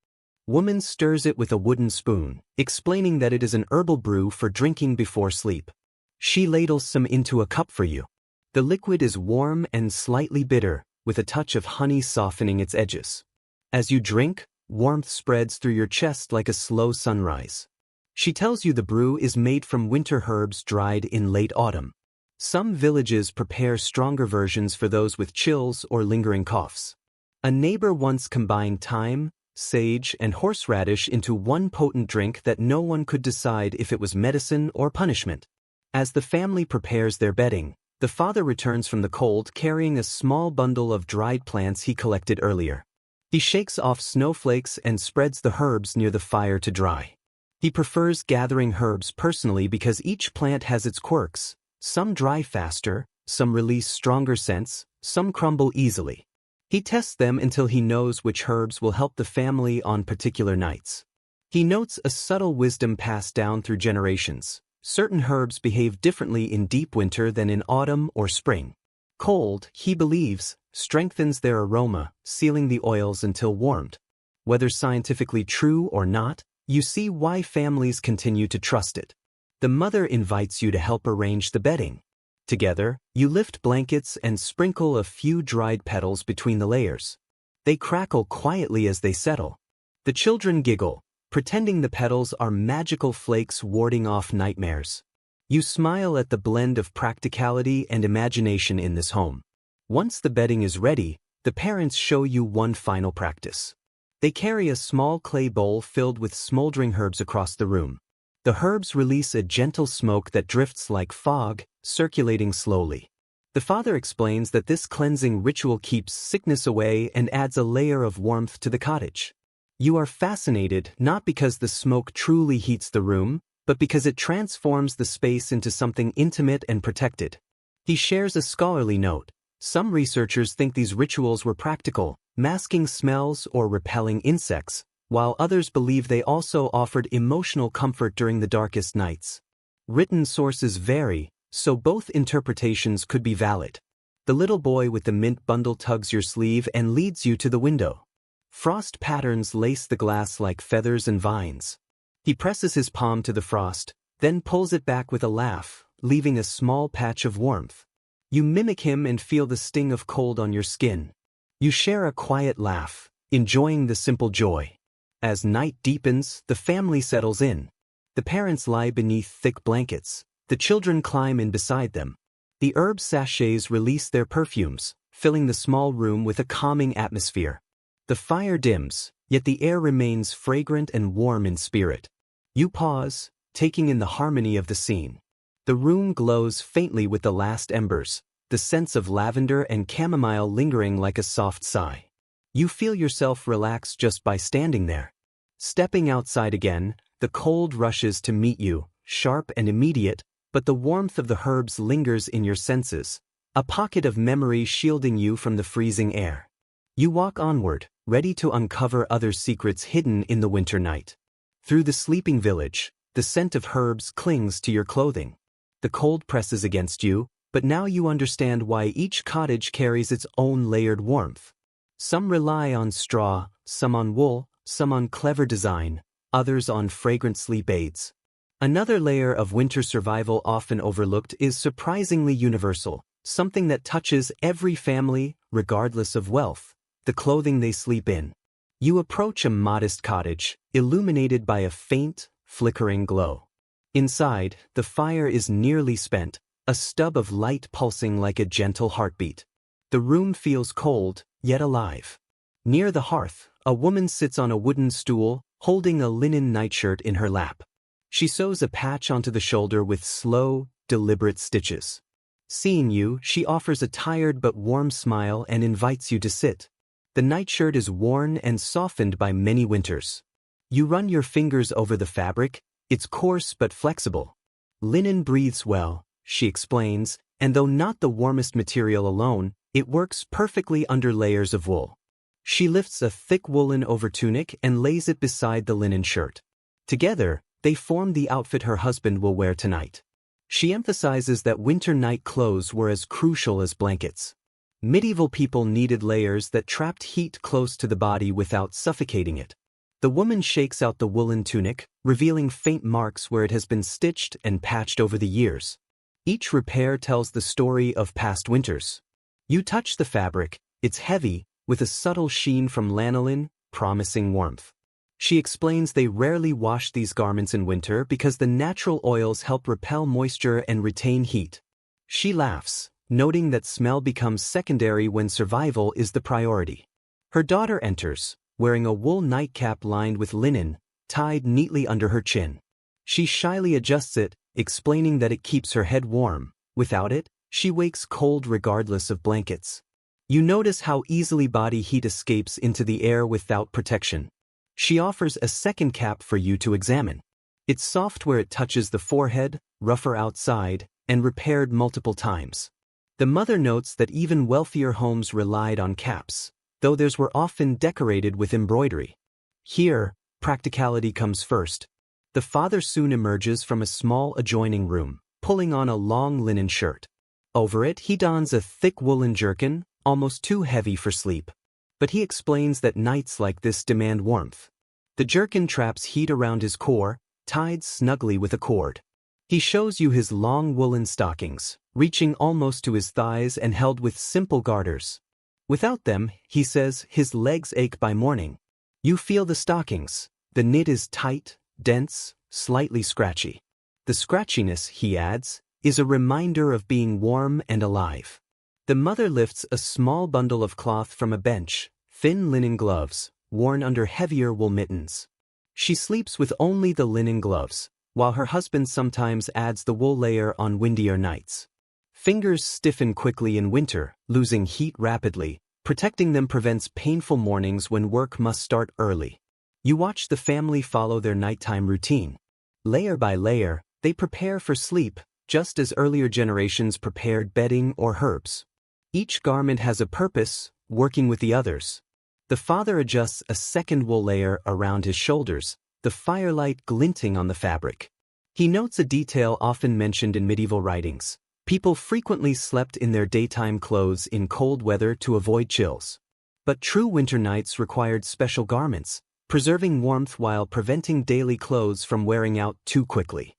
woman stirs it with a wooden spoon, explaining that it is an herbal brew for drinking before sleep. She ladles some into a cup for you. The liquid is warm and slightly bitter, with a touch of honey softening its edges. As you drink, warmth spreads through your chest like a slow sunrise. She tells you the brew is made from winter herbs dried in late autumn. Some villages prepare stronger versions for those with chills or lingering coughs. A neighbor once combined thyme, sage, and horseradish into one potent drink that no one could decide if it was medicine or punishment. As the family prepares their bedding, the father returns from the cold carrying a small bundle of dried plants he collected earlier. He shakes off snowflakes and spreads the herbs near the fire to dry. He prefers gathering herbs personally because each plant has its quirks. Some dry faster, some release stronger scents, some crumble easily. He tests them until he knows which herbs will help the family on particular nights. He notes a subtle wisdom passed down through generations. Certain herbs behave differently in deep winter than in autumn or spring. Cold, he believes, strengthens their aroma, sealing the oils until warmed. Whether scientifically true or not, you see why families continue to trust it. The mother invites you to help arrange the bedding. Together, you lift blankets and sprinkle a few dried petals between the layers. They crackle quietly as they settle. The children giggle, pretending the petals are magical flakes warding off nightmares. You smile at the blend of practicality and imagination in this home. Once the bedding is ready, the parents show you one final practice. They carry a small clay bowl filled with smoldering herbs across the room. The herbs release a gentle smoke that drifts like fog, circulating slowly. The father explains that this cleansing ritual keeps sickness away and adds a layer of warmth to the cottage. You are fascinated not because the smoke truly heats the room, but because it transforms the space into something intimate and protected. He shares a scholarly note. Some researchers think these rituals were practical, masking smells or repelling insects, while others believe they also offered emotional comfort during the darkest nights. Written sources vary, so both interpretations could be valid. The little boy with the mint bundle tugs your sleeve and leads you to the window. Frost patterns lace the glass like feathers and vines. He presses his palm to the frost, then pulls it back with a laugh, leaving a small patch of warmth. You mimic him and feel the sting of cold on your skin. You share a quiet laugh, enjoying the simple joy. As night deepens, the family settles in. The parents lie beneath thick blankets. The children climb in beside them. The herb sachets release their perfumes, filling the small room with a calming atmosphere. The fire dims, yet the air remains fragrant and warm in spirit. You pause, taking in the harmony of the scene. The room glows faintly with the last embers, the scents of lavender and chamomile lingering like a soft sigh. You feel yourself relax just by standing there. Stepping outside again, the cold rushes to meet you, sharp and immediate, but the warmth of the herbs lingers in your senses, a pocket of memory shielding you from the freezing air. You walk onward, ready to uncover other secrets hidden in the winter night. Through the sleeping village, the scent of herbs clings to your clothing. The cold presses against you, but now you understand why each cottage carries its own layered warmth. Some rely on straw, some on wool, some on clever design, others on fragrant sleep aids. Another layer of winter survival often overlooked is surprisingly universal, something that touches every family, regardless of wealth: the clothing they sleep in. You approach a modest cottage, illuminated by a faint, flickering glow. Inside, the fire is nearly spent, a stub of light pulsing like a gentle heartbeat. The room feels cold, yet alive. Near the hearth, a woman sits on a wooden stool, holding a linen nightshirt in her lap. She sews a patch onto the shoulder with slow, deliberate stitches. Seeing you, she offers a tired but warm smile and invites you to sit. The nightshirt is worn and softened by many winters. You run your fingers over the fabric. It's coarse but flexible. Linen breathes well, she explains, and though not the warmest material alone, it works perfectly under layers of wool. She lifts a thick woolen overtunic and lays it beside the linen shirt. Together, they form the outfit her husband will wear tonight. She emphasizes that winter night clothes were as crucial as blankets. Medieval people needed layers that trapped heat close to the body without suffocating it. The woman shakes out the woolen tunic, revealing faint marks where it has been stitched and patched over the years. Each repair tells the story of past winters. You touch the fabric, it's heavy, with a subtle sheen from lanolin, promising warmth. She explains they rarely wash these garments in winter because the natural oils help repel moisture and retain heat. She laughs, noting that smell becomes secondary when survival is the priority. Her daughter enters, wearing a wool nightcap lined with linen, tied neatly under her chin. She shyly adjusts it, explaining that it keeps her head warm. Without it, she wakes cold regardless of blankets. You notice how easily body heat escapes into the air without protection. She offers a second cap for you to examine. It's soft where it touches the forehead, rougher outside, and repaired multiple times. The mother notes that even wealthier homes relied on caps, though theirs were often decorated with embroidery. Here, practicality comes first. The father soon emerges from a small adjoining room, pulling on a long linen shirt. Over it, he dons a thick woolen jerkin, almost too heavy for sleep. But he explains that nights like this demand warmth. The jerkin traps heat around his core, tied snugly with a cord. He shows you his long woolen stockings, reaching almost to his thighs and held with simple garters. Without them, he says, his legs ache by morning. You feel the stockings. The knit is tight, dense, slightly scratchy. The scratchiness, he adds, is a reminder of being warm and alive. The mother lifts a small bundle of cloth from a bench, thin linen gloves, worn under heavier wool mittens. She sleeps with only the linen gloves, while her husband sometimes adds the wool layer on windier nights. Fingers stiffen quickly in winter, losing heat rapidly. Protecting them prevents painful mornings when work must start early. You watch the family follow their nighttime routine. Layer by layer, they prepare for sleep, just as earlier generations prepared bedding or herbs. Each garment has a purpose, working with the others. The father adjusts a second wool layer around his shoulders, the firelight glinting on the fabric. He notes a detail often mentioned in medieval writings. People frequently slept in their daytime clothes in cold weather to avoid chills. But true winter nights required special garments, preserving warmth while preventing daily clothes from wearing out too quickly.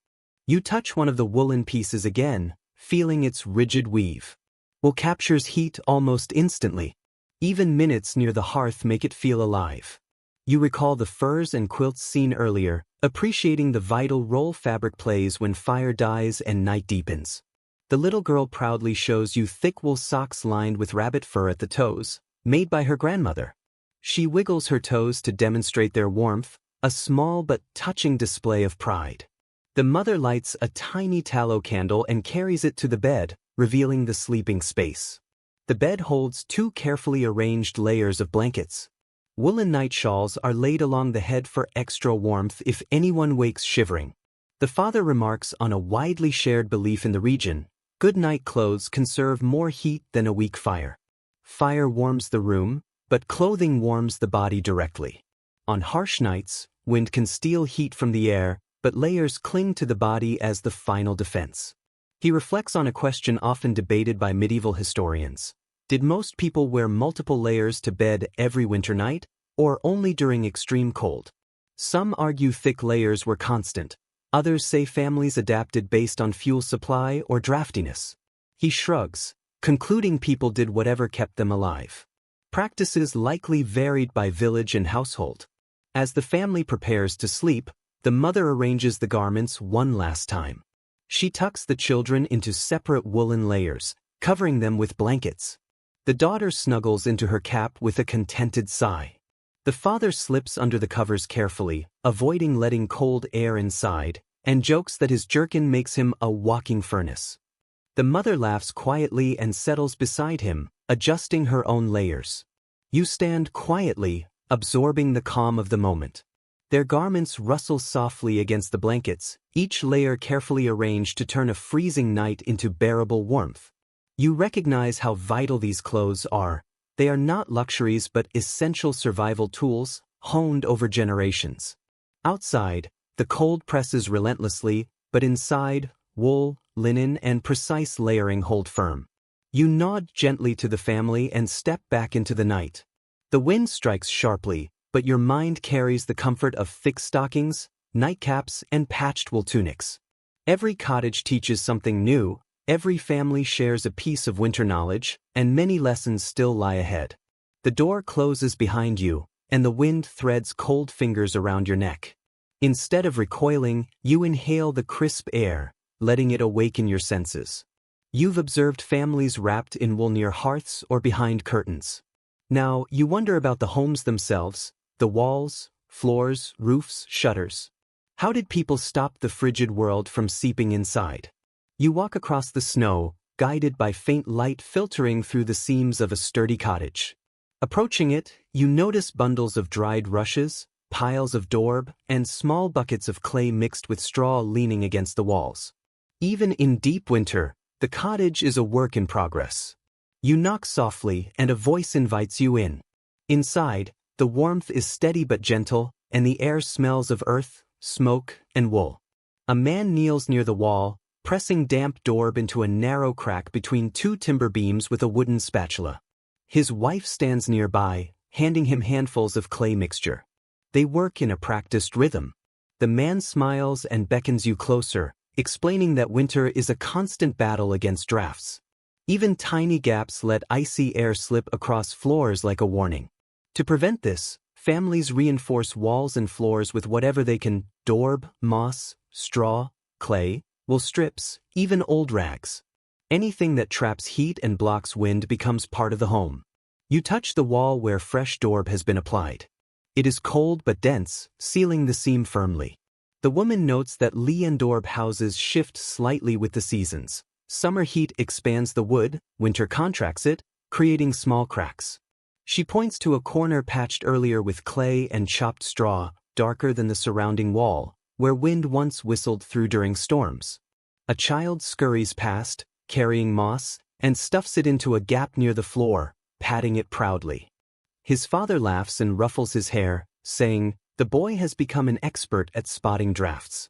You touch one of the woolen pieces again, feeling its rigid weave. Wool captures heat almost instantly. Even minutes near the hearth make it feel alive. You recall the furs and quilts seen earlier, appreciating the vital role fabric plays when fire dies and night deepens. The little girl proudly shows you thick wool socks lined with rabbit fur at the toes, made by her grandmother. She wiggles her toes to demonstrate their warmth, a small but touching display of pride. The mother lights a tiny tallow candle and carries it to the bed, revealing the sleeping space. The bed holds two carefully arranged layers of blankets. Woolen night shawls are laid along the head for extra warmth if anyone wakes shivering. The father remarks on a widely shared belief in the region: good night clothes conserve more heat than a weak fire. Fire warms the room, but clothing warms the body directly. On harsh nights, wind can steal heat from the air, but layers cling to the body as the final defense. He reflects on a question often debated by medieval historians. Did most people wear multiple layers to bed every winter night, or only during extreme cold? Some argue thick layers were constant. Others say families adapted based on fuel supply or draftiness. He shrugs, concluding people did whatever kept them alive. Practices likely varied by village and household. As the family prepares to sleep, the mother arranges the garments one last time. She tucks the children into separate woolen layers, covering them with blankets. The daughter snuggles into her cap with a contented sigh. The father slips under the covers carefully, avoiding letting cold air inside, and jokes that his jerkin makes him a walking furnace. The mother laughs quietly and settles beside him, adjusting her own layers. You stand quietly, absorbing the calm of the moment. Their garments rustle softly against the blankets, each layer carefully arranged to turn a freezing night into bearable warmth. You recognize how vital these clothes are. They are not luxuries but essential survival tools, honed over generations. Outside, the cold presses relentlessly, but inside, wool, linen, and precise layering hold firm. You nod gently to the family and step back into the night. The wind strikes sharply, but your mind carries the comfort of thick stockings, nightcaps, and patched wool tunics. Every cottage teaches something new, every family shares a piece of winter knowledge, and many lessons still lie ahead. The door closes behind you, and the wind threads cold fingers around your neck. Instead of recoiling, you inhale the crisp air, letting it awaken your senses. You've observed families wrapped in wool near hearths or behind curtains. Now, you wonder about the homes themselves, the walls, floors, roofs, shutters. How did people stop the frigid world from seeping inside? You walk across the snow, guided by faint light filtering through the seams of a sturdy cottage. Approaching it, you notice bundles of dried rushes, piles of daub, and small buckets of clay mixed with straw leaning against the walls. Even in deep winter, the cottage is a work in progress. You knock softly and a voice invites you in. Inside, the warmth is steady but gentle, and the air smells of earth, smoke, and wool. A man kneels near the wall, pressing damp daub into a narrow crack between two timber beams with a wooden spatula. His wife stands nearby, handing him handfuls of clay mixture. They work in a practiced rhythm. The man smiles and beckons you closer, explaining that winter is a constant battle against drafts. Even tiny gaps let icy air slip across floors like a warning. To prevent this, families reinforce walls and floors with whatever they can: daub, moss, straw, clay, wool strips, even old rags. Anything that traps heat and blocks wind becomes part of the home. You touch the wall where fresh daub has been applied. It is cold but dense, sealing the seam firmly. The woman notes that lian daub houses shift slightly with the seasons. Summer heat expands the wood, winter contracts it, creating small cracks. She points to a corner patched earlier with clay and chopped straw, darker than the surrounding wall, where wind once whistled through during storms. A child scurries past, carrying moss, and stuffs it into a gap near the floor, patting it proudly. His father laughs and ruffles his hair, saying, "The boy has become an expert at spotting drafts."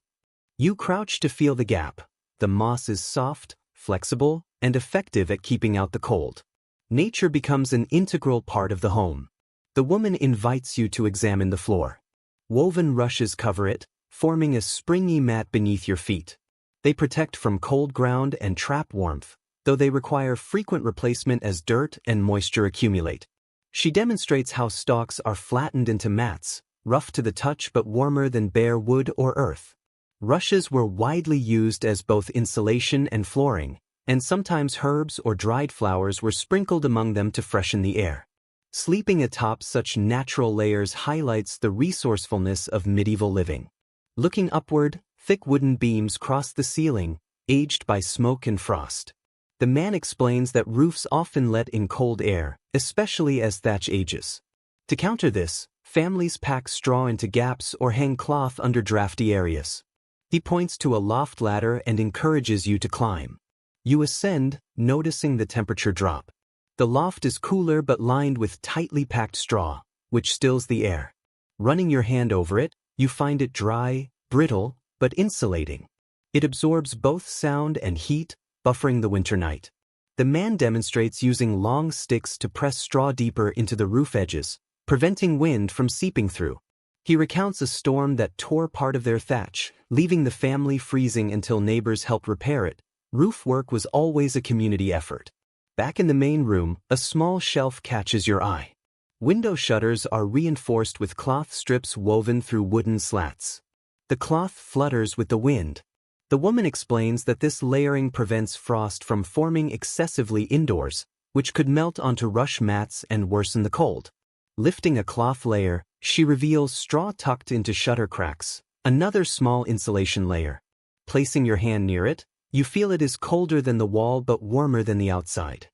You crouch to feel the gap. The moss is soft, flexible, and effective at keeping out the cold. Nature becomes an integral part of the home. The woman invites you to examine the floor. Woven rushes cover it, forming a springy mat beneath your feet. They protect from cold ground and trap warmth, though they require frequent replacement as dirt and moisture accumulate. She demonstrates how stalks are flattened into mats, rough to the touch but warmer than bare wood or earth. Rushes were widely used as both insulation and flooring, and sometimes herbs or dried flowers were sprinkled among them to freshen the air. Sleeping atop such natural layers highlights the resourcefulness of medieval living. Looking upward, thick wooden beams cross the ceiling, aged by smoke and frost. The man explains that roofs often let in cold air, especially as thatch ages. To counter this, families pack straw into gaps or hang cloth under drafty areas. He points to a loft ladder and encourages you to climb. You ascend, noticing the temperature drop. The loft is cooler but lined with tightly packed straw, which stills the air. Running your hand over it, you find it dry, brittle, but insulating. It absorbs both sound and heat, buffering the winter night. The man demonstrates using long sticks to press straw deeper into the roof edges, preventing wind from seeping through. He recounts a storm that tore part of their thatch, leaving the family freezing until neighbors helped repair it. Roof work was always a community effort. Back in the main room, a small shelf catches your eye. Window shutters are reinforced with cloth strips woven through wooden slats. The cloth flutters with the wind. The woman explains that this layering prevents frost from forming excessively indoors, which could melt onto rush mats and worsen the cold. Lifting a cloth layer, she reveals straw tucked into shutter cracks, another small insulation layer. Placing your hand near it, you feel it is colder than the wall but warmer than the outside.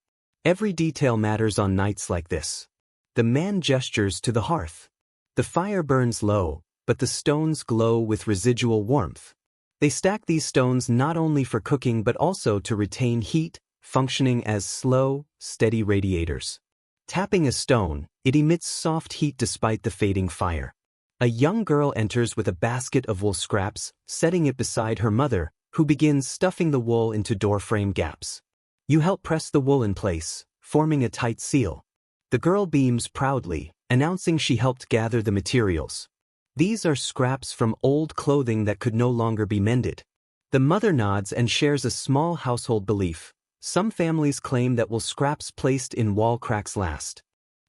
Every detail matters on nights like this. The man gestures to the hearth. The fire burns low, but the stones glow with residual warmth. They stack these stones not only for cooking but also to retain heat, functioning as slow, steady radiators. Tapping a stone, it emits soft heat despite the fading fire. A young girl enters with a basket of wool scraps, setting it beside her mother, who begins stuffing the wool into doorframe gaps. You help press the wool in place, forming a tight seal. The girl beams proudly, announcing she helped gather the materials. These are scraps from old clothing that could no longer be mended. The mother nods and shares a small household belief. Some families claim that wool scraps placed in wall cracks last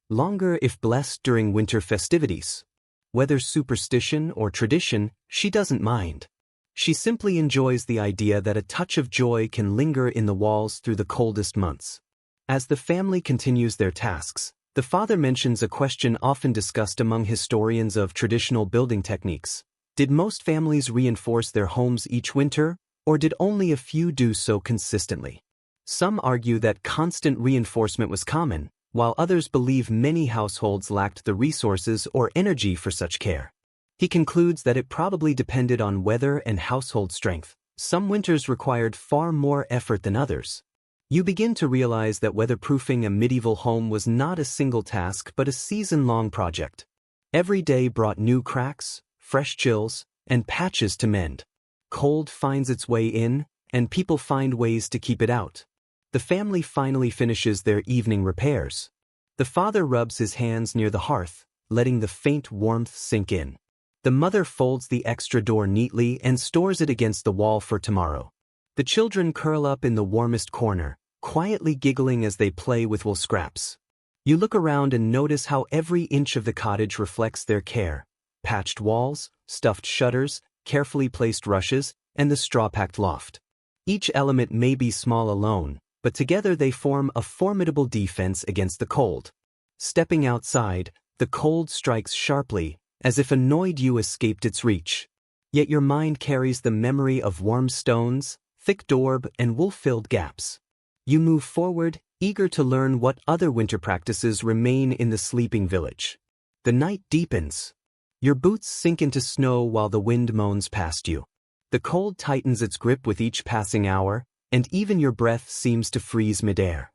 longer if blessed during winter festivities. Whether superstition or tradition, she doesn't mind. She simply enjoys the idea that a touch of joy can linger in the walls through the coldest months. As the family continues their tasks, the father mentions a question often discussed among historians of traditional building techniques. Did most families reinforce their homes each winter, or did only a few do so consistently? Some argue that constant reinforcement was common, while others believe many households lacked the resources or energy for such care. He concludes that it probably depended on weather and household strength. Some winters required far more effort than others. You begin to realize that weatherproofing a medieval home was not a single task but a season-long project. Every day brought new cracks, fresh chills, and patches to mend. Cold finds its way in, and people find ways to keep it out. The family finally finishes their evening repairs. The father rubs his hands near the hearth, letting the faint warmth sink in. The mother folds the extra door neatly and stores it against the wall for tomorrow. The children curl up in the warmest corner, quietly giggling as they play with wool scraps. You look around and notice how every inch of the cottage reflects their care. Patched walls, stuffed shutters, carefully placed rushes, and the straw-packed loft. Each element may be small alone, but together they form a formidable defense against the cold. Stepping outside, the cold strikes sharply, as if annoyed you escaped its reach. Yet your mind carries the memory of warm stones, thick daub, and wool-filled gaps. You move forward, eager to learn what other winter practices remain in the sleeping village. The night deepens. Your boots sink into snow while the wind moans past you. The cold tightens its grip with each passing hour, and even your breath seems to freeze midair.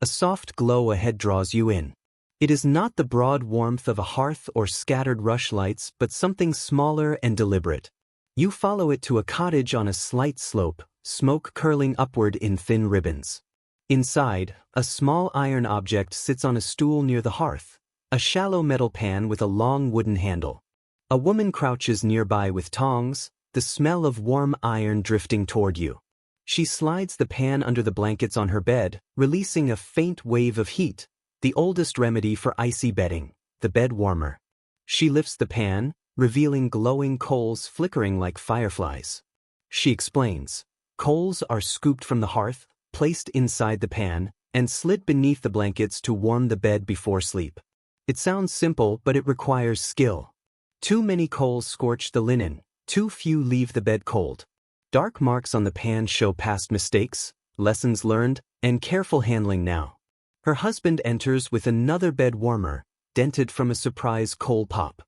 A soft glow ahead draws you in. It is not the broad warmth of a hearth or scattered rushlights, but something smaller and deliberate. You follow it to a cottage on a slight slope, smoke curling upward in thin ribbons. Inside, a small iron object sits on a stool near the hearth, a shallow metal pan with a long wooden handle. A woman crouches nearby with tongs, the smell of warm iron drifting toward you. She slides the pan under the blankets on her bed, releasing a faint wave of heat, the oldest remedy for icy bedding, the bed warmer. She lifts the pan, revealing glowing coals flickering like fireflies. She explains, coals are scooped from the hearth, placed inside the pan, and slid beneath the blankets to warm the bed before sleep. It sounds simple, but it requires skill. Too many coals scorch the linen, too few leave the bed cold. Dark marks on the pan show past mistakes, lessons learned, and careful handling now. Her husband enters with another bed warmer, dented from a surprise coal pop.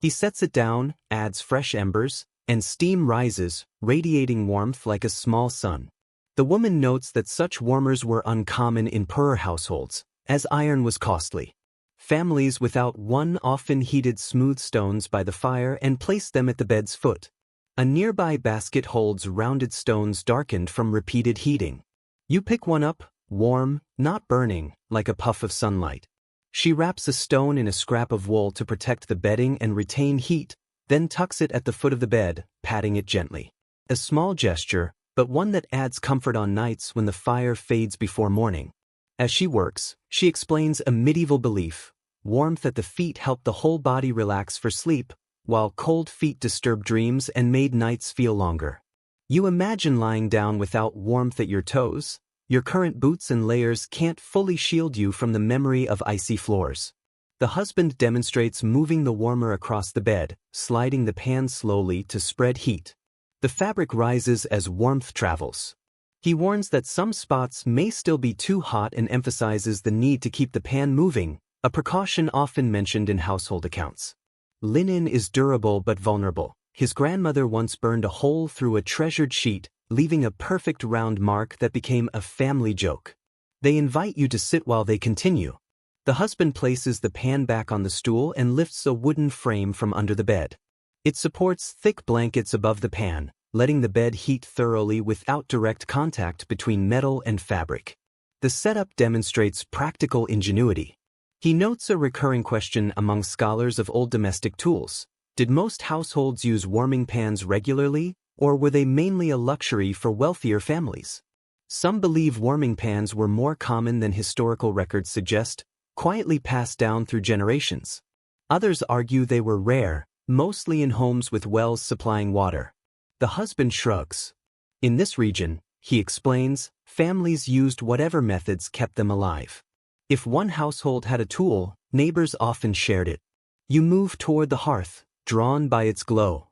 He sets it down, adds fresh embers, and steam rises, radiating warmth like a small sun. The woman notes that such warmers were uncommon in poorer households, as iron was costly. Families without one often heated smooth stones by the fire and placed them at the bed's foot. A nearby basket holds rounded stones darkened from repeated heating. You pick one up, warm, not burning, like a puff of sunlight. She wraps a stone in a scrap of wool to protect the bedding and retain heat, then tucks it at the foot of the bed, patting it gently. A small gesture, but one that adds comfort on nights when the fire fades before morning. As she works, she explains a medieval belief: warmth at the feet helped the whole body relax for sleep, while cold feet disturbed dreams and made nights feel longer. You imagine lying down without warmth at your toes. Your current boots and layers can't fully shield you from the memory of icy floors. The husband demonstrates moving the warmer across the bed, sliding the pan slowly to spread heat. The fabric rises as warmth travels. He warns that some spots may still be too hot and emphasizes the need to keep the pan moving, a precaution often mentioned in household accounts. Linen is durable but vulnerable. His grandmother once burned a hole through a treasured sheet, leaving a perfect round mark that became a family joke. They invite you to sit while they continue. The husband places the pan back on the stool and lifts a wooden frame from under the bed. It supports thick blankets above the pan, letting the bed heat thoroughly without direct contact between metal and fabric. The setup demonstrates practical ingenuity. He notes a recurring question among scholars of old domestic tools. Did most households use warming pans regularly, or were they mainly a luxury for wealthier families? Some believe warming pans were more common than historical records suggest, quietly passed down through generations. Others argue they were rare, mostly in homes with wells supplying water. The husband shrugs. In this region, he explains, families used whatever methods kept them alive. If one household had a tool, neighbors often shared it. You move toward the hearth, drawn by its glow.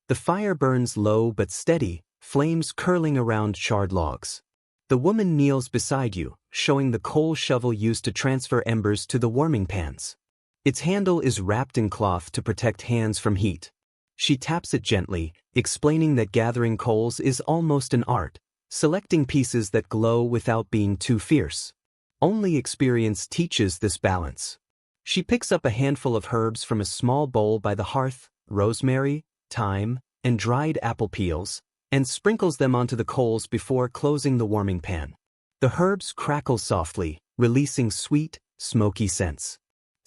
The fire burns low but steady, flames curling around charred logs. The woman kneels beside you, showing the coal shovel used to transfer embers to the warming pans. Its handle is wrapped in cloth to protect hands from heat. She taps it gently, explaining that gathering coals is almost an art, selecting pieces that glow without being too fierce. Only experience teaches this balance. She picks up a handful of herbs from a small bowl by the hearth, rosemary, thyme, and dried apple peels, and sprinkles them onto the coals before closing the warming pan. The herbs crackle softly, releasing sweet, smoky scents.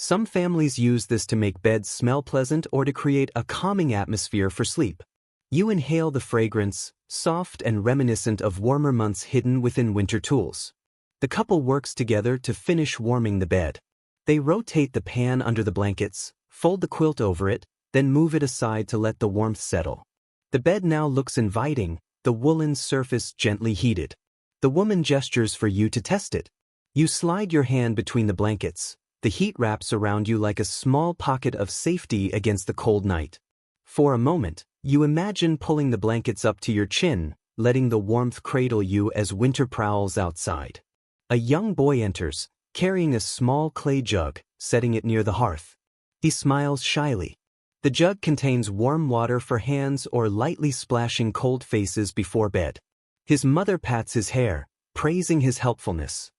Some families use this to make beds smell pleasant or to create a calming atmosphere for sleep. You inhale the fragrance, soft and reminiscent of warmer months hidden within winter tools. The couple works together to finish warming the bed. They rotate the pan under the blankets, fold the quilt over it, then move it aside to let the warmth settle. The bed now looks inviting, the woolen surface gently heated. The woman gestures for you to test it. You slide your hand between the blankets. The heat wraps around you like a small pocket of safety against the cold night. For a moment, you imagine pulling the blankets up to your chin, letting the warmth cradle you as winter prowls outside. A young boy enters, carrying a small clay jug, setting it near the hearth. He smiles shyly. The jug contains warm water for hands or lightly splashing cold faces before bed. His mother pats his hair, praising his helpfulness.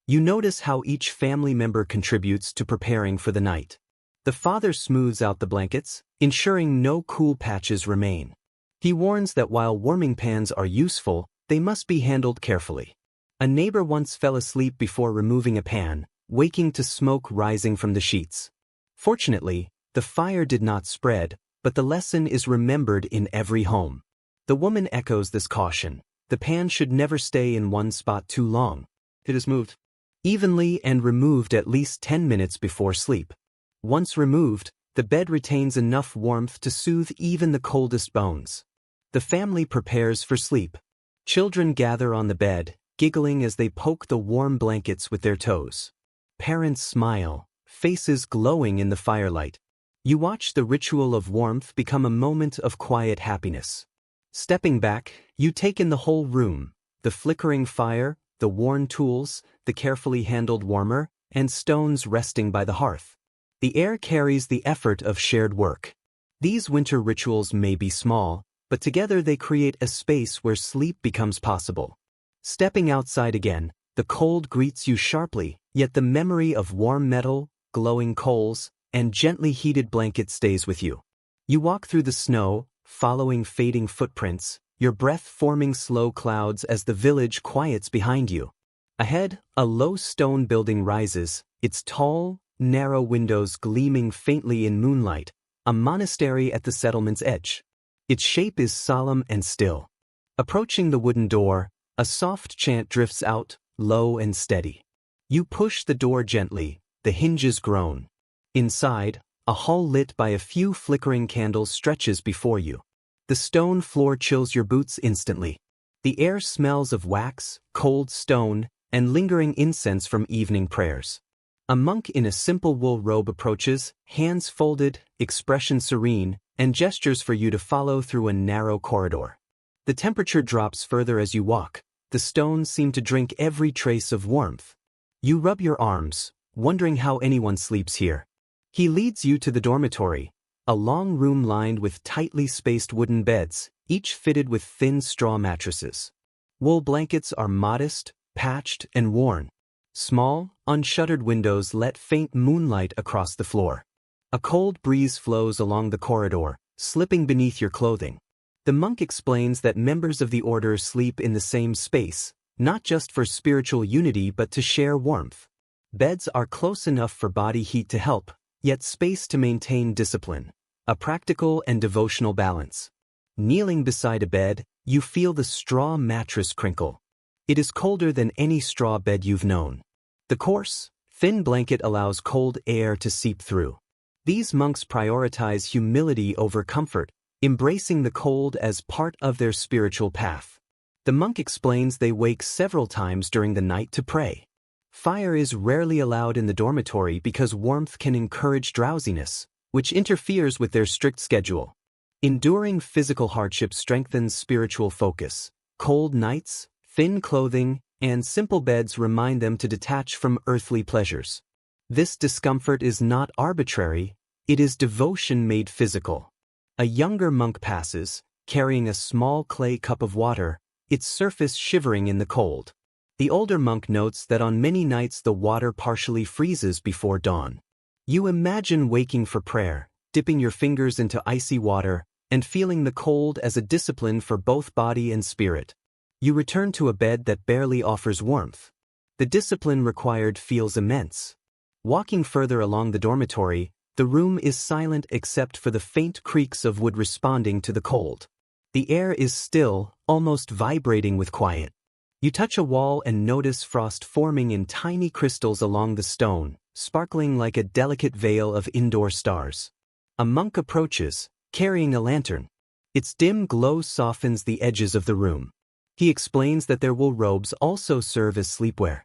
You notice how each family member contributes to preparing for the night. The father smooths out the blankets, ensuring no cool patches remain. He warns that while warming pans are useful, they must be handled carefully. A neighbor once fell asleep before removing a pan, waking to smoke rising from the sheets. Fortunately, the fire did not spread, but the lesson is remembered in every home. The woman echoes this caution. The pan should never stay in one spot too long. It is moved evenly and removed at least 10 minutes before sleep. Once removed, the bed retains enough warmth to soothe even the coldest bones. The family prepares for sleep. Children gather on the bed, giggling as they poke the warm blankets with their toes. Parents smile, faces glowing in the firelight. You watch the ritual of warmth become a moment of quiet happiness. Stepping back, you take in the whole room, the flickering fire, the worn tools, the carefully handled warmer, and stones resting by the hearth. The air carries the effort of shared work. These winter rituals may be small, but together they create a space where sleep becomes possible. Stepping outside again, the cold greets you sharply, yet the memory of warm metal, glowing coals, and gently heated blankets stays with you. You walk through the snow, following fading footprints, your breath forming slow clouds as the village quiets behind you. Ahead, a low stone building rises, its tall, narrow windows gleaming faintly in moonlight, a monastery at the settlement's edge. Its shape is solemn and still. Approaching the wooden door, a soft chant drifts out, low and steady. You push the door gently, the hinges groan. Inside, a hall lit by a few flickering candles stretches before you. The stone floor chills your boots instantly. The air smells of wax, cold stone, and lingering incense from evening prayers. A monk in a simple wool robe approaches, hands folded, expression serene, and gestures for you to follow through a narrow corridor. The temperature drops further as you walk. The stones seem to drink every trace of warmth. You rub your arms, wondering how anyone sleeps here. He leads you to the dormitory, a long room lined with tightly spaced wooden beds, each fitted with thin straw mattresses. Wool blankets are modest, patched, and worn. Small, unshuttered windows let faint moonlight across the floor. A cold breeze flows along the corridor, slipping beneath your clothing. The monk explains that members of the order sleep in the same space, not just for spiritual unity but to share warmth. Beds are close enough for body heat to help, yet space to maintain discipline, a practical and devotional balance. Kneeling beside a bed, you feel the straw mattress crinkle. It is colder than any straw bed you've known. The coarse, thin blanket allows cold air to seep through. These monks prioritize humility over comfort, embracing the cold as part of their spiritual path. The monk explains they wake several times during the night to pray. Fire is rarely allowed in the dormitory because warmth can encourage drowsiness, which interferes with their strict schedule. Enduring physical hardship strengthens spiritual focus. Cold nights, thin clothing, and simple beds remind them to detach from earthly pleasures. This discomfort is not arbitrary, it is devotion made physical. A younger monk passes, carrying a small clay cup of water, its surface shivering in the cold. The older monk notes that on many nights the water partially freezes before dawn. You imagine waking for prayer, dipping your fingers into icy water, and feeling the cold as a discipline for both body and spirit. You return to a bed that barely offers warmth. The discipline required feels immense. Walking further along the dormitory, the room is silent except for the faint creaks of wood responding to the cold. The air is still, almost vibrating with quiet. You touch a wall and notice frost forming in tiny crystals along the stone, sparkling like a delicate veil of indoor stars. A monk approaches, carrying a lantern. Its dim glow softens the edges of the room. He explains that their wool robes also serve as sleepwear.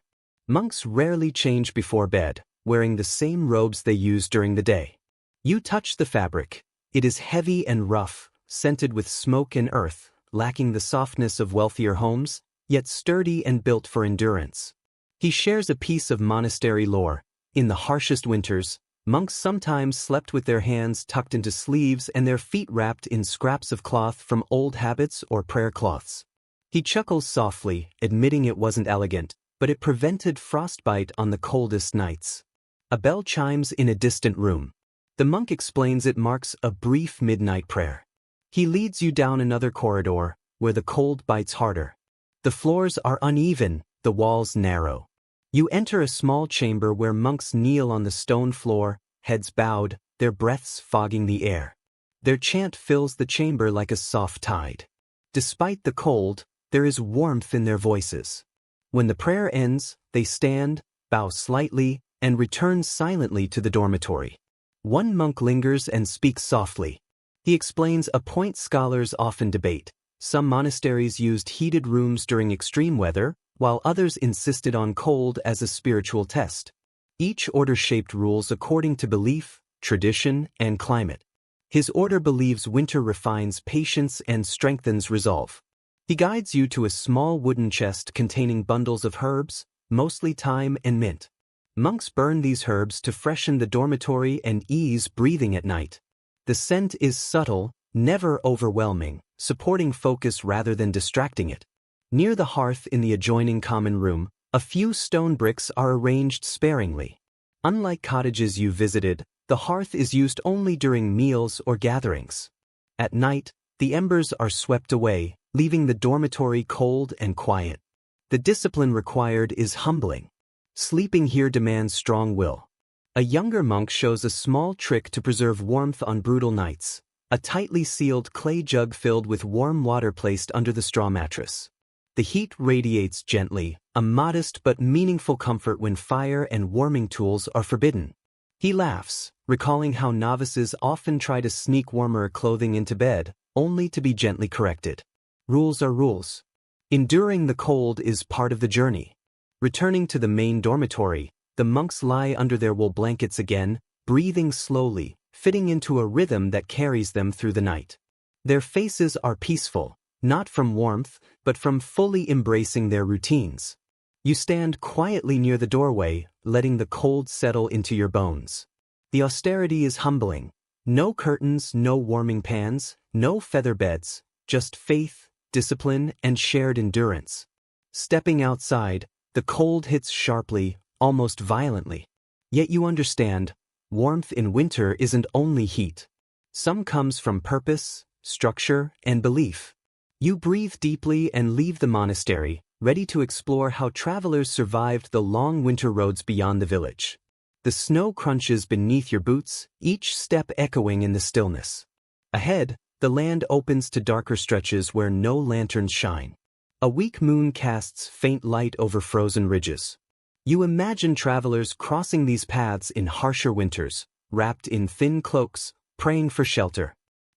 Monks rarely change before bed, wearing the same robes they use during the day. You touch the fabric. It is heavy and rough, scented with smoke and earth, lacking the softness of wealthier homes, yet sturdy and built for endurance. He shares a piece of monastery lore. In the harshest winters, monks sometimes slept with their hands tucked into sleeves and their feet wrapped in scraps of cloth from old habits or prayer cloths. He chuckles softly, admitting it wasn't elegant, but it prevented frostbite on the coldest nights. A bell chimes in a distant room. The monk explains it marks a brief midnight prayer. He leads you down another corridor, where the cold bites harder. The floors are uneven, the walls narrow. You enter a small chamber where monks kneel on the stone floor, heads bowed, their breaths fogging the air. Their chant fills the chamber like a soft tide. Despite the cold, there is warmth in their voices. When the prayer ends, they stand, bow slightly, and return silently to the dormitory. One monk lingers and speaks softly. He explains a point scholars often debate. Some monasteries used heated rooms during extreme weather, while others insisted on cold as a spiritual test. Each order shaped rules according to belief, tradition, and climate. His order believes winter refines patience and strengthens resolve. He guides you to a small wooden chest containing bundles of herbs, mostly thyme and mint. Monks burn these herbs to freshen the dormitory and ease breathing at night. The scent is subtle, never overwhelming, supporting focus rather than distracting it. Near the hearth in the adjoining common room, a few stone bricks are arranged sparingly. Unlike cottages you visited, the hearth is used only during meals or gatherings. At night, the embers are swept away, leaving the dormitory cold and quiet. The discipline required is humbling. Sleeping here demands strong will. A younger monk shows a small trick to preserve warmth on brutal nights. A tightly sealed clay jug filled with warm water placed under the straw mattress. The heat radiates gently, a modest but meaningful comfort when fire and warming tools are forbidden. He laughs, recalling how novices often try to sneak warmer clothing into bed, only to be gently corrected. Rules are rules. Enduring the cold is part of the journey. Returning to the main dormitory, the monks lie under their wool blankets again, breathing slowly, fitting into a rhythm that carries them through the night. Their faces are peaceful, not from warmth, but from fully embracing their routines. You stand quietly near the doorway, letting the cold settle into your bones. The austerity is humbling. No curtains, no warming pans, no feather beds, just faith, discipline, and shared endurance. Stepping outside, the cold hits sharply, almost violently. Yet you understand, warmth in winter isn't only heat. Some comes from purpose, structure, and belief. You breathe deeply and leave the monastery, ready to explore how travelers survived the long winter roads beyond the village. The snow crunches beneath your boots, each step echoing in the stillness. Ahead, the land opens to darker stretches where no lanterns shine. A weak moon casts faint light over frozen ridges. You imagine travelers crossing these paths in harsher winters, wrapped in thin cloaks, praying for shelter.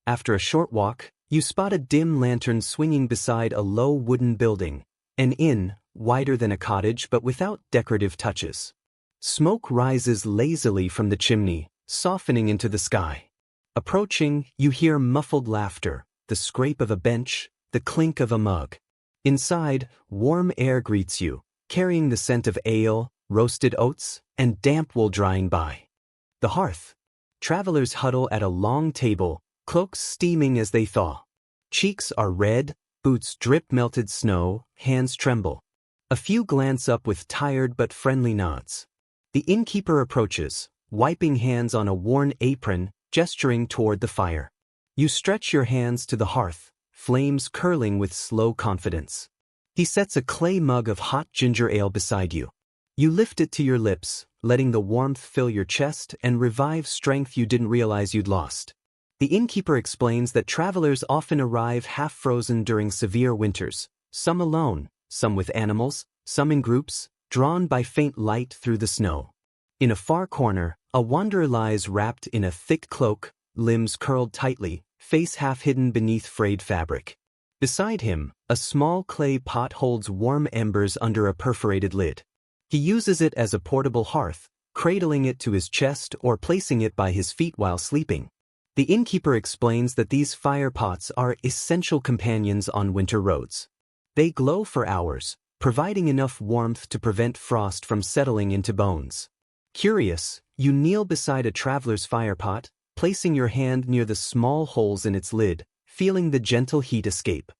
After a short walk, you spot a dim lantern swinging beside a low wooden building, an inn, wider than a cottage but without decorative touches. Smoke rises lazily from the chimney, softening into the sky. Approaching, you hear muffled laughter, the scrape of a bench, the clink of a mug. Inside, warm air greets you, carrying the scent of ale, roasted oats, and damp wool drying by. The hearth. Travelers huddle at a long table, cloaks steaming as they thaw. Cheeks are red, boots drip melted snow, hands tremble. A few glance up with tired but friendly nods. The innkeeper approaches, wiping hands on a worn apron, gesturing toward the fire. You stretch your hands to the hearth, flames curling with slow confidence. He sets a clay mug of hot ginger ale beside you. You lift it to your lips, letting the warmth fill your chest and revive strength you didn't realize you'd lost. The innkeeper explains that travelers often arrive half-frozen during severe winters, some alone, some with animals, some in groups, drawn by faint light through the snow. In a far corner, a wanderer lies wrapped in a thick cloak, limbs curled tightly, face half hidden beneath frayed fabric. Beside him, a small clay pot holds warm embers under a perforated lid. He uses it as a portable hearth, cradling it to his chest or placing it by his feet while sleeping. The innkeeper explains that these fire pots are essential companions on winter roads. They glow for hours, providing enough warmth to prevent frost from settling into bones. Curious, you kneel beside a traveler's fire pot, placing your hand near the small holes in its lid, feeling the gentle heat escape.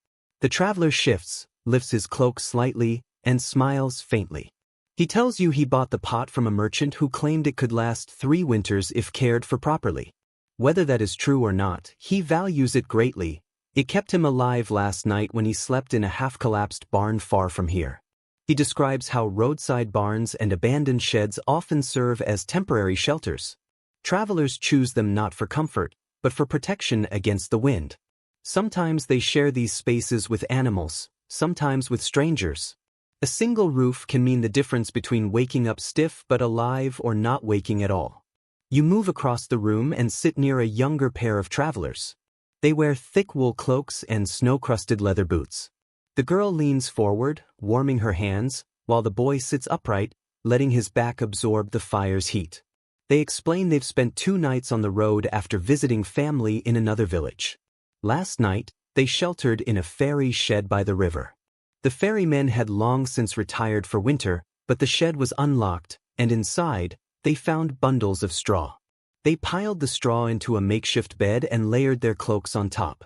The traveler shifts, lifts his cloak slightly, and smiles faintly. He tells you he bought the pot from a merchant who claimed it could last 3 winters if cared for properly. Whether that is true or not, he values it greatly. It kept him alive last night when he slept in a half-collapsed barn far from here. He describes how roadside barns and abandoned sheds often serve as temporary shelters. Travelers choose them not for comfort, but for protection against the wind. Sometimes they share these spaces with animals, sometimes with strangers. A single roof can mean the difference between waking up stiff but alive or not waking at all. You move across the room and sit near a younger pair of travelers. They wear thick wool cloaks and snow-crusted leather boots. The girl leans forward, warming her hands, while the boy sits upright, letting his back absorb the fire's heat. They explain they've spent 2 nights on the road after visiting family in another village. Last night, they sheltered in a ferry shed by the river. The ferrymen had long since retired for winter, but the shed was unlocked, and inside, they found bundles of straw. They piled the straw into a makeshift bed and layered their cloaks on top.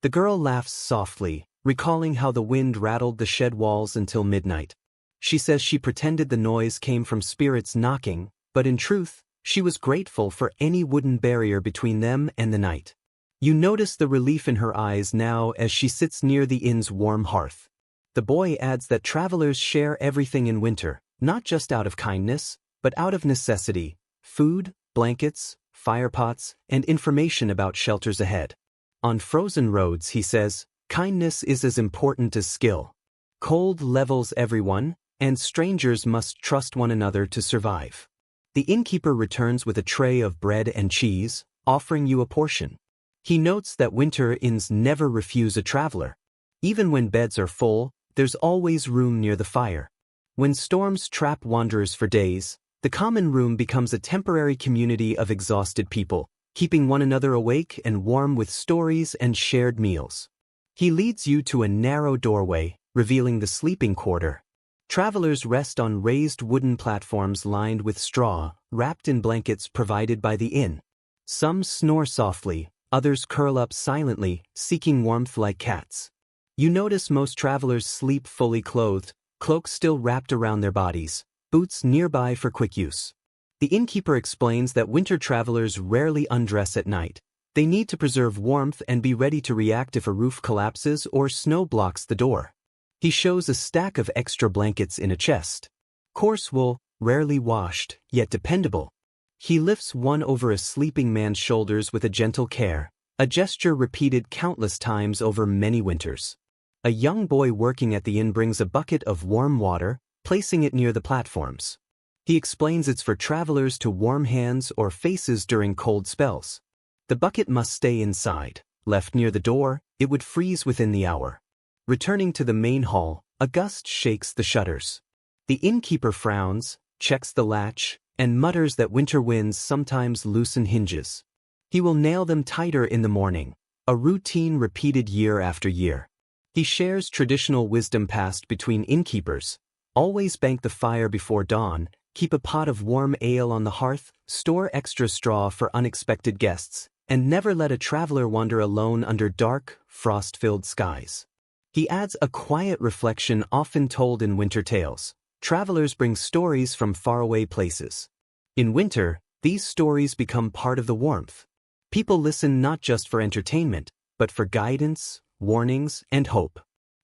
The girl laughs softly, recalling how the wind rattled the shed walls until midnight. She says she pretended the noise came from spirits knocking, but in truth, she was grateful for any wooden barrier between them and the night. You notice the relief in her eyes now as she sits near the inn's warm hearth. The boy adds that travelers share everything in winter, not just out of kindness, but out of necessity: food, blankets, firepots, and information about shelters ahead. On frozen roads, he says, kindness is as important as skill. Cold levels everyone, and strangers must trust one another to survive. The innkeeper returns with a tray of bread and cheese, offering you a portion. He notes that winter inns never refuse a traveler. Even when beds are full, there's always room near the fire. When storms trap wanderers for days, the common room becomes a temporary community of exhausted people, keeping one another awake and warm with stories and shared meals. He leads you to a narrow doorway, revealing the sleeping quarter. Travelers rest on raised wooden platforms lined with straw, wrapped in blankets provided by the inn. Some snore softly, others curl up silently, seeking warmth like cats. You notice most travelers sleep fully clothed, cloaks still wrapped around their bodies, boots nearby for quick use. The innkeeper explains that winter travelers rarely undress at night. They need to preserve warmth and be ready to react if a roof collapses or snow blocks the door. He shows a stack of extra blankets in a chest. Coarse wool, rarely washed, yet dependable. He lifts one over a sleeping man's shoulders with a gentle care, a gesture repeated countless times over many winters. A young boy working at the inn brings a bucket of warm water, placing it near the platforms. He explains it's for travelers to warm hands or faces during cold spells. The bucket must stay inside. Left near the door, it would freeze within the hour. Returning to the main hall, a gust shakes the shutters. The innkeeper frowns, checks the latch, and mutters that winter winds sometimes loosen hinges. He will nail them tighter in the morning, a routine repeated year after year. He shares traditional wisdom passed between innkeepers: always bank the fire before dawn, keep a pot of warm ale on the hearth, store extra straw for unexpected guests, and never let a traveler wander alone under dark, frost-filled skies. He adds a quiet reflection often told in winter tales. Travelers bring stories from faraway places. In winter, these stories become part of the warmth. People listen not just for entertainment, but for guidance, warnings, and hope.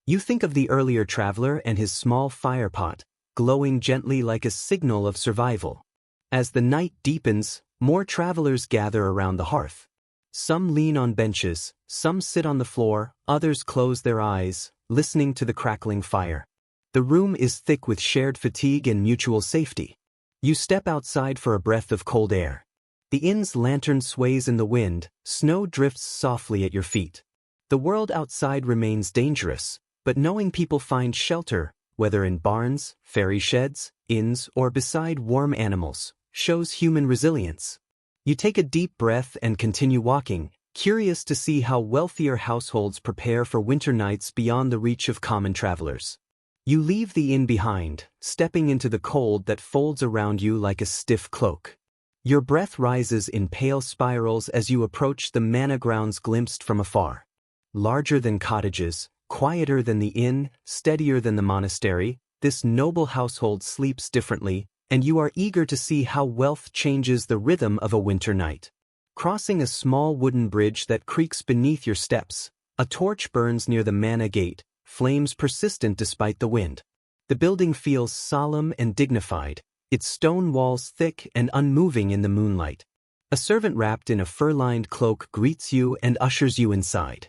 You think of the earlier traveler and his small fire pot, glowing gently like a signal of survival. As the night deepens, more travelers gather around the hearth. Some lean on benches, some sit on the floor, others close their eyes, listening to the crackling fire. The room is thick with shared fatigue and mutual safety. You step outside for a breath of cold air. The inn's lantern sways in the wind, snow drifts softly at your feet. The world outside remains dangerous, but knowing people find shelter, whether in barns, fairy sheds, inns, or beside warm animals, shows human resilience. You take a deep breath and continue walking, curious to see how wealthier households prepare for winter nights beyond the reach of common travelers. You leave the inn behind, stepping into the cold that folds around you like a stiff cloak. Your breath rises in pale spirals as you approach the manor grounds glimpsed from afar. Larger than cottages, quieter than the inn, steadier than the monastery, this noble household sleeps differently, and you are eager to see how wealth changes the rhythm of a winter night. Crossing a small wooden bridge that creaks beneath your steps, a torch burns near the manor gate, flames persistent despite the wind. The building feels solemn and dignified, its stone walls thick and unmoving in the moonlight. A servant wrapped in a fur-lined cloak greets you and ushers you inside.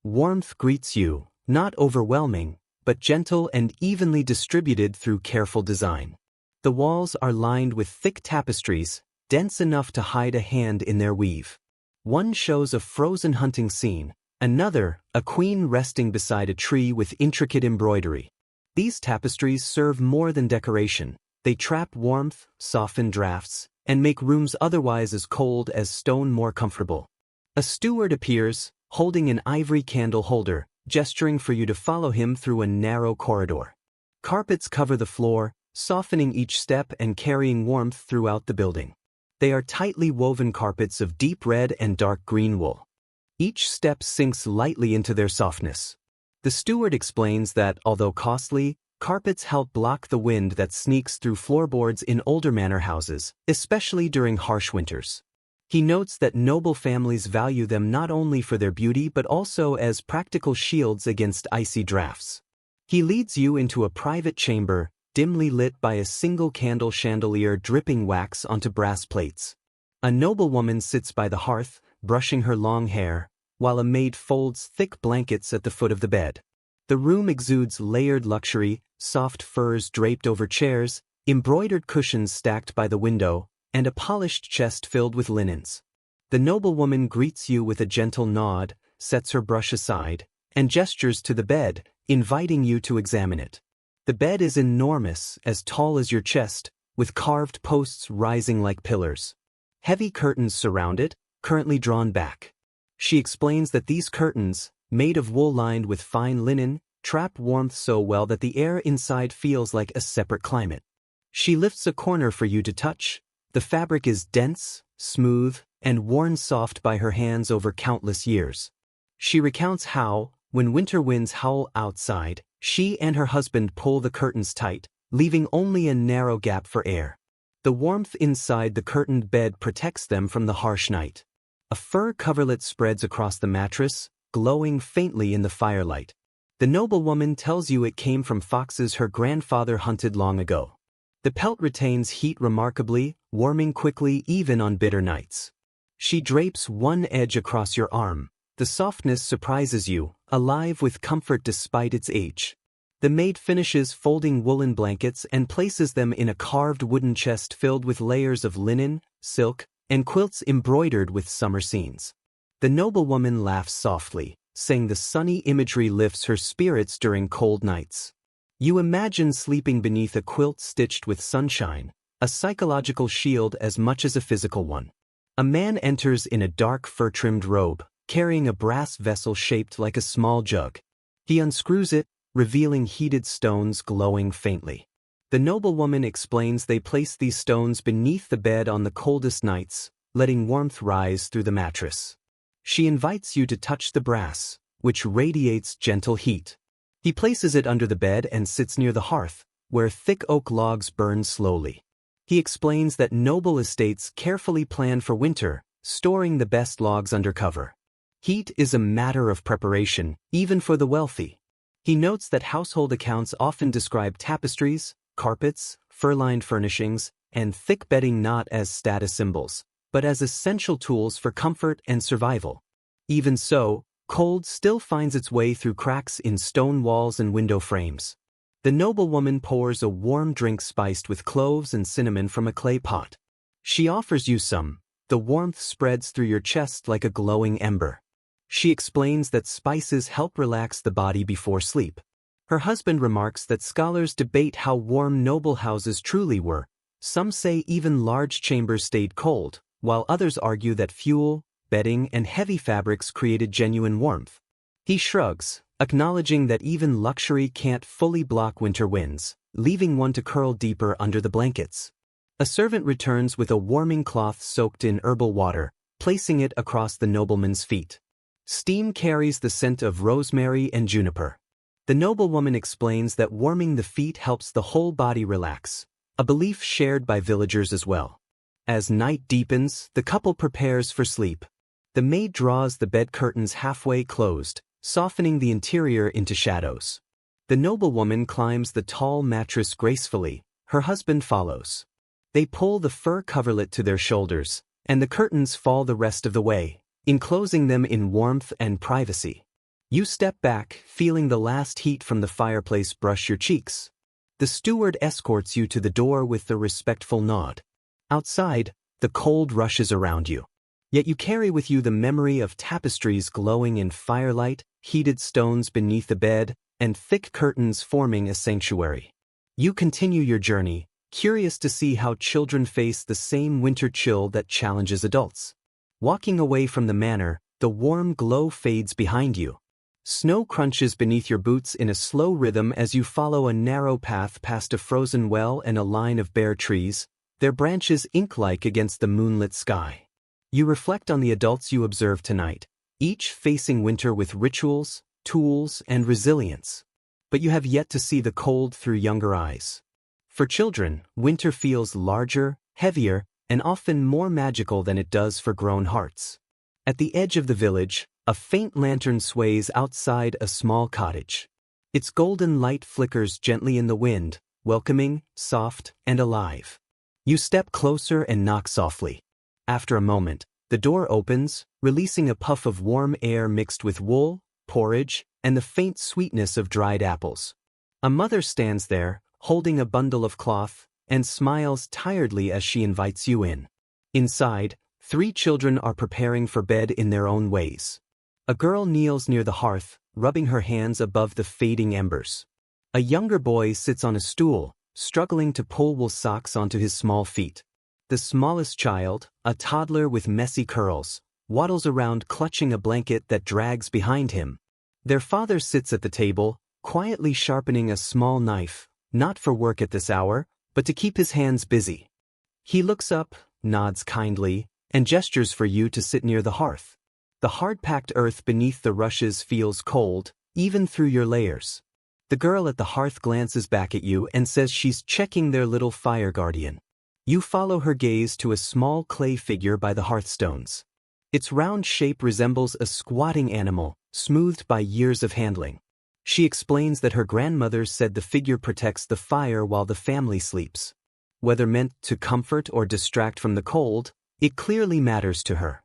Warmth greets you, not overwhelming, but gentle and evenly distributed through careful design. The walls are lined with thick tapestries, dense enough to hide a hand in their weave. One shows a frozen hunting scene, another, a queen resting beside a tree with intricate embroidery. These tapestries serve more than decoration. They trap warmth, soften drafts, and make rooms otherwise as cold as stone more comfortable. A steward appears, holding an ivory candle holder, gesturing for you to follow him through a narrow corridor. Carpets cover the floor, softening each step and carrying warmth throughout the building. They are tightly woven carpets of deep red and dark green wool. Each step sinks lightly into their softness. The steward explains that, although costly, carpets help block the wind that sneaks through floorboards in older manor houses, especially during harsh winters. He notes that noble families value them not only for their beauty but also as practical shields against icy drafts. He leads you into a private chamber, dimly lit by a single candle chandelier dripping wax onto brass plates. A noblewoman sits by the hearth, brushing her long hair, while a maid folds thick blankets at the foot of the bed. The room exudes layered luxury, soft furs draped over chairs, embroidered cushions stacked by the window, and a polished chest filled with linens. The noblewoman greets you with a gentle nod, sets her brush aside, and gestures to the bed, inviting you to examine it. The bed is enormous, as tall as your chest, with carved posts rising like pillars. Heavy curtains surround it, currently drawn back. She explains that these curtains, made of wool lined with fine linen, trap warmth so well that the air inside feels like a separate climate. She lifts a corner for you to touch. The fabric is dense, smooth, and worn soft by her hands over countless years. She recounts how, when winter winds howl outside, she and her husband pull the curtains tight, leaving only a narrow gap for air. The warmth inside the curtained bed protects them from the harsh night. A fur coverlet spreads across the mattress, glowing faintly in the firelight. The noblewoman tells you it came from foxes her grandfather hunted long ago. The pelt retains heat remarkably, warming quickly even on bitter nights. She drapes one edge across your arm. The softness surprises you, alive with comfort despite its age. The maid finishes folding woolen blankets and places them in a carved wooden chest filled with layers of linen, silk, and quilts embroidered with summer scenes. The noblewoman laughs softly, saying the sunny imagery lifts her spirits during cold nights. You imagine sleeping beneath a quilt stitched with sunshine, a psychological shield as much as a physical one. A man enters in a dark fur-trimmed robe, carrying a brass vessel shaped like a small jug. He unscrews it, revealing heated stones glowing faintly. The noblewoman explains they place these stones beneath the bed on the coldest nights, letting warmth rise through the mattress. She invites you to touch the brass, which radiates gentle heat. He places it under the bed and sits near the hearth, where thick oak logs burn slowly. He explains that noble estates carefully plan for winter, storing the best logs under cover. Heat is a matter of preparation, even for the wealthy. He notes that household accounts often describe tapestries, carpets, fur-lined furnishings, and thick bedding not as status symbols, but as essential tools for comfort and survival. Even so, cold still finds its way through cracks in stone walls and window frames. The noblewoman pours a warm drink spiced with cloves and cinnamon from a clay pot. She offers you some. The warmth spreads through your chest like a glowing ember. She explains that spices help relax the body before sleep. Her husband remarks that scholars debate how warm noble houses truly were. Some say even large chambers stayed cold, while others argue that fuel, bedding, and heavy fabrics created genuine warmth. He shrugs, acknowledging that even luxury can't fully block winter winds, leaving one to curl deeper under the blankets. A servant returns with a warming cloth soaked in herbal water, placing it across the nobleman's feet. Steam carries the scent of rosemary and juniper. The noblewoman explains that warming the feet helps the whole body relax, a belief shared by villagers as well. As night deepens, the couple prepares for sleep. The maid draws the bed curtains halfway closed, softening the interior into shadows. The noblewoman climbs the tall mattress gracefully, her husband follows. They pull the fur coverlet to their shoulders, and the curtains fall the rest of the way, enclosing them in warmth and privacy. You step back, feeling the last heat from the fireplace brush your cheeks. The steward escorts you to the door with a respectful nod. Outside, the cold rushes around you. Yet you carry with you the memory of tapestries glowing in firelight, heated stones beneath the bed, and thick curtains forming a sanctuary. You continue your journey, curious to see how children face the same winter chill that challenges adults. Walking away from the manor, the warm glow fades behind you. Snow crunches beneath your boots in a slow rhythm as you follow a narrow path past a frozen well and a line of bare trees, their branches ink-like against the moonlit sky. You reflect on the adults you observe tonight, each facing winter with rituals, tools, and resilience. But you have yet to see the cold through younger eyes. For children, winter feels larger, heavier, and often more magical than it does for grown hearts. At the edge of the village, a faint lantern sways outside a small cottage. Its golden light flickers gently in the wind, welcoming, soft, and alive. You step closer and knock softly. After a moment, the door opens, releasing a puff of warm air mixed with wool, porridge, and the faint sweetness of dried apples. A mother stands there, holding a bundle of cloth, and smiles tiredly as she invites you in. Inside, 3 children are preparing for bed in their own ways. A girl kneels near the hearth, rubbing her hands above the fading embers. A younger boy sits on a stool, struggling to pull wool socks onto his small feet. The smallest child, a toddler with messy curls, waddles around clutching a blanket that drags behind him. Their father sits at the table, quietly sharpening a small knife, not for work at this hour, but to keep his hands busy. He looks up, nods kindly, and gestures for you to sit near the hearth. The hard-packed earth beneath the rushes feels cold, even through your layers. The girl at the hearth glances back at you and says she's checking their little fire guardian. You follow her gaze to a small clay figure by the hearthstones. Its round shape resembles a squatting animal, smoothed by years of handling. She explains that her grandmother said the figure protects the fire while the family sleeps. Whether meant to comfort or distract from the cold, it clearly matters to her.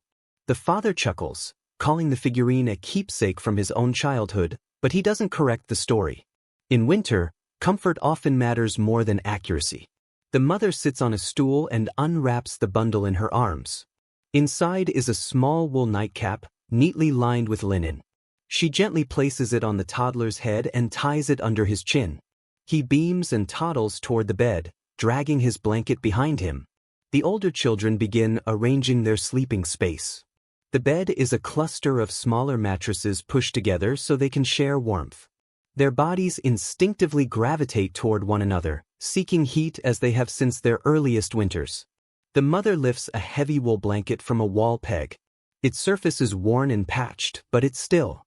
The father chuckles, calling the figurine a keepsake from his own childhood, but he doesn't correct the story. In winter, comfort often matters more than accuracy. The mother sits on a stool and unwraps the bundle in her arms. Inside is a small wool nightcap, neatly lined with linen. She gently places it on the toddler's head and ties it under his chin. He beams and toddles toward the bed, dragging his blanket behind him. The older children begin arranging their sleeping space. The bed is a cluster of smaller mattresses pushed together so they can share warmth. Their bodies instinctively gravitate toward one another, seeking heat as they have since their earliest winters. The mother lifts a heavy wool blanket from a wall peg. Its surface is worn and patched, but it still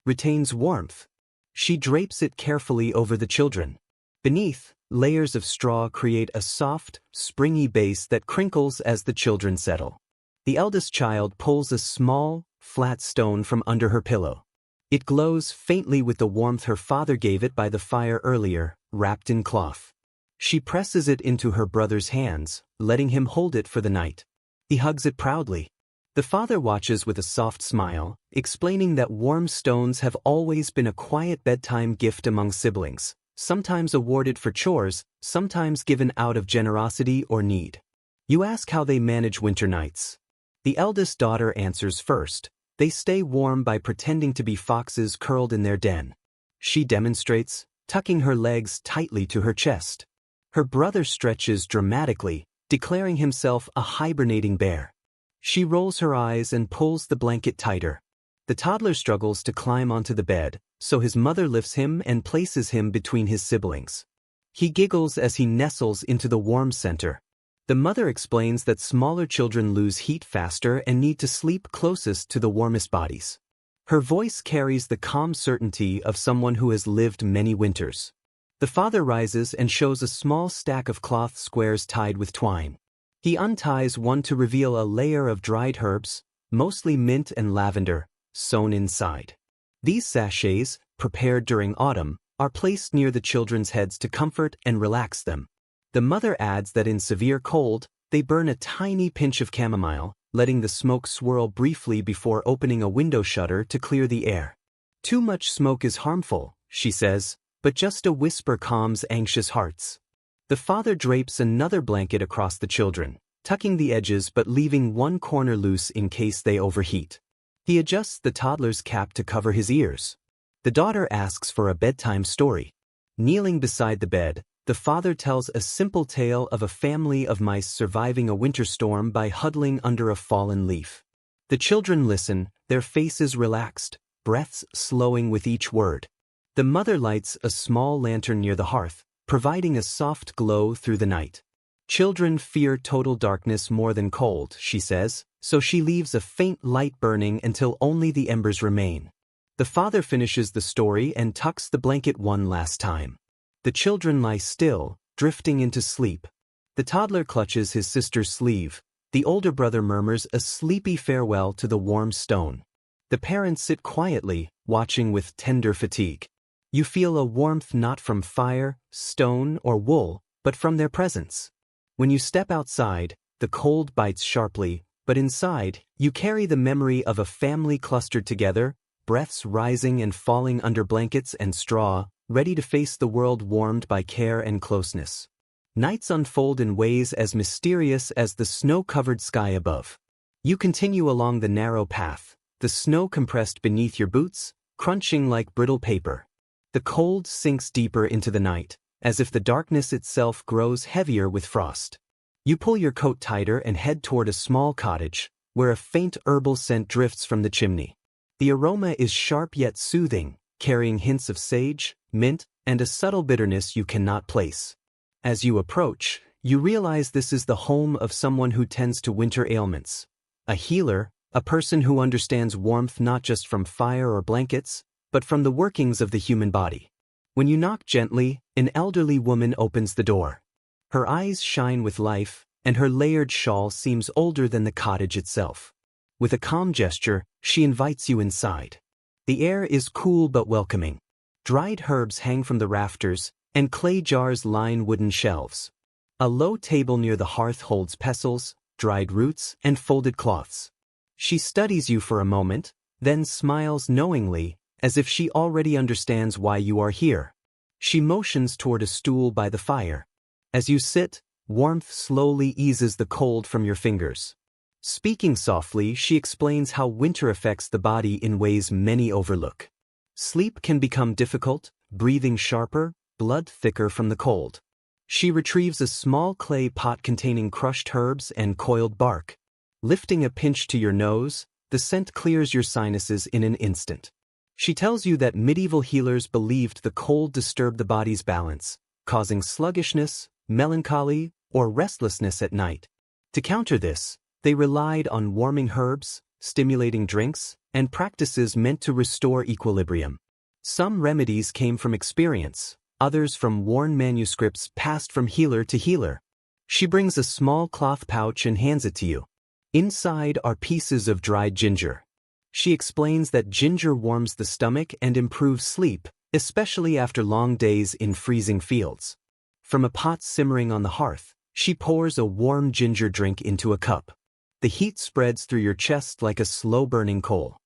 retains warmth. She drapes it carefully over the children. Beneath, layers of straw create a soft, springy base that crinkles as the children settle. The eldest child pulls a small, flat stone from under her pillow. It glows faintly with the warmth her father gave it by the fire earlier, wrapped in cloth. She presses it into her brother's hands, letting him hold it for the night. He hugs it proudly. The father watches with a soft smile, explaining that warm stones have always been a quiet bedtime gift among siblings, sometimes awarded for chores, sometimes given out of generosity or need. You ask how they manage winter nights. The eldest daughter answers first. They stay warm by pretending to be foxes curled in their den. She demonstrates, tucking her legs tightly to her chest. Her brother stretches dramatically, declaring himself a hibernating bear. She rolls her eyes and pulls the blanket tighter. The toddler struggles to climb onto the bed, so his mother lifts him and places him between his siblings. He giggles as he nestles into the warm center. The mother explains that smaller children lose heat faster and need to sleep closest to the warmest bodies. Her voice carries the calm certainty of someone who has lived many winters. The father rises and shows a small stack of cloth squares tied with twine. He unties one to reveal a layer of dried herbs, mostly mint and lavender, sewn inside. These sachets, prepared during autumn, are placed near the children's heads to comfort and relax them. The mother adds that in severe cold, they burn a tiny pinch of chamomile, letting the smoke swirl briefly before opening a window shutter to clear the air. Too much smoke is harmful, she says, but just a whisper calms anxious hearts. The father drapes another blanket across the children, tucking the edges but leaving one corner loose in case they overheat. He adjusts the toddler's cap to cover his ears. The daughter asks for a bedtime story. Kneeling beside the bed, the father tells a simple tale of a family of mice surviving a winter storm by huddling under a fallen leaf. The children listen, their faces relaxed, breaths slowing with each word. The mother lights a small lantern near the hearth, providing a soft glow through the night. Children fear total darkness more than cold, she says, so she leaves a faint light burning until only the embers remain. The father finishes the story and tucks the blanket one last time. The children lie still, drifting into sleep. The toddler clutches his sister's sleeve. The older brother murmurs a sleepy farewell to the warm stone. The parents sit quietly, watching with tender fatigue. You feel a warmth not from fire, stone, or wool, but from their presence. When you step outside, the cold bites sharply, but inside, you carry the memory of a family clustered together, breaths rising and falling under blankets and straw, ready to face the world warmed by care and closeness. Nights unfold in ways as mysterious as the snow-covered sky above. You continue along the narrow path, the snow compressed beneath your boots, crunching like brittle paper. The cold sinks deeper into the night, as if the darkness itself grows heavier with frost. You pull your coat tighter and head toward a small cottage, where a faint herbal scent drifts from the chimney. The aroma is sharp yet soothing, carrying hints of sage, mint, and a subtle bitterness you cannot place. As you approach, you realize this is the home of someone who tends to winter ailments. A healer, a person who understands warmth not just from fire or blankets, but from the workings of the human body. When you knock gently, an elderly woman opens the door. Her eyes shine with life, and her layered shawl seems older than the cottage itself. With a calm gesture, she invites you inside. The air is cool but welcoming. Dried herbs hang from the rafters, and clay jars line wooden shelves. A low table near the hearth holds pestles, dried roots, and folded cloths. She studies you for a moment, then smiles knowingly, as if she already understands why you are here. She motions toward a stool by the fire. As you sit, warmth slowly eases the cold from your fingers. Speaking softly, she explains how winter affects the body in ways many overlook. Sleep can become difficult, breathing sharper, blood thicker from the cold. She retrieves a small clay pot containing crushed herbs and coiled bark. Lifting a pinch to your nose, the scent clears your sinuses in an instant. She tells you that medieval healers believed the cold disturbed the body's balance, causing sluggishness, melancholy, or restlessness at night. To counter this, they relied on warming herbs, stimulating drinks, and practices meant to restore equilibrium. Some remedies came from experience, others from worn manuscripts passed from healer to healer. She brings a small cloth pouch and hands it to you. Inside are pieces of dried ginger. She explains that ginger warms the stomach and improves sleep, especially after long days in freezing fields. From a pot simmering on the hearth, she pours a warm ginger drink into a cup. The heat spreads through your chest like a slow-burning coal.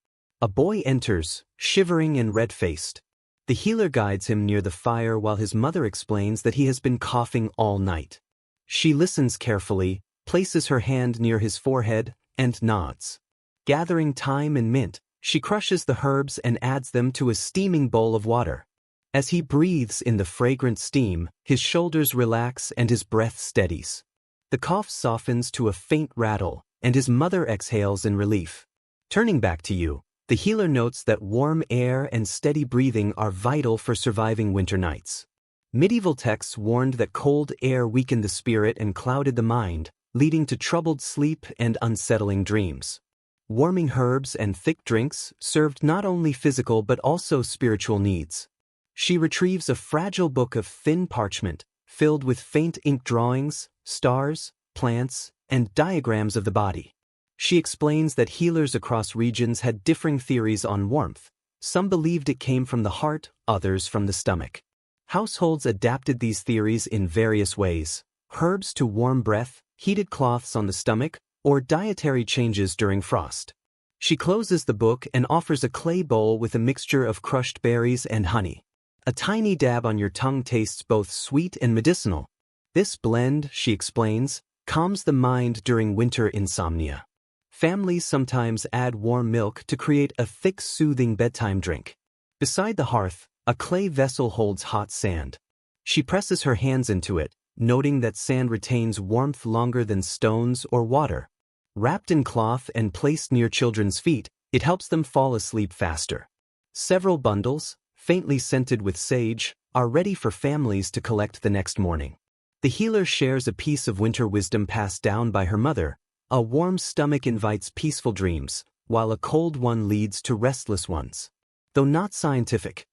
A boy enters, shivering and red-faced. The healer guides him near the fire while his mother explains that he has been coughing all night. She listens carefully, places her hand near his forehead, and nods. Gathering thyme and mint, she crushes the herbs and adds them to a steaming bowl of water. As he breathes in the fragrant steam, his shoulders relax and his breath steadies. The cough softens to a faint rattle, and his mother exhales in relief. Turning back to you, the healer notes that warm air and steady breathing are vital for surviving winter nights. Medieval texts warned that cold air weakened the spirit and clouded the mind, leading to troubled sleep and unsettling dreams. Warming herbs and thick drinks served not only physical but also spiritual needs. She retrieves a fragile book of thin parchment, filled with faint ink drawings, stars, plants, and diagrams of the body. She explains that healers across regions had differing theories on warmth. Some believed it came from the heart, others from the stomach. Households adapted these theories in various ways: herbs to warm breath, heated cloths on the stomach, or dietary changes during frost. She closes the book and offers a clay bowl with a mixture of crushed berries and honey. A tiny dab on your tongue tastes both sweet and medicinal. This blend, she explains, calms the mind during winter insomnia. Families sometimes add warm milk to create a thick, soothing bedtime drink. Beside the hearth, a clay vessel holds hot sand. She presses her hands into it, noting that sand retains warmth longer than stones or water. Wrapped in cloth and placed near children's feet, it helps them fall asleep faster. Several bundles, faintly scented with sage, are ready for families to collect the next morning. The healer shares a piece of winter wisdom passed down by her mother. A warm stomach invites peaceful dreams, while a cold one leads to restless ones. Though not scientific,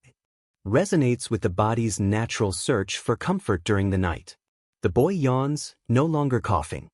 resonates with the body's natural search for comfort during the night. The boy yawns, no longer coughing.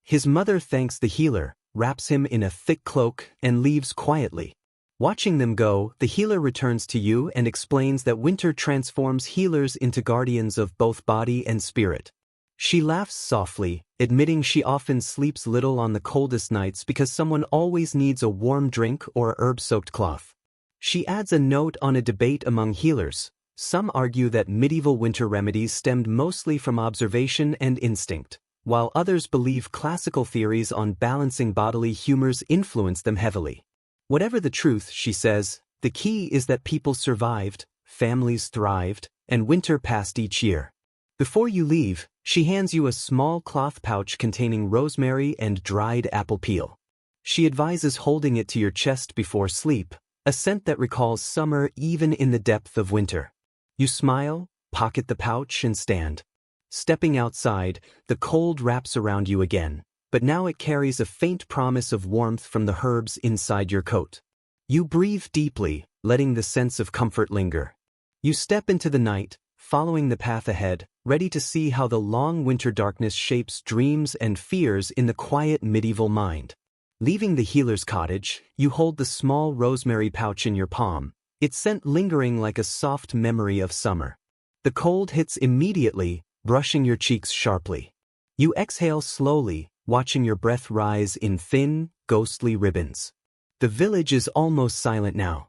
His mother thanks the healer, wraps him in a thick cloak, and leaves quietly. Watching them go, the healer returns to you and explains that winter transforms healers into guardians of both body and spirit. She laughs softly, admitting she often sleeps little on the coldest nights because someone always needs a warm drink or a herb-soaked cloth. She adds a note on a debate among healers. Some argue that medieval winter remedies stemmed mostly from observation and instinct, while others believe classical theories on balancing bodily humors influenced them heavily. Whatever the truth, she says, the key is that people survived, families thrived, and winter passed each year. Before you leave, she hands you a small cloth pouch containing rosemary and dried apple peel. She advises holding it to your chest before sleep, a scent that recalls summer even in the depth of winter. You smile, pocket the pouch, and stand. Stepping outside, the cold wraps around you again, but now it carries a faint promise of warmth from the herbs inside your coat. You breathe deeply, letting the sense of comfort linger. You step into the night, following the path ahead, ready to see how the long winter darkness shapes dreams and fears in the quiet medieval mind. Leaving the healer's cottage, you hold the small rosemary pouch in your palm, its scent lingering like a soft memory of summer. The cold hits immediately, brushing your cheeks sharply. You exhale slowly, watching your breath rise in thin, ghostly ribbons. The village is almost silent now.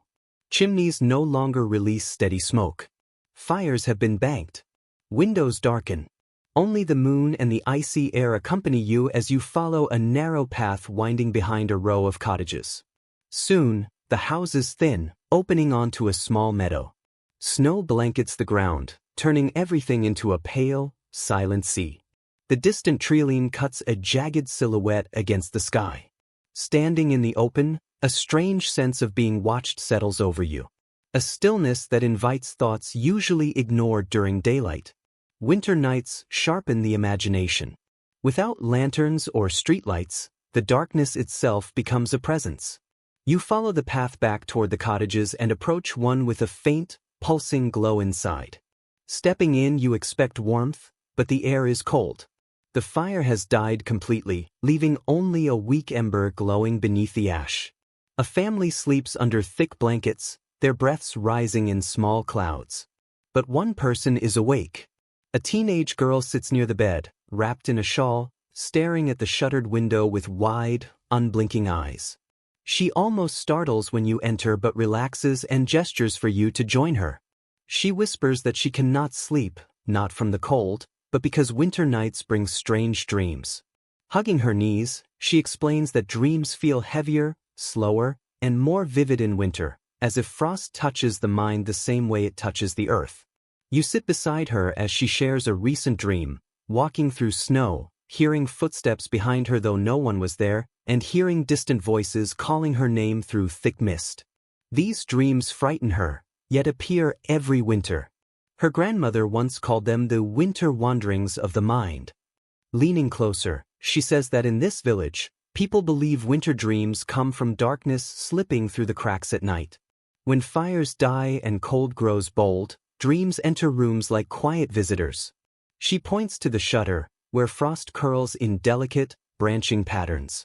Chimneys no longer release steady smoke. Fires have been banked. Windows darken. Only the moon and the icy air accompany you as you follow a narrow path winding behind a row of cottages. Soon, the houses thin, opening onto a small meadow. Snow blankets the ground, turning everything into a pale, silent sea. The distant treeline cuts a jagged silhouette against the sky. Standing in the open, a strange sense of being watched settles over you. A stillness that invites thoughts usually ignored during daylight. Winter nights sharpen the imagination. Without lanterns or streetlights, the darkness itself becomes a presence. You follow the path back toward the cottages and approach one with a faint, pulsing glow inside. Stepping in, you expect warmth, but the air is cold. The fire has died completely, leaving only a weak ember glowing beneath the ash. A family sleeps under thick blankets, their breaths rising in small clouds. But one person is awake. A teenage girl sits near the bed, wrapped in a shawl, staring at the shuttered window with wide, unblinking eyes. She almost startles when you enter but relaxes and gestures for you to join her. She whispers that she cannot sleep, not from the cold, but because winter nights bring strange dreams. Hugging her knees, she explains that dreams feel heavier, slower, and more vivid in winter, as if frost touches the mind the same way it touches the earth. You sit beside her as she shares a recent dream, walking through snow, hearing footsteps behind her though no one was there, and hearing distant voices calling her name through thick mist. These dreams frighten her, yet appear every winter. Her grandmother once called them the winter wanderings of the mind. Leaning closer, she says that in this village, people believe winter dreams come from darkness slipping through the cracks at night. When fires die and cold grows bold, dreams enter rooms like quiet visitors. She points to the shutter, where frost curls in delicate, branching patterns.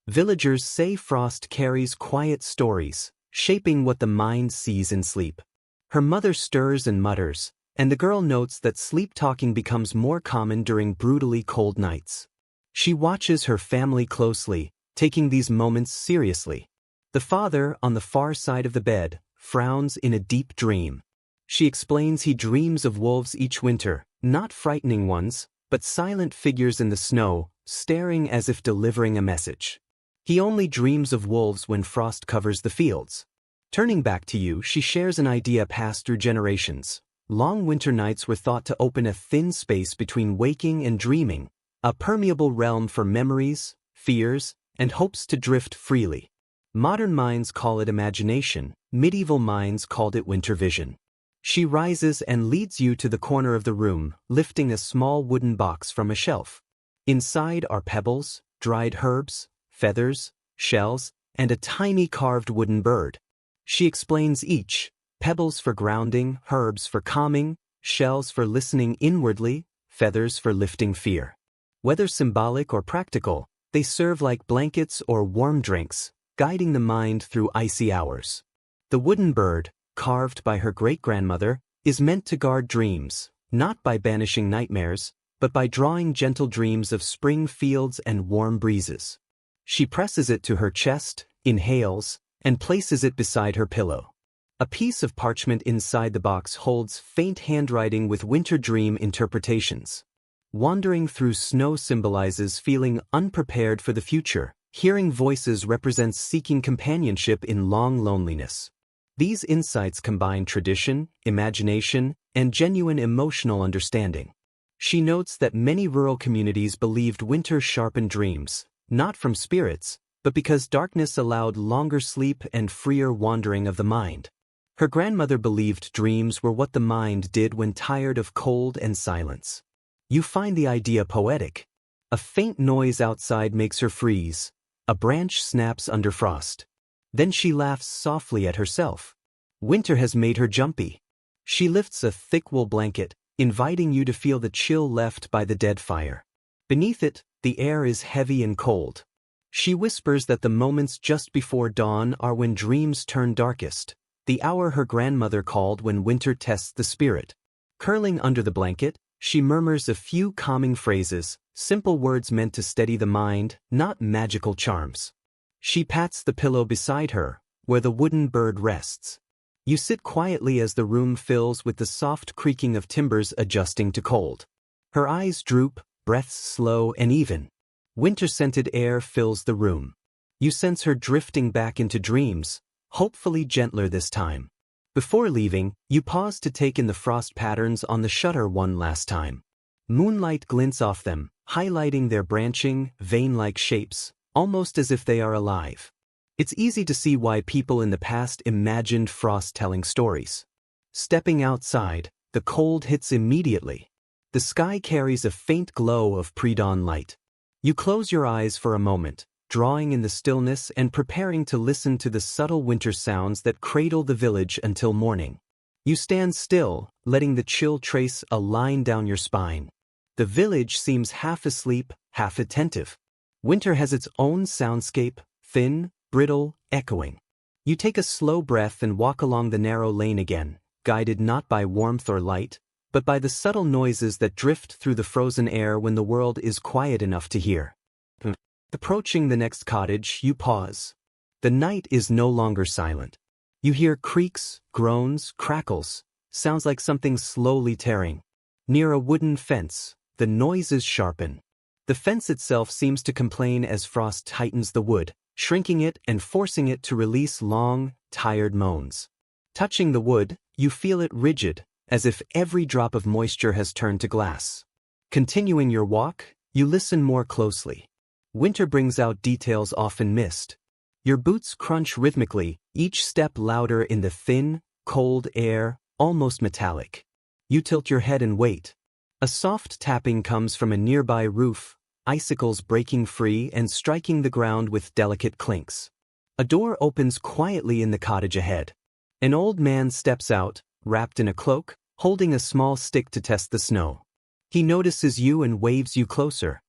Villagers say frost carries quiet stories, shaping what the mind sees in sleep. Her mother stirs and mutters, and the girl notes that sleep-talking becomes more common during brutally cold nights. She watches her family closely, taking these moments seriously. The father, on the far side of the bed, frowns in a deep dream. She explains he dreams of wolves each winter, not frightening ones, but silent figures in the snow, staring as if delivering a message. He only dreams of wolves when frost covers the fields. Turning back to you, she shares an idea passed through generations. Long winter nights were thought to open a thin space between waking and dreaming, a permeable realm for memories, fears, and hopes to drift freely. Modern minds call it imagination, medieval minds called it winter vision. She rises and leads you to the corner of the room, lifting a small wooden box from a shelf. Inside are pebbles, dried herbs, feathers, shells, and a tiny carved wooden bird. She explains each: pebbles for grounding, herbs for calming, shells for listening inwardly, feathers for lifting fear. Whether symbolic or practical, they serve like blankets or warm drinks, guiding the mind through icy hours. The wooden bird, carved by her great-grandmother, is meant to guard dreams, not by banishing nightmares, but by drawing gentle dreams of spring fields and warm breezes. She presses it to her chest, inhales, and places it beside her pillow. A piece of parchment inside the box holds faint handwriting with winter dream interpretations. Wandering through snow symbolizes feeling unprepared for the future. Hearing voices represents seeking companionship in long loneliness. These insights combine tradition, imagination, and genuine emotional understanding. She notes that many rural communities believed winter sharpened dreams, not from spirits, but because darkness allowed longer sleep and freer wandering of the mind. Her grandmother believed dreams were what the mind did when tired of cold and silence. You find the idea poetic. A faint noise outside makes her freeze. A branch snaps under frost. Then she laughs softly at herself. Winter has made her jumpy. She lifts a thick wool blanket, inviting you to feel the chill left by the dead fire. Beneath it, the air is heavy and cold. She whispers that the moments just before dawn are when dreams turn darkest, the hour her grandmother called when winter tests the spirit. Curling under the blanket, she murmurs a few calming phrases, simple words meant to steady the mind, not magical charms. She pats the pillow beside her, where the wooden bird rests. You sit quietly as the room fills with the soft creaking of timbers adjusting to cold. Her eyes droop, breaths slow and even. Winter-scented air fills the room. You sense her drifting back into dreams, hopefully gentler this time. Before leaving, you pause to take in the frost patterns on the shutter one last time. Moonlight glints off them, highlighting their branching, vein-like shapes, almost as if they are alive. It's easy to see why people in the past imagined frost telling stories. Stepping outside, the cold hits immediately. The sky carries a faint glow of pre-dawn light. You close your eyes for a moment, drawing in the stillness and preparing to listen to the subtle winter sounds that cradle the village until morning. You stand still, letting the chill trace a line down your spine. The village seems half asleep, half attentive. Winter has its own soundscape, thin, brittle, echoing. You take a slow breath and walk along the narrow lane again, guided not by warmth or light, but by the subtle noises that drift through the frozen air when the world is quiet enough to hear. Approaching the next cottage, you pause. The night is no longer silent. You hear creaks, groans, crackles, sounds like something slowly tearing. Near a wooden fence, the noises sharpen. The fence itself seems to complain as frost tightens the wood, shrinking it and forcing it to release long, tired moans. Touching the wood, you feel it rigid, as if every drop of moisture has turned to glass. Continuing your walk, you listen more closely. Winter brings out details often missed. Your boots crunch rhythmically, each step louder in the thin, cold air, almost metallic. You tilt your head and wait. A soft tapping comes from a nearby roof, icicles breaking free and striking the ground with delicate clinks. A door opens quietly in the cottage ahead. An old man steps out, wrapped in a cloak, holding a small stick to test the snow. He notices you and waves you closer.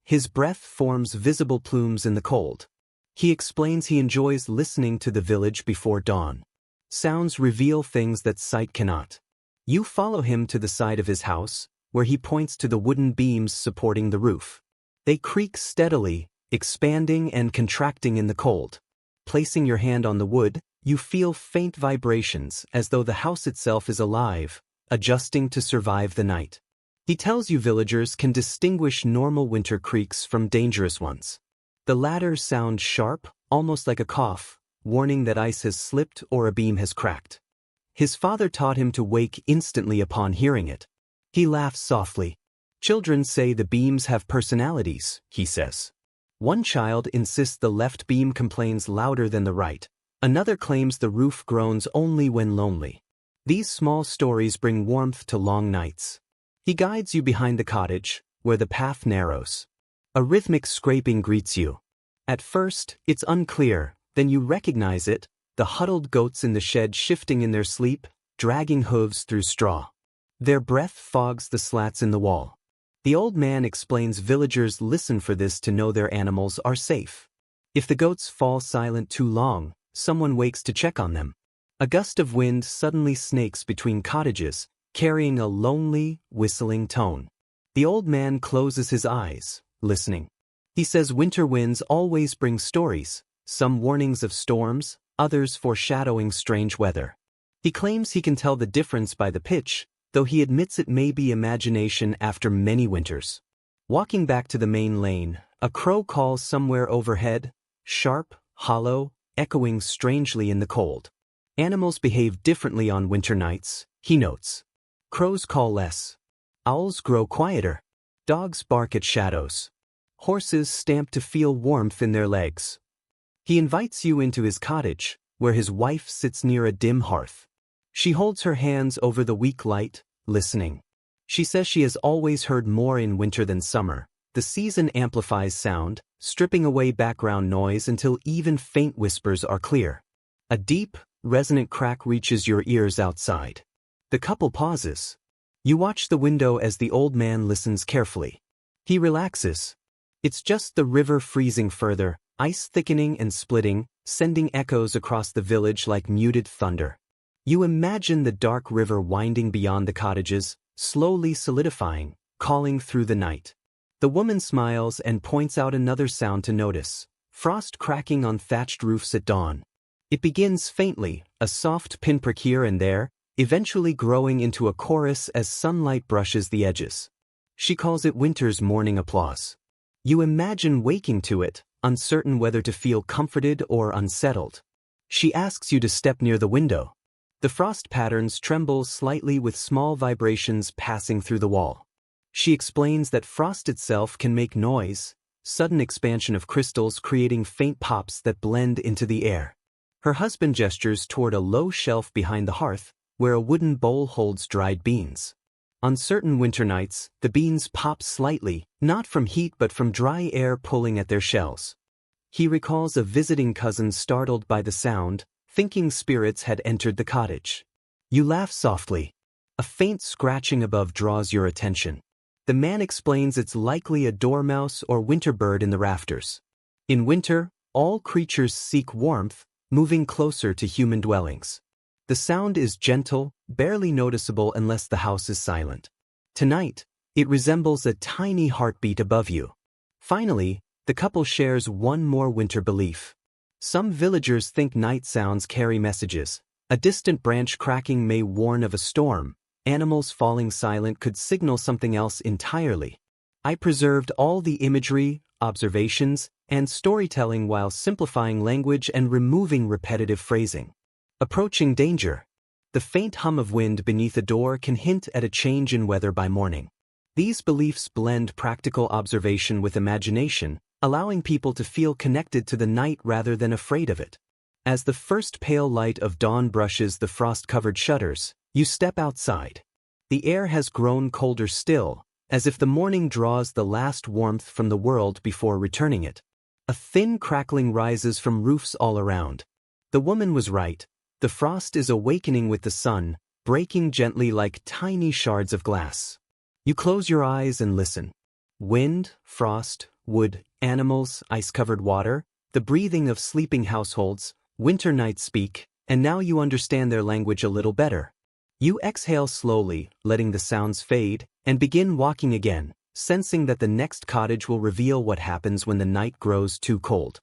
His breath forms visible plumes in the cold. He explains he enjoys listening to the village before dawn. Sounds reveal things that sight cannot. You follow him to the side of his house, where he points to the wooden beams supporting the roof. They creak steadily, expanding and contracting in the cold. Placing your hand on the wood, you feel faint vibrations as though the house itself is alive, adjusting to survive the night. He tells you villagers can distinguish normal winter creaks from dangerous ones. The latter sound sharp, almost like a cough, warning that ice has slipped or a beam has cracked. His father taught him to wake instantly upon hearing it. He laughs softly. Children say the beams have personalities, he says. One child insists the left beam complains louder than the right. Another claims the roof groans only when lonely. These small stories bring warmth to long nights. He guides you behind the cottage, where the path narrows. A rhythmic scraping greets you. At first, it's unclear, then you recognize it, the huddled goats in the shed shifting in their sleep, dragging hooves through straw. Their breath fogs the slats in the wall. The old man explains villagers listen for this to know their animals are safe. If the goats fall silent too long, someone wakes to check on them. A gust of wind suddenly snakes between cottages, carrying a lonely, whistling tone. The old man closes his eyes, listening. He says winter winds always bring stories, some warnings of storms, others foreshadowing strange weather. He claims he can tell the difference by the pitch, though he admits it may be imagination after many winters. Walking back to the main lane, a crow calls somewhere overhead, sharp, hollow, echoing strangely in the cold. Animals behave differently on winter nights, he notes. Crows call less. Owls grow quieter. Dogs bark at shadows. Horses stamp to feel warmth in their legs. He invites you into his cottage, where his wife sits near a dim hearth. She holds her hands over the weak light, listening. She says she has always heard more in winter than summer. The season amplifies sound, stripping away background noise until even faint whispers are clear. A deep, resonant crack reaches your ears outside. The couple pauses. You watch the window as the old man listens carefully. He relaxes. It's just the river freezing further, ice thickening and splitting, sending echoes across the village like muted thunder. You imagine the dark river winding beyond the cottages, slowly solidifying, calling through the night. The woman smiles and points out another sound to notice: frost cracking on thatched roofs at dawn. It begins faintly, a soft pinprick here and there, eventually growing into a chorus as sunlight brushes the edges. She calls it winter's morning applause. You imagine waking to it, uncertain whether to feel comforted or unsettled. She asks you to step near the window. The frost patterns tremble slightly with small vibrations passing through the wall. She explains that frost itself can make noise, sudden expansion of crystals creating faint pops that blend into the air. Her husband gestures toward a low shelf behind the hearth, where a wooden bowl holds dried beans. On certain winter nights, the beans pop slightly, not from heat but from dry air pulling at their shells. He recalls a visiting cousin startled by the sound, thinking spirits had entered the cottage. You laugh softly. A faint scratching above draws your attention. The man explains it's likely a dormouse or winter bird in the rafters. In winter, all creatures seek warmth, moving closer to human dwellings. The sound is gentle, barely noticeable unless the house is silent. Tonight, it resembles a tiny heartbeat above you. Finally, the couple shares one more winter belief. Some villagers think night sounds carry messages. A distant branch cracking may warn of a storm. Animals falling silent could signal something else entirely. I preserved all the imagery, observations, and storytelling while simplifying language and removing repetitive phrasing. Approaching danger. The faint hum of wind beneath a door can hint at a change in weather by morning. These beliefs blend practical observation with imagination, allowing people to feel connected to the night rather than afraid of it. As the first pale light of dawn brushes the frost-covered shutters, you step outside. The air has grown colder still, as if the morning draws the last warmth from the world before returning it. A thin crackling rises from roofs all around. The woman was right. The frost is awakening with the sun, breaking gently like tiny shards of glass. You close your eyes and listen. Wind, frost, wood, animals, ice-covered water, the breathing of sleeping households, winter nights speak, and now you understand their language a little better. You exhale slowly, letting the sounds fade, and begin walking again, sensing that the next cottage will reveal what happens when the night grows too cold.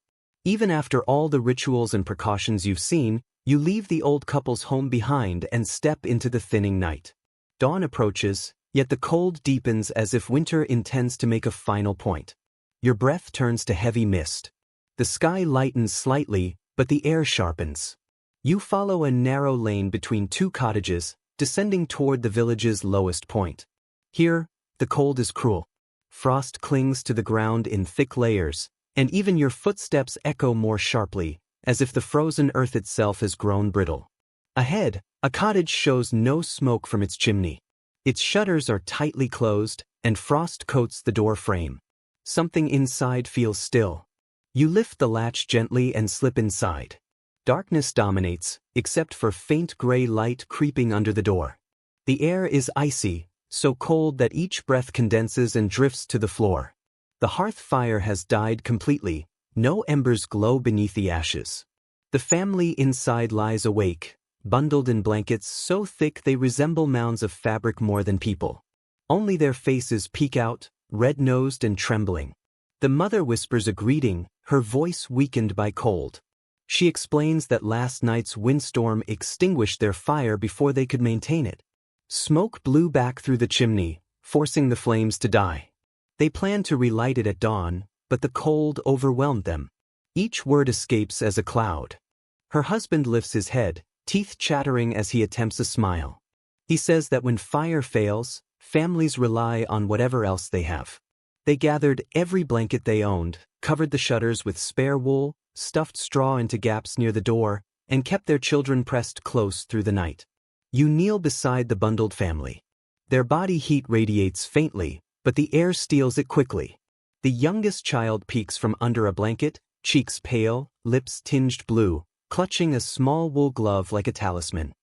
Even after all the rituals and precautions you've seen, you leave the old couple's home behind and step into the thinning night. Dawn approaches, yet the cold deepens as if winter intends to make a final point. Your breath turns to heavy mist. The sky lightens slightly, but the air sharpens. You follow a narrow lane between two cottages, descending toward the village's lowest point. Here, the cold is cruel. Frost clings to the ground in thick layers, and even your footsteps echo more sharply, as if the frozen earth itself has grown brittle. Ahead, a cottage shows no smoke from its chimney. Its shutters are tightly closed, and frost coats the door frame. Something inside feels still. You lift the latch gently and slip inside. Darkness dominates, except for faint gray light creeping under the door. The air is icy, so cold that each breath condenses and drifts to the floor. The hearth fire has died completely, no embers glow beneath the ashes. The family inside lies awake, bundled in blankets so thick they resemble mounds of fabric more than people. Only their faces peek out, red-nosed and trembling. The mother whispers a greeting, her voice weakened by cold. She explains that last night's windstorm extinguished their fire before they could maintain it. Smoke blew back through the chimney, forcing the flames to die. They planned to relight it at dawn, but the cold overwhelmed them. Each word escapes as a cloud. Her husband lifts his head, teeth chattering as he attempts a smile. He says that when fire fails, families rely on whatever else they have. They gathered every blanket they owned, covered the shutters with spare wool, stuffed straw into gaps near the door, and kept their children pressed close through the night. You kneel beside the bundled family. Their body heat radiates faintly, but the air steals it quickly. The youngest child peeks from under a blanket, cheeks pale, lips tinged blue, clutching a small wool glove like a talisman.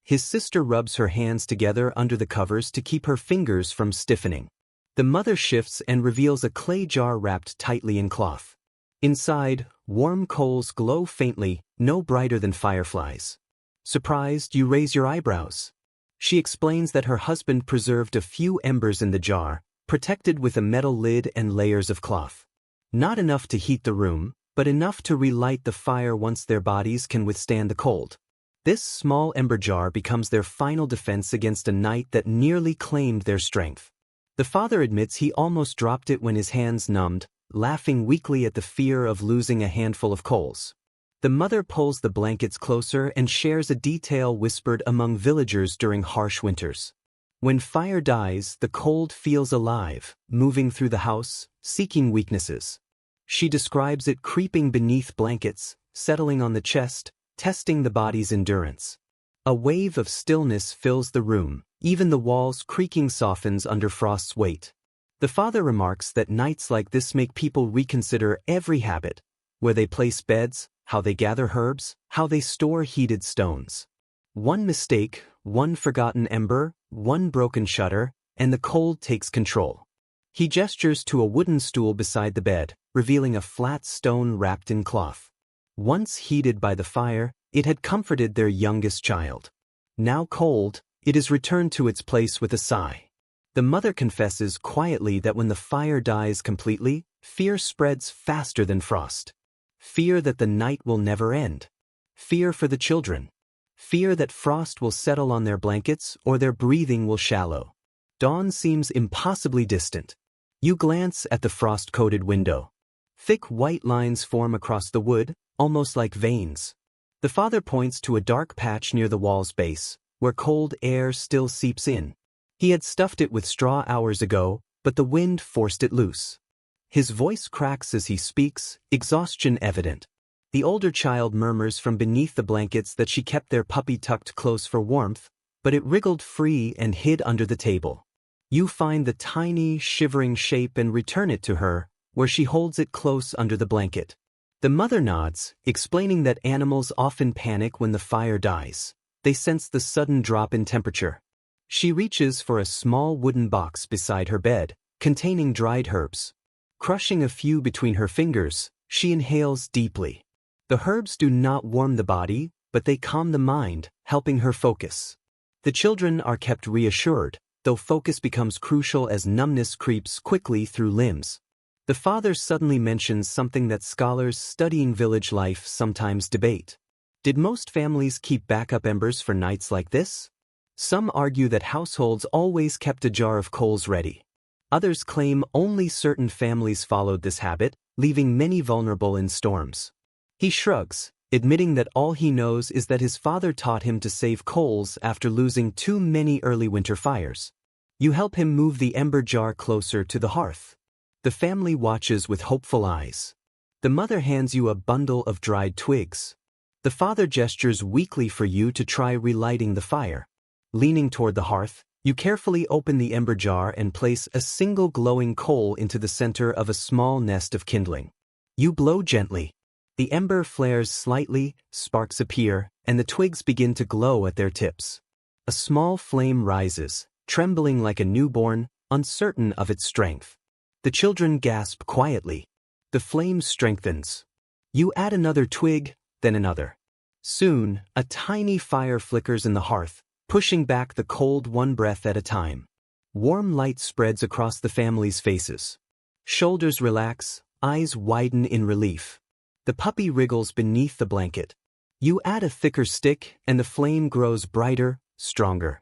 His sister rubs her hands together under the covers to keep her fingers from stiffening. The mother shifts and reveals a clay jar wrapped tightly in cloth. Inside, warm coals glow faintly, no brighter than fireflies. Surprised, you raise your eyebrows. She explains that her husband preserved a few embers in the jar, protected with a metal lid and layers of cloth. Not enough to heat the room, but enough to relight the fire once their bodies can withstand the cold. This small ember jar becomes their final defense against a night that nearly claimed their strength. The father admits he almost dropped it when his hands numbed, laughing weakly at the fear of losing a handful of coals. The mother pulls the blankets closer and shares a detail whispered among villagers during harsh winters. When fire dies, the cold feels alive, moving through the house, seeking weaknesses. She describes it creeping beneath blankets, settling on the chest, testing the body's endurance. A wave of stillness fills the room, even the walls creaking softens under frost's weight. The father remarks that nights like this make people reconsider every habit, where they place beds, how they gather herbs, how they store heated stones. One mistake, one forgotten ember, one broken shutter, and the cold takes control. He gestures to a wooden stool beside the bed, revealing a flat stone wrapped in cloth. Once heated by the fire, it had comforted their youngest child. Now cold, it is returned to its place with a sigh. The mother confesses quietly that when the fire dies completely, fear spreads faster than frost. Fear that the night will never end. Fear for the children. Fear that frost will settle on their blankets or their breathing will shallow. Dawn seems impossibly distant. You glance at the frost-coated window. Thick white lines form across the wood, almost like veins. The father points to a dark patch near the wall's base, where cold air still seeps in. He had stuffed it with straw hours ago, but the wind forced it loose. His voice cracks as he speaks, exhaustion evident. The older child murmurs from beneath the blankets that she kept their puppy tucked close for warmth, but it wriggled free and hid under the table. You find the tiny, shivering shape and return it to her, where she holds it close under the blanket. The mother nods, explaining that animals often panic when the fire dies. They sense the sudden drop in temperature. She reaches for a small wooden box beside her bed, containing dried herbs. Crushing a few between her fingers, she inhales deeply. The herbs do not warm the body, but they calm the mind, helping her focus. The children are kept reassured, though focus becomes crucial as numbness creeps quickly through limbs. The father suddenly mentions something that scholars studying village life sometimes debate. Did most families keep backup embers for nights like this? Some argue that households always kept a jar of coals ready. Others claim only certain families followed this habit, leaving many vulnerable in storms. He shrugs, admitting that all he knows is that his father taught him to save coals after losing too many early winter fires. You help him move the ember jar closer to the hearth. The family watches with hopeful eyes. The mother hands you a bundle of dried twigs. The father gestures weakly for you to try relighting the fire. Leaning toward the hearth, you carefully open the ember jar and place a single glowing coal into the center of a small nest of kindling. You blow gently. The ember flares slightly, sparks appear, and the twigs begin to glow at their tips. A small flame rises, trembling like a newborn, uncertain of its strength. The children gasp quietly. The flame strengthens. You add another twig, then another. Soon, a tiny fire flickers in the hearth, pushing back the cold one breath at a time. Warm light spreads across the family's faces. Shoulders relax, eyes widen in relief. The puppy wriggles beneath the blanket. You add a thicker stick, and the flame grows brighter, stronger.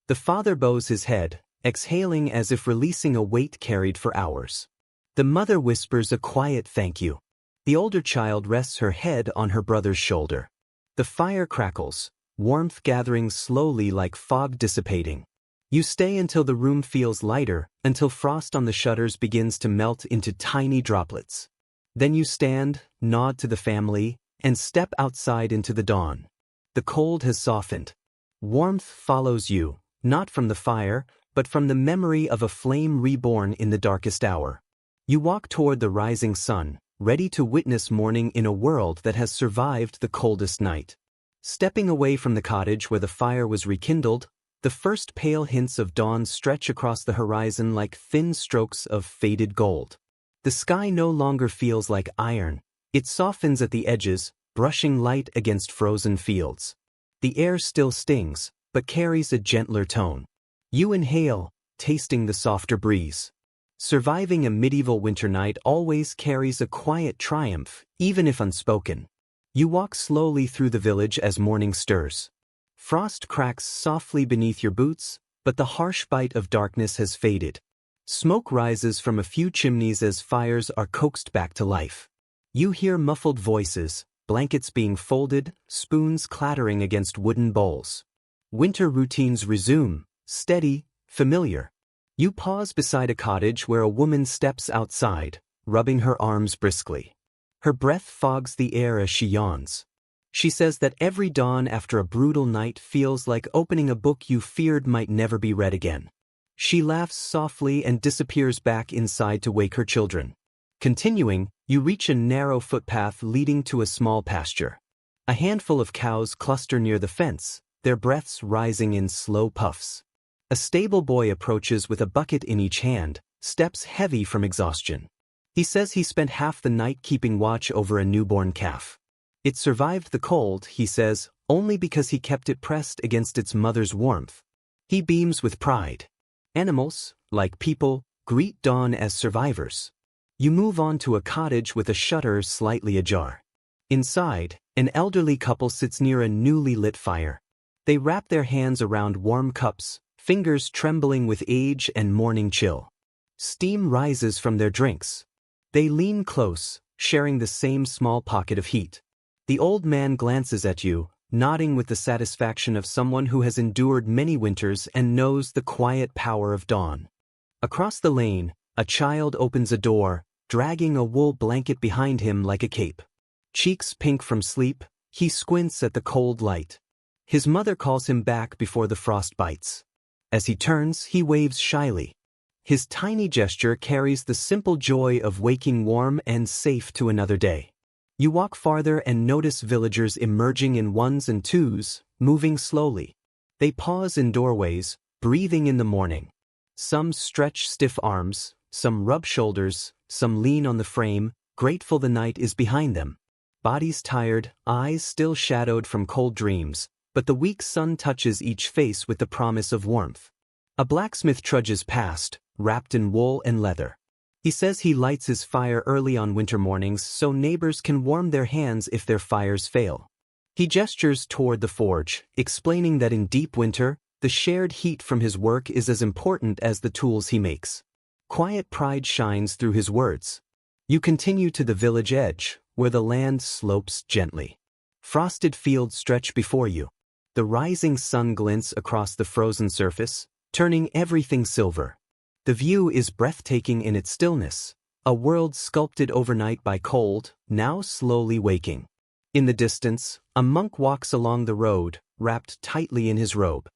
The father bows his head, exhaling as if releasing a weight carried for hours. The mother whispers a quiet thank you. The older child rests her head on her brother's shoulder. The fire crackles, warmth gathering slowly like fog dissipating. You stay until the room feels lighter, until frost on the shutters begins to melt into tiny droplets. Then you stand, nod to the family, and step outside into the dawn. The cold has softened. Warmth follows you, not from the fire, but from the memory of a flame reborn in the darkest hour. You walk toward the rising sun, ready to witness morning in a world that has survived the coldest night. Stepping away from the cottage where the fire was rekindled, the first pale hints of dawn stretch across the horizon like thin strokes of faded gold. The sky no longer feels like iron. It softens at the edges, brushing light against frozen fields. The air still stings, but carries a gentler tone. You inhale, tasting the softer breeze. Surviving a medieval winter night always carries a quiet triumph, even if unspoken. You walk slowly through the village as morning stirs. Frost cracks softly beneath your boots, but the harsh bite of darkness has faded. Smoke rises from a few chimneys as fires are coaxed back to life. You hear muffled voices, blankets being folded, spoons clattering against wooden bowls. Winter routines resume, steady, familiar. You pause beside a cottage where a woman steps outside, rubbing her arms briskly. Her breath fogs the air as she yawns. She says that every dawn after a brutal night feels like opening a book you feared might never be read again. She laughs softly and disappears back inside to wake her children. Continuing, you reach a narrow footpath leading to a small pasture. A handful of cows cluster near the fence, their breaths rising in slow puffs. A stable boy approaches with a bucket in each hand, steps heavy from exhaustion. He says he spent half the night keeping watch over a newborn calf. It survived the cold, he says, only because he kept it pressed against its mother's warmth. He beams with pride. Animals, like people, greet dawn as survivors. You move on to a cottage with a shutter slightly ajar. Inside, an elderly couple sits near a newly lit fire. They wrap their hands around warm cups, fingers trembling with age and morning chill. Steam rises from their drinks. They lean close, sharing the same small pocket of heat. The old man glances at you, nodding with the satisfaction of someone who has endured many winters and knows the quiet power of dawn. Across the lane, a child opens a door, dragging a wool blanket behind him like a cape. Cheeks pink from sleep, he squints at the cold light. His mother calls him back before the frost bites. As he turns, he waves shyly. His tiny gesture carries the simple joy of waking warm and safe to another day. You walk farther and notice villagers emerging in ones and twos, moving slowly. They pause in doorways, breathing in the morning. Some stretch stiff arms, some rub shoulders, some lean on the frame, grateful the night is behind them. Bodies tired, eyes still shadowed from cold dreams, but the weak sun touches each face with the promise of warmth. A blacksmith trudges past, wrapped in wool and leather. He says he lights his fire early on winter mornings so neighbors can warm their hands if their fires fail. He gestures toward the forge, explaining that in deep winter, the shared heat from his work is as important as the tools he makes. Quiet pride shines through his words. You continue to the village edge, where the land slopes gently. Frosted fields stretch before you. The rising sun glints across the frozen surface, turning everything silver. The view is breathtaking in its stillness, a world sculpted overnight by cold, now slowly waking. In the distance, a monk walks along the road, wrapped tightly in his robe.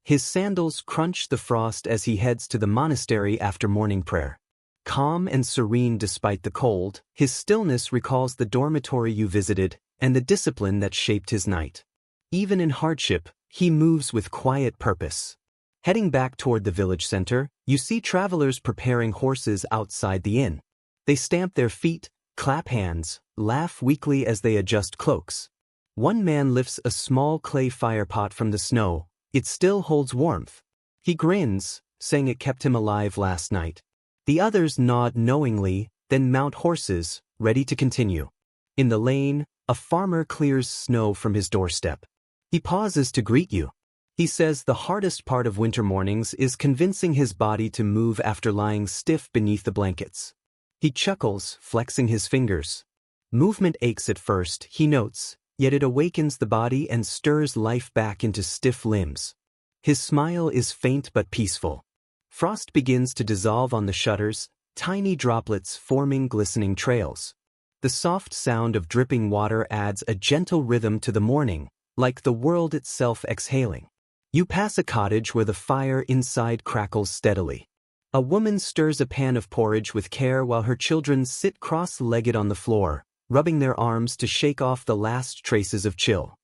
His sandals crunch the frost as he heads to the monastery after morning prayer. Calm and serene despite the cold, his stillness recalls the dormitory you visited and the discipline that shaped his night. Even in hardship, he moves with quiet purpose. Heading back toward the village center, you see travelers preparing horses outside the inn. They stamp their feet, clap hands, laugh weakly as they adjust cloaks. One man lifts a small clay fire pot from the snow. It still holds warmth. He grins, saying it kept him alive last night. The others nod knowingly, then mount horses, ready to continue. In the lane, a farmer clears snow from his doorstep. He pauses to greet you. He says the hardest part of winter mornings is convincing his body to move after lying stiff beneath the blankets. He chuckles, flexing his fingers. Movement aches at first, he notes, yet it awakens the body and stirs life back into stiff limbs. His smile is faint but peaceful. Frost begins to dissolve on the shutters, tiny droplets forming glistening trails. The soft sound of dripping water adds a gentle rhythm to the morning, like the world itself exhaling. You pass a cottage where the fire inside crackles steadily. A woman stirs a pan of porridge with care while her children sit cross-legged on the floor, rubbing their arms to shake off the last traces of chill.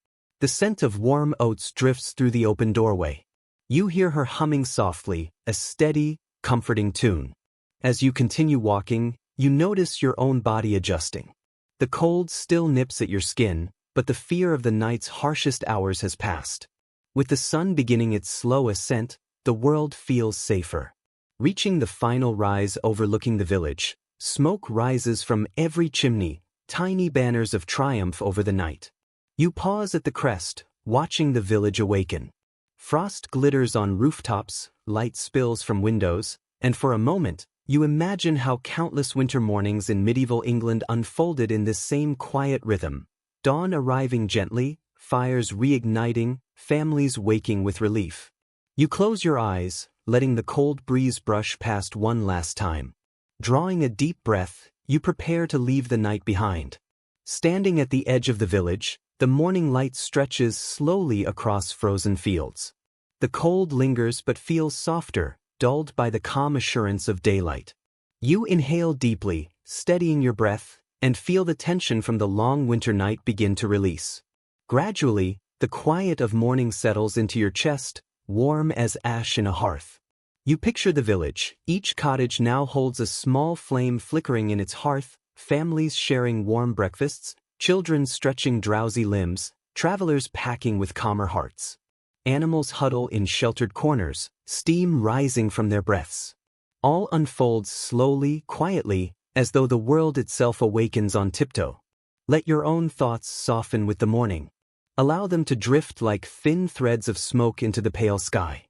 The scent of warm oats drifts through the open doorway. You hear her humming softly, a steady, comforting tune. As you continue walking, you notice your own body adjusting. The cold still nips at your skin, but the fear of the night's harshest hours has passed. With the sun beginning its slow ascent, the world feels safer. Reaching the final rise overlooking the village, smoke rises from every chimney, tiny banners of triumph over the night. You pause at the crest, watching the village awaken. Frost glitters on rooftops, light spills from windows, and for a moment, you imagine how countless winter mornings in medieval England unfolded in this same quiet rhythm. Dawn arriving gently, fires reigniting, families waking with relief. You close your eyes, letting the cold breeze brush past one last time. Drawing a deep breath, you prepare to leave the night behind. Standing at the edge of the village, the morning light stretches slowly across frozen fields. The cold lingers but feels softer, dulled by the calm assurance of daylight. You inhale deeply, steadying your breath, and feel the tension from the long winter night begin to release. Gradually, the quiet of morning settles into your chest, warm as ash in a hearth. You picture the village. Each cottage now holds a small flame flickering in its hearth, families sharing warm breakfasts, children stretching drowsy limbs, travelers packing with calmer hearts. Animals huddle in sheltered corners, steam rising from their breaths. All unfolds slowly, quietly, as though the world itself awakens on tiptoe. Let your own thoughts soften with the morning. Allow them to drift like thin threads of smoke into the pale sky.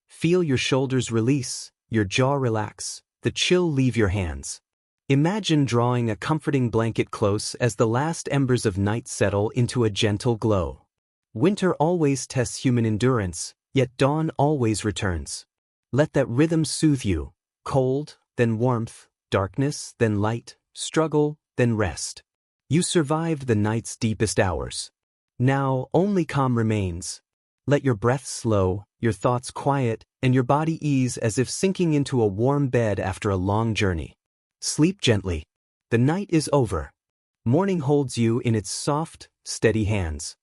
Feel your shoulders release, your jaw relax, the chill leave your hands. Imagine drawing a comforting blanket close as the last embers of night settle into a gentle glow. Winter always tests human endurance, yet dawn always returns. Let that rhythm soothe you. Cold, then warmth, darkness, then light, struggle, then rest. You survived the night's deepest hours. Now only calm remains. Let your breath slow, your thoughts quiet, and your body ease as if sinking into a warm bed after a long journey. Sleep gently. The night is over. Morning holds you in its soft, steady hands.